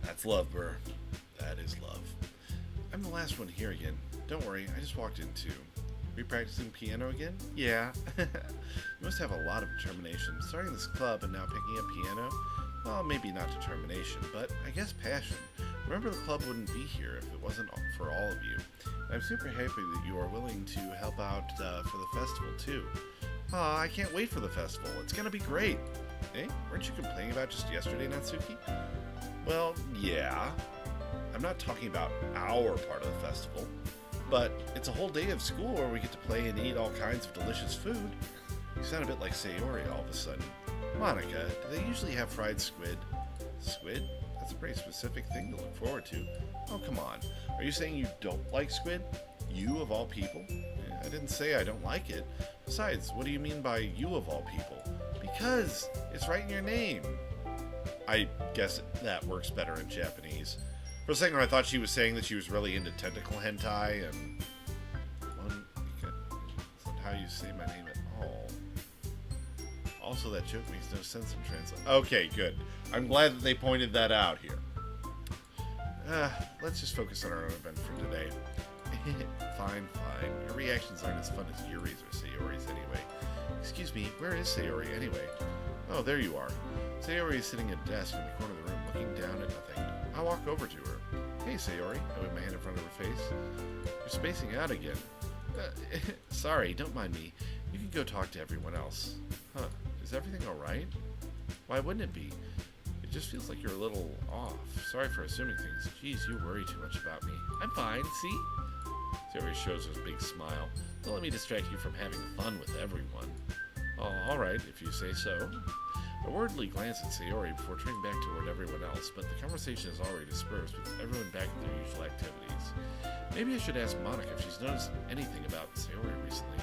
S1: That's love, Burr. That is love. I'm the last one here again. Don't worry, I just walked in too. Repracticing piano again? Yeah. You must have a lot of determination. Starting this club and now picking up piano? Well, maybe not determination, but I guess passion. Remember, the club wouldn't be here if it wasn't for all of you. And I'm super happy that you are willing to help out for the festival, too. Aw, I can't wait for the festival. It's gonna be great. Eh? Weren't you complaining about just yesterday, Natsuki? Well, yeah. I'm not talking about our part of the festival. But it's a whole day of school where we get to play and eat all kinds of delicious food. You sound a bit like Sayori all of a sudden. Monica, do they usually have fried squid? Squid? That's a pretty specific thing to look forward to. Oh, come on. Are you saying you don't like squid? You of all people? I didn't say I don't like it. Besides, what do you mean by you of all people? Because it's right in your name. I guess that works better in Japanese. For a second, I thought she was saying that she was really into tentacle hentai, and that's not how you say my name at all. Also, that joke makes no sense in translation. Okay, good. I'm glad that they pointed that out here. Let's just focus on our own event for today. Fine. Your reactions aren't as fun as Yuri's or Sayori's anyway. Excuse me, where is Sayori anyway? Oh, there you are. Sayori is sitting at a desk in the corner of the room looking down at nothing. I'll walk over to her. Hey, Sayori. I wave my hand in front of her face. You're spacing out again. Sorry, don't mind me. You can go talk to everyone else. Huh, is everything alright? Why wouldn't it be? It just feels like you're a little off. Sorry for assuming things. Jeez, you worry too much about me. I'm fine, see? Sayori shows her a big smile. Don't let me distract you from having fun with everyone. Oh, alright, if you say so. I worriedly glance at Sayori before turning back toward everyone else, but the conversation is already dispersed with everyone back at their usual activities. Maybe I should ask Monica if she's noticed anything about Sayori recently.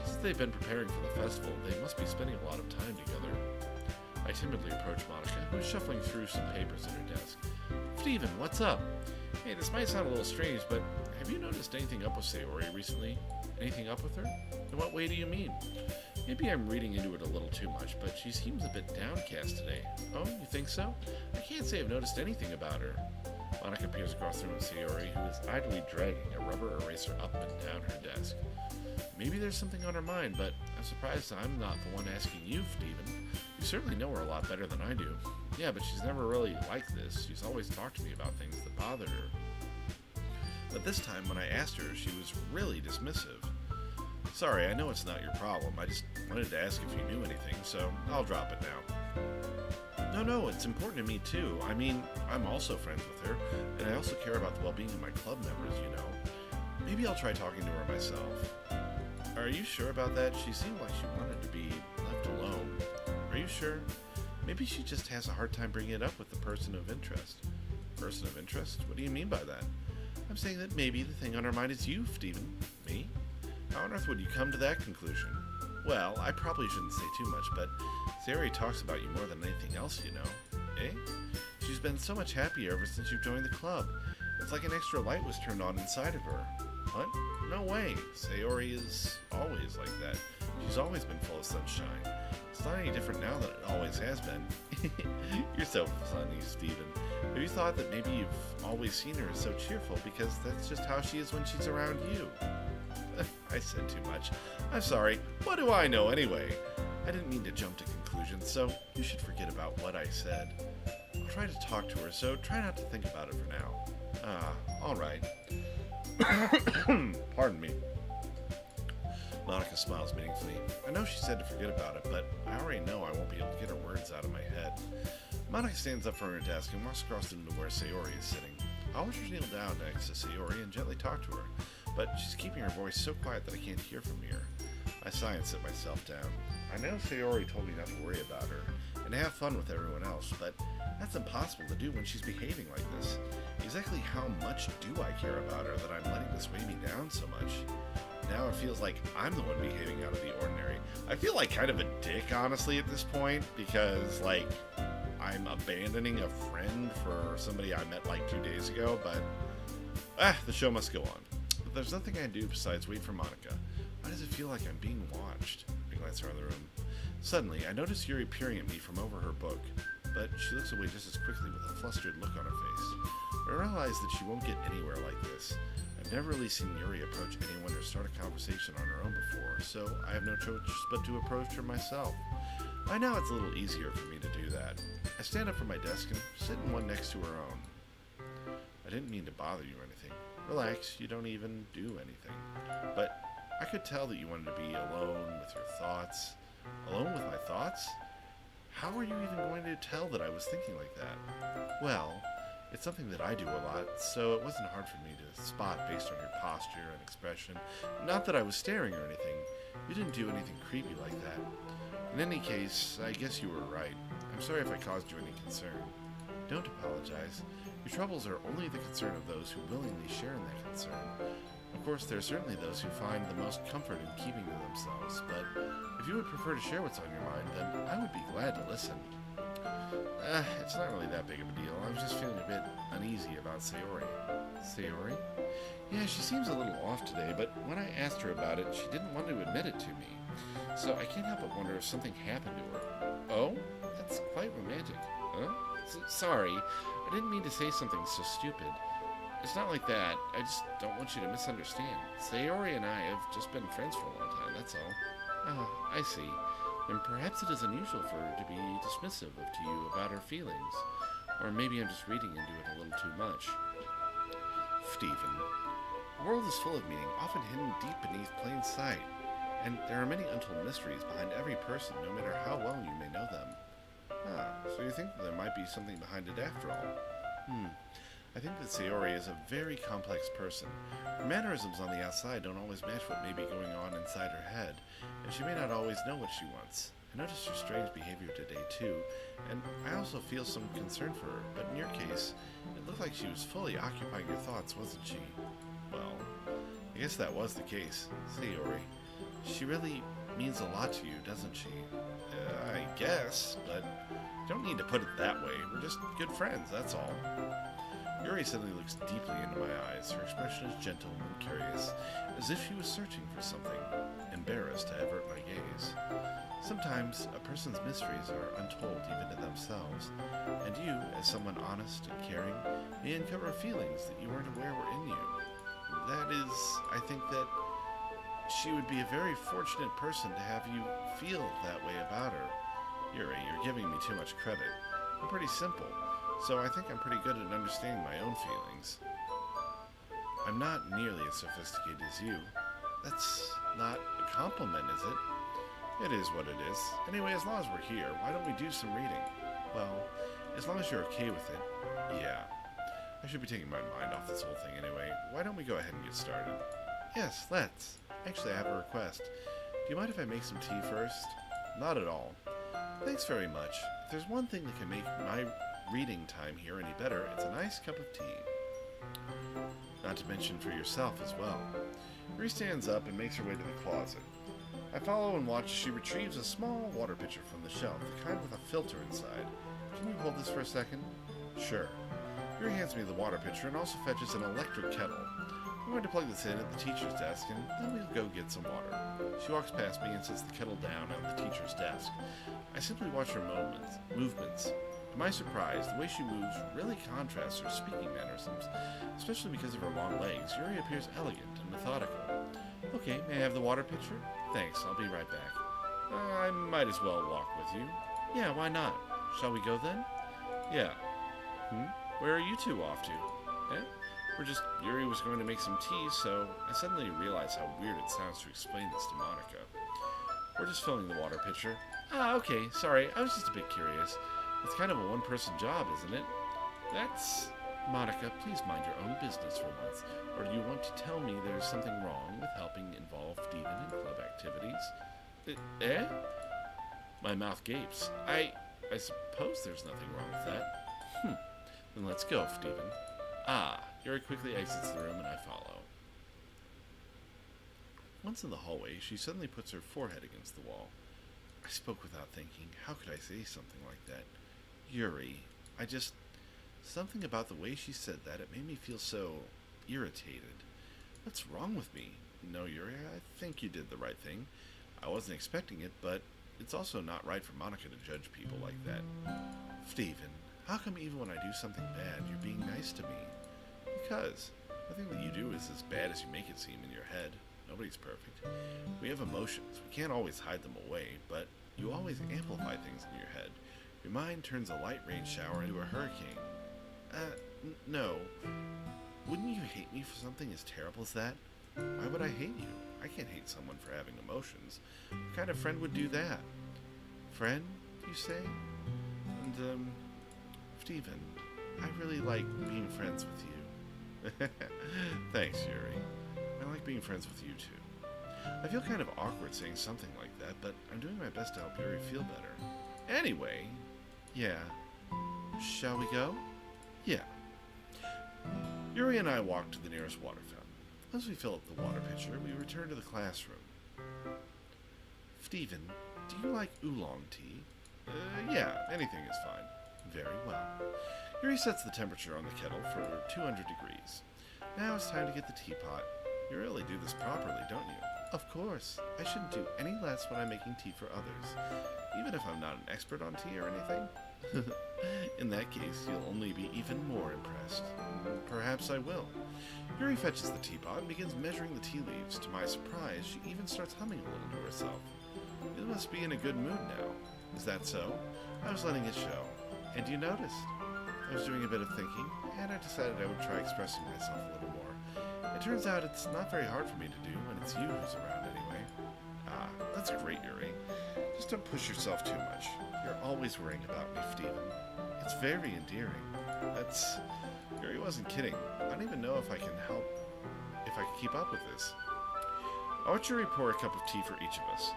S1: Since they've been preparing for the festival, they must be spending a lot of time together. I timidly approach Monica, who is shuffling through some papers at her desk. Steven, what's up? Hey, this might sound a little strange, but have you noticed anything up with Sayori recently? Anything up with her? In what way do you mean? Maybe I'm reading into it a little too much, but she seems a bit downcast today. Oh, you think so? I can't say I've noticed anything about her. Monica peers across the room at Sayori, who is idly dragging a rubber eraser up and down her desk. Maybe there's something on her mind, but I'm surprised I'm not the one asking you, Steven. You certainly know her a lot better than I do. Yeah, but she's never really like this. She's always talked to me about things that bothered her. But this time, when I asked her, she was really dismissive. Sorry, I know it's not your problem. I just wanted to ask if you knew anything, so I'll drop it now. No, it's important to me too. I mean, I'm also friends with her, and I also care about the well-being of my club members, you know. Maybe I'll try talking to her myself. Are you sure about that? She seemed like she wanted to be left alone. Are you sure? Maybe she just has a hard time bringing it up with the person of interest. Person of interest? What do you mean by that? I'm saying that maybe the thing on her mind is you, Steven. Me? How on earth would you come to that conclusion? Well, I probably shouldn't say too much, but Sayori talks about you more than anything else, you know. Eh? She's been so much happier ever since you've joined the club. It's like an extra light was turned on inside of her. What? No way. Sayori is always like that. She's always been full of sunshine. It's not any different now than it always has been. You're so funny, Steven. Have you thought that maybe you've always seen her as so cheerful because that's just how she is when she's around you? I said too much. I'm sorry. What do I know anyway? I didn't mean to jump to conclusions, so you should forget about what I said. I'll try to talk to her, so try not to think about it for now. Alright. Pardon me. Monica smiles meaningfully. I know she said to forget about it, but I already know I won't be able to get her words out of my head. Monica stands up from her desk and walks across the room to where Sayori is sitting. I watch her kneel down next to Sayori and gently talk to her, but she's keeping her voice so quiet that I can't hear from here. I sigh and sit myself down. I know Sayori told me not to worry about her and to have fun with everyone else, but that's impossible to do when she's behaving like this. Exactly how much do I care about her that I'm letting this weigh me down so much? Now it feels like I'm the one behaving out of the ordinary. I feel like kind of a dick, honestly, at this point, because, like, I'm abandoning a friend for somebody I met like 2 days ago, but the show must go on. But there's nothing I can do besides wait for Monica. Why does it feel like I'm being watched? I glance around the room. Suddenly, I notice Yuri peering at me from over her book, but she looks away just as quickly with a flustered look on her face. I realize that she won't get anywhere like this. I've never really seen Yuri approach anyone or start a conversation on her own before, so I have no choice but to approach her myself. By now it's a little easier for me to do that. I stand up from my desk and sit in one next to her own. I didn't mean to bother you or anything. Relax, you don't even do anything. But I could tell that you wanted to be alone with your thoughts. Alone with my thoughts? How are you even going to tell that I was thinking like that? Well, It's something that I do a lot, so it wasn't hard for me to spot based on your posture and expression. Not that I was staring or anything. You didn't do anything creepy like that. In any case, I guess you were right. I'm sorry if I caused you any concern. Don't apologize. Your troubles are only the concern of those who willingly share in that concern. Of course, there are certainly those who find the most comfort in keeping to themselves, but if you would prefer to share what's on your mind, then I would be glad to listen. It's not really that big of a deal. I was just feeling a bit uneasy about Sayori. Sayori? Yeah, she seems a little off today, but when I asked her about it, she didn't want to admit it to me. So I can't help but wonder if something happened to her. Oh? That's quite romantic. Huh? Sorry, I didn't mean to say something so stupid. It's not like that. I just don't want you to misunderstand. Sayori and I have just been friends for a long time, that's all. Oh, I see. Then perhaps it is unusual for her to be dismissive to you about her feelings. Or maybe I'm just reading into it a little too much. Stephen, the world is full of meaning, often hidden deep beneath plain sight. And there are many untold mysteries behind every person, no matter how well you may know them. So you think that there might be something behind it after all? I think that Sayori is a very complex person. Her mannerisms on the outside don't always match what may be going on inside her head, and she may not always know what she wants. I noticed her strange behavior today, too, and I also feel some concern for her, but in your case, it looked like she was fully occupying your thoughts, wasn't she? Well, I guess that was the case. Sayori, she really means a lot to you, doesn't she? I guess, but you don't need to put it that way. We're just good friends, that's all. Yuri suddenly looks deeply into my eyes. Her expression is gentle and curious, as if she was searching for something, embarrassed to avert my gaze. Sometimes a person's mysteries are untold even to themselves, and you, as someone honest and caring, may uncover feelings that you weren't aware were in you. That is, I think that she would be a very fortunate person to have you feel that way about her. Yuri, you're giving me too much credit. I'm pretty simple, so I think I'm pretty good at understanding my own feelings. I'm not nearly as sophisticated as you. That's not a compliment, is it? It is what it is. Anyway, as long as we're here, why don't we do some reading? Well, as long as you're okay with it. Yeah. I should be taking my mind off this whole thing anyway. Why don't we go ahead and get started? Yes, let's. Actually, I have a request. Do you mind if I make some tea first? Not at all. Thanks very much. If there's one thing that can make my reading time here any better, it's a nice cup of tea. Not to mention for yourself as well. Yuri stands up and makes her way to the closet. I follow and watch as she retrieves a small water pitcher from the shelf, the kind with a filter inside. Can you hold this for a second? Sure. Yuri hands me the water pitcher and also fetches an electric kettle. I'm going to plug this in at the teacher's desk, and then we'll go get some water. She walks past me and sets the kettle down on the teacher's desk. I simply watch her movements. To my surprise, the way she moves really contrasts her speaking mannerisms, especially because of her long legs. Yuri appears elegant and methodical. Okay, may I have the water pitcher? Thanks, I'll be right back. I might as well walk with you. Yeah, why not? Shall we go then? Yeah. Where are you two off to? Yuri was going to make some tea, so I suddenly realized how weird it sounds to explain this to Monica. We're just filling the water pitcher. Okay, sorry, I was just a bit curious. It's kind of a one-person job, isn't it? Monica, please mind your own business for once. Or do you want to tell me there's something wrong with helping involve Steven in club activities? My mouth gapes. I suppose there's nothing wrong with that. Then let's go, Steven. Yuri quickly exits the room and I follow. Once in the hallway, she suddenly puts her forehead against the wall. I spoke without thinking. How could I say something like that? Yuri, something about the way she said that, it made me feel so irritated. What's wrong with me? No, Yuri, I think you did the right thing. I wasn't expecting it, but it's also not right for Monica to judge people like that. Steven, how come even when I do something bad, you're being nice to me? Because nothing that you do is as bad as you make it seem in your head. Nobody's perfect. We have emotions. We can't always hide them away, but you always amplify things in your head. Your mind turns a light rain shower into a hurricane. No. Wouldn't you hate me for something as terrible as that? Why would I hate you? I can't hate someone for having emotions. What kind of friend would do that? Friend, you say? And, Stephen, I really like being friends with you. Thanks, Yuri. I like being friends with you, too. I feel kind of awkward saying something like that, but I'm doing my best to help Yuri feel better. Anyway, yeah. Shall we go? Yeah. Yuri and I walked to the nearest water fountain. As we fill up the water pitcher, we return to the classroom. Stephen, do you like oolong tea? Yeah, anything is fine. Very well. Yuri sets the temperature on the kettle for 200 degrees. Now it's time to get the teapot. You really do this properly, don't you? Of course. I shouldn't do any less when I'm making tea for others, even if I'm not an expert on tea or anything. In that case, you'll only be even more impressed. Perhaps I will. Yuri fetches the teapot and begins measuring the tea leaves. To my surprise, she even starts humming a little to herself. You must be in a good mood now. Is that so? I was letting it show. And you noticed. I was doing a bit of thinking, and I decided I would try expressing myself a little more. It turns out it's not very hard for me to do when it's you who's around anyway. Ah, that's great, Yuri. Just don't push yourself too much. You're always worrying about me, Stephen. It's very endearing. Yuri wasn't kidding. I don't even know if I can keep up with this. I want Yuri pour a cup of tea for each of us.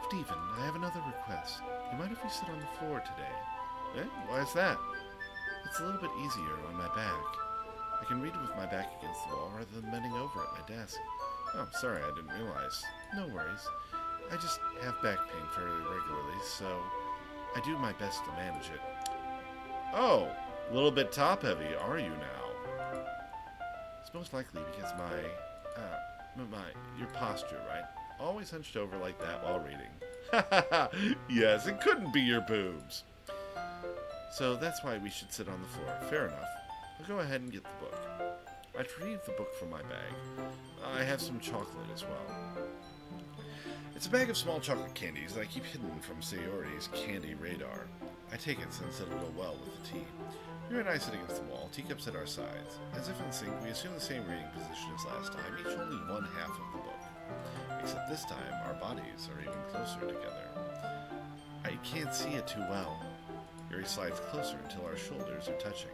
S1: Stephen, I have another request. Do you mind if we sit on the floor today? Why is that? It's a little bit easier on my back. I can read with my back against the wall rather than bending over at my desk. Oh, sorry, I didn't realize. No worries. I just have back pain fairly regularly, so I do my best to manage it. Oh, a little bit top-heavy, are you now? It's most likely because your posture, right? Always hunched over like that while reading. Yes, it couldn't be your boobs. So that's why we should sit on the floor. Fair enough. I'll go ahead and get the book. I retrieve the book from my bag. I have some chocolate as well. It's a bag of small chocolate candies that I keep hidden from Sayori's candy radar. I take it since it'll go well with the tea. Yuri and I sit against the wall, teacups at our sides. As if in sync, we assume the same reading position as last time, each holding one half of the book. Except this time, our bodies are even closer together. I can't see it too well. Yuri slides closer until our shoulders are touching.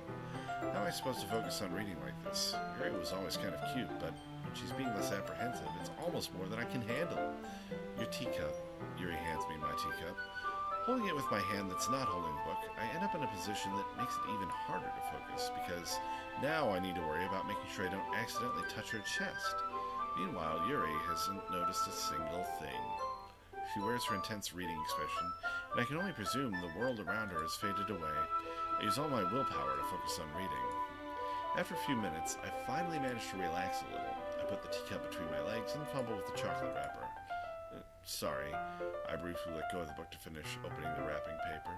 S1: How am I supposed to focus on reading like this? Yuri was always kind of cute, but when she's being less apprehensive, it's almost more than I can handle. Your teacup. Yuri hands me my teacup. Holding it with my hand that's not holding the book, I end up in a position that makes it even harder to focus, because now I need to worry about making sure I don't accidentally touch her chest. Meanwhile, Yuri hasn't noticed a single thing. She wears her intense reading expression, and I can only presume the world around her has faded away. I use all my willpower to focus on reading. After a few minutes, I finally manage to relax a little. I put the teacup between my legs and fumble with the chocolate wrapper. Sorry, I briefly let go of the book to finish opening the wrapping paper.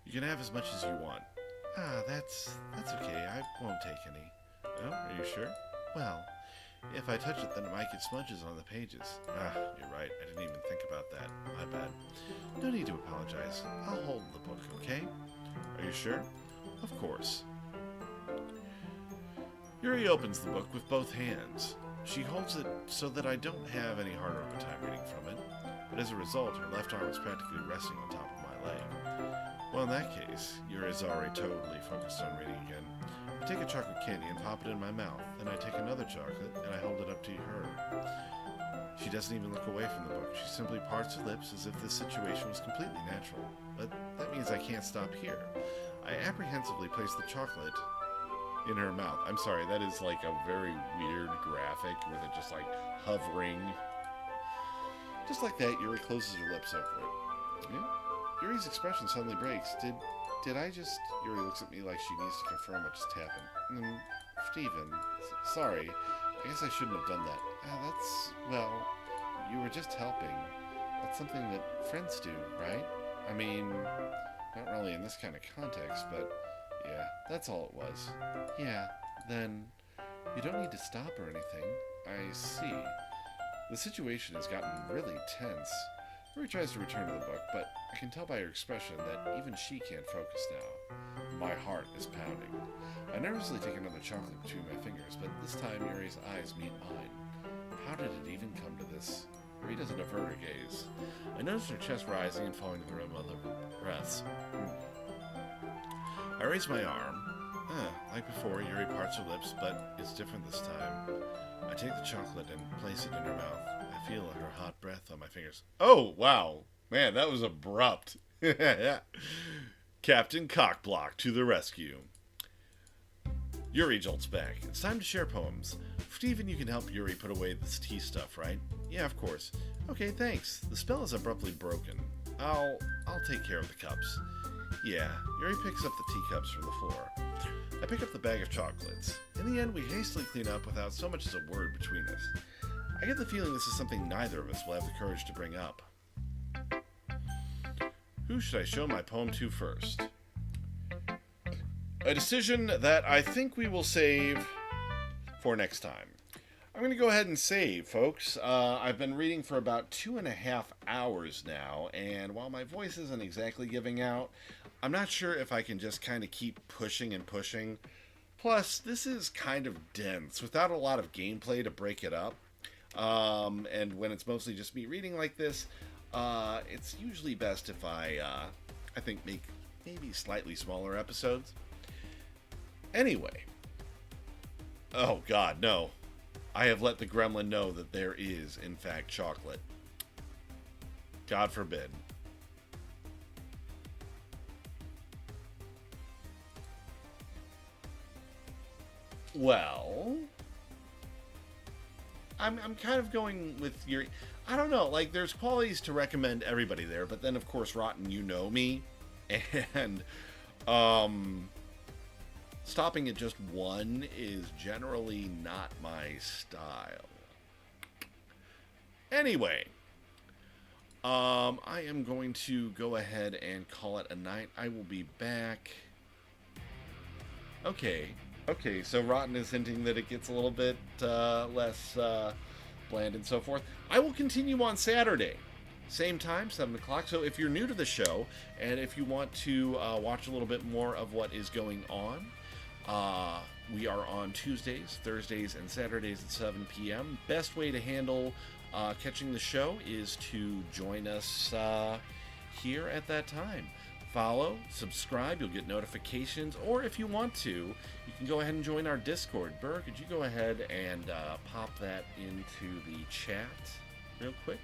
S1: You can have as much as you want. Ah, that's okay. I won't take any. Oh, are you sure? Well, if I touch it, then it might get smudges on the pages. Ah, you're right. I didn't even think about that. My bad. No need to apologize. I'll hold the book, okay? Are you sure? Of course. Yuri opens the book with both hands. She holds it so that I don't have any harder of a time reading from it, but as a result, her left arm is practically resting on top of my leg. Well, in that case, Yuri's already totally focused on reading again. I take a chocolate candy and pop it in my mouth, then I take another chocolate and I hold it up to her. She doesn't even look away from the book. She simply parts her lips as if this situation was completely natural. But that means I can't stop here. I apprehensively place the chocolate in her mouth. I'm sorry, that is like a very weird graphic with it just like hovering. Just like that, Yuri closes her lips over it. Yeah? Yuri's expression suddenly breaks. Did I just... Yuri looks at me like she needs to confirm what just happened. Stephen, sorry. I guess I shouldn't have done that. Well, you were just helping. That's something that friends do, right? I mean, not really in this kind of context, but yeah, that's all it was. Yeah, then you don't need to stop or anything. I see. The situation has gotten really tense. Yuri tries to return to the book, but I can tell by her expression that even she can't focus now. My heart is pounding. I nervously take another chocolate between my fingers, but this time Yuri's eyes meet mine. How did it even come to this? Yuri doesn't avert her gaze. I notice her chest rising and falling to the rim of the breaths. I raise my arm, Like before, Yuri parts her lips, but it's different this time. I take the chocolate and place it in her mouth. I feel her hot breath on my fingers. Oh, wow. Man, that was abrupt. Captain Cockblock to the rescue. Yuri jolts back. It's time to share poems. Steven, you can help Yuri put away this tea stuff, right? Yeah, of course. Okay, thanks. The spell is abruptly broken. I'll take care of the cups. Yeah, Yuri picks up the teacups from the floor. I pick up the bag of chocolates. In the end, we hastily clean up without so much as a word between us. I get the feeling this is something neither of us will have the courage to bring up. Who should I show my poem to first? A decision that I think we will save for next time. I'm going to go ahead and save, folks. I've been reading for about 2.5 hours now, and while my voice isn't exactly giving out, I'm not sure if I can just kind of keep pushing and pushing. Plus, this is kind of dense, without a lot of gameplay to break it up. And when it's mostly just me reading like this, it's usually best if I think make maybe slightly smaller episodes. Anyway. Oh god, no. I have let the gremlin know that there is, in fact, chocolate. God forbid. Well, I'm kind of going with your... I don't know, like, there's qualities to recommend everybody there, but then, of course, Rotten, you know me, and, stopping at just one is generally not my style. Anyway, I am going to go ahead and call it a night. I will be back. Okay, so Rotten is hinting that it gets a little bit less bland and so forth. I will continue on Saturday. Same time, 7 o'clock. So if you're new to the show, and if you want to watch a little bit more of what is going on, we are on Tuesdays, Thursdays, and Saturdays at 7 p.m. Best way to handle catching the show is to join us here at that time. Follow, subscribe, you'll get notifications, or if you want to, you can go ahead and join our Discord. Burr, could you go ahead and pop that into the chat real quick?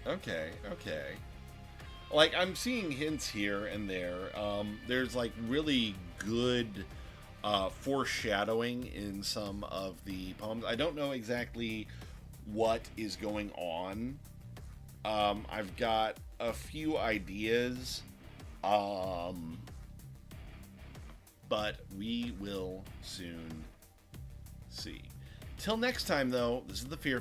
S1: Okay. Like, I'm seeing hints here and there. There's, like, really good foreshadowing in some of the poems. I don't know exactly what is going on. I've got a few ideas, but we will soon see. Till next time, though, this is the Fear Fan.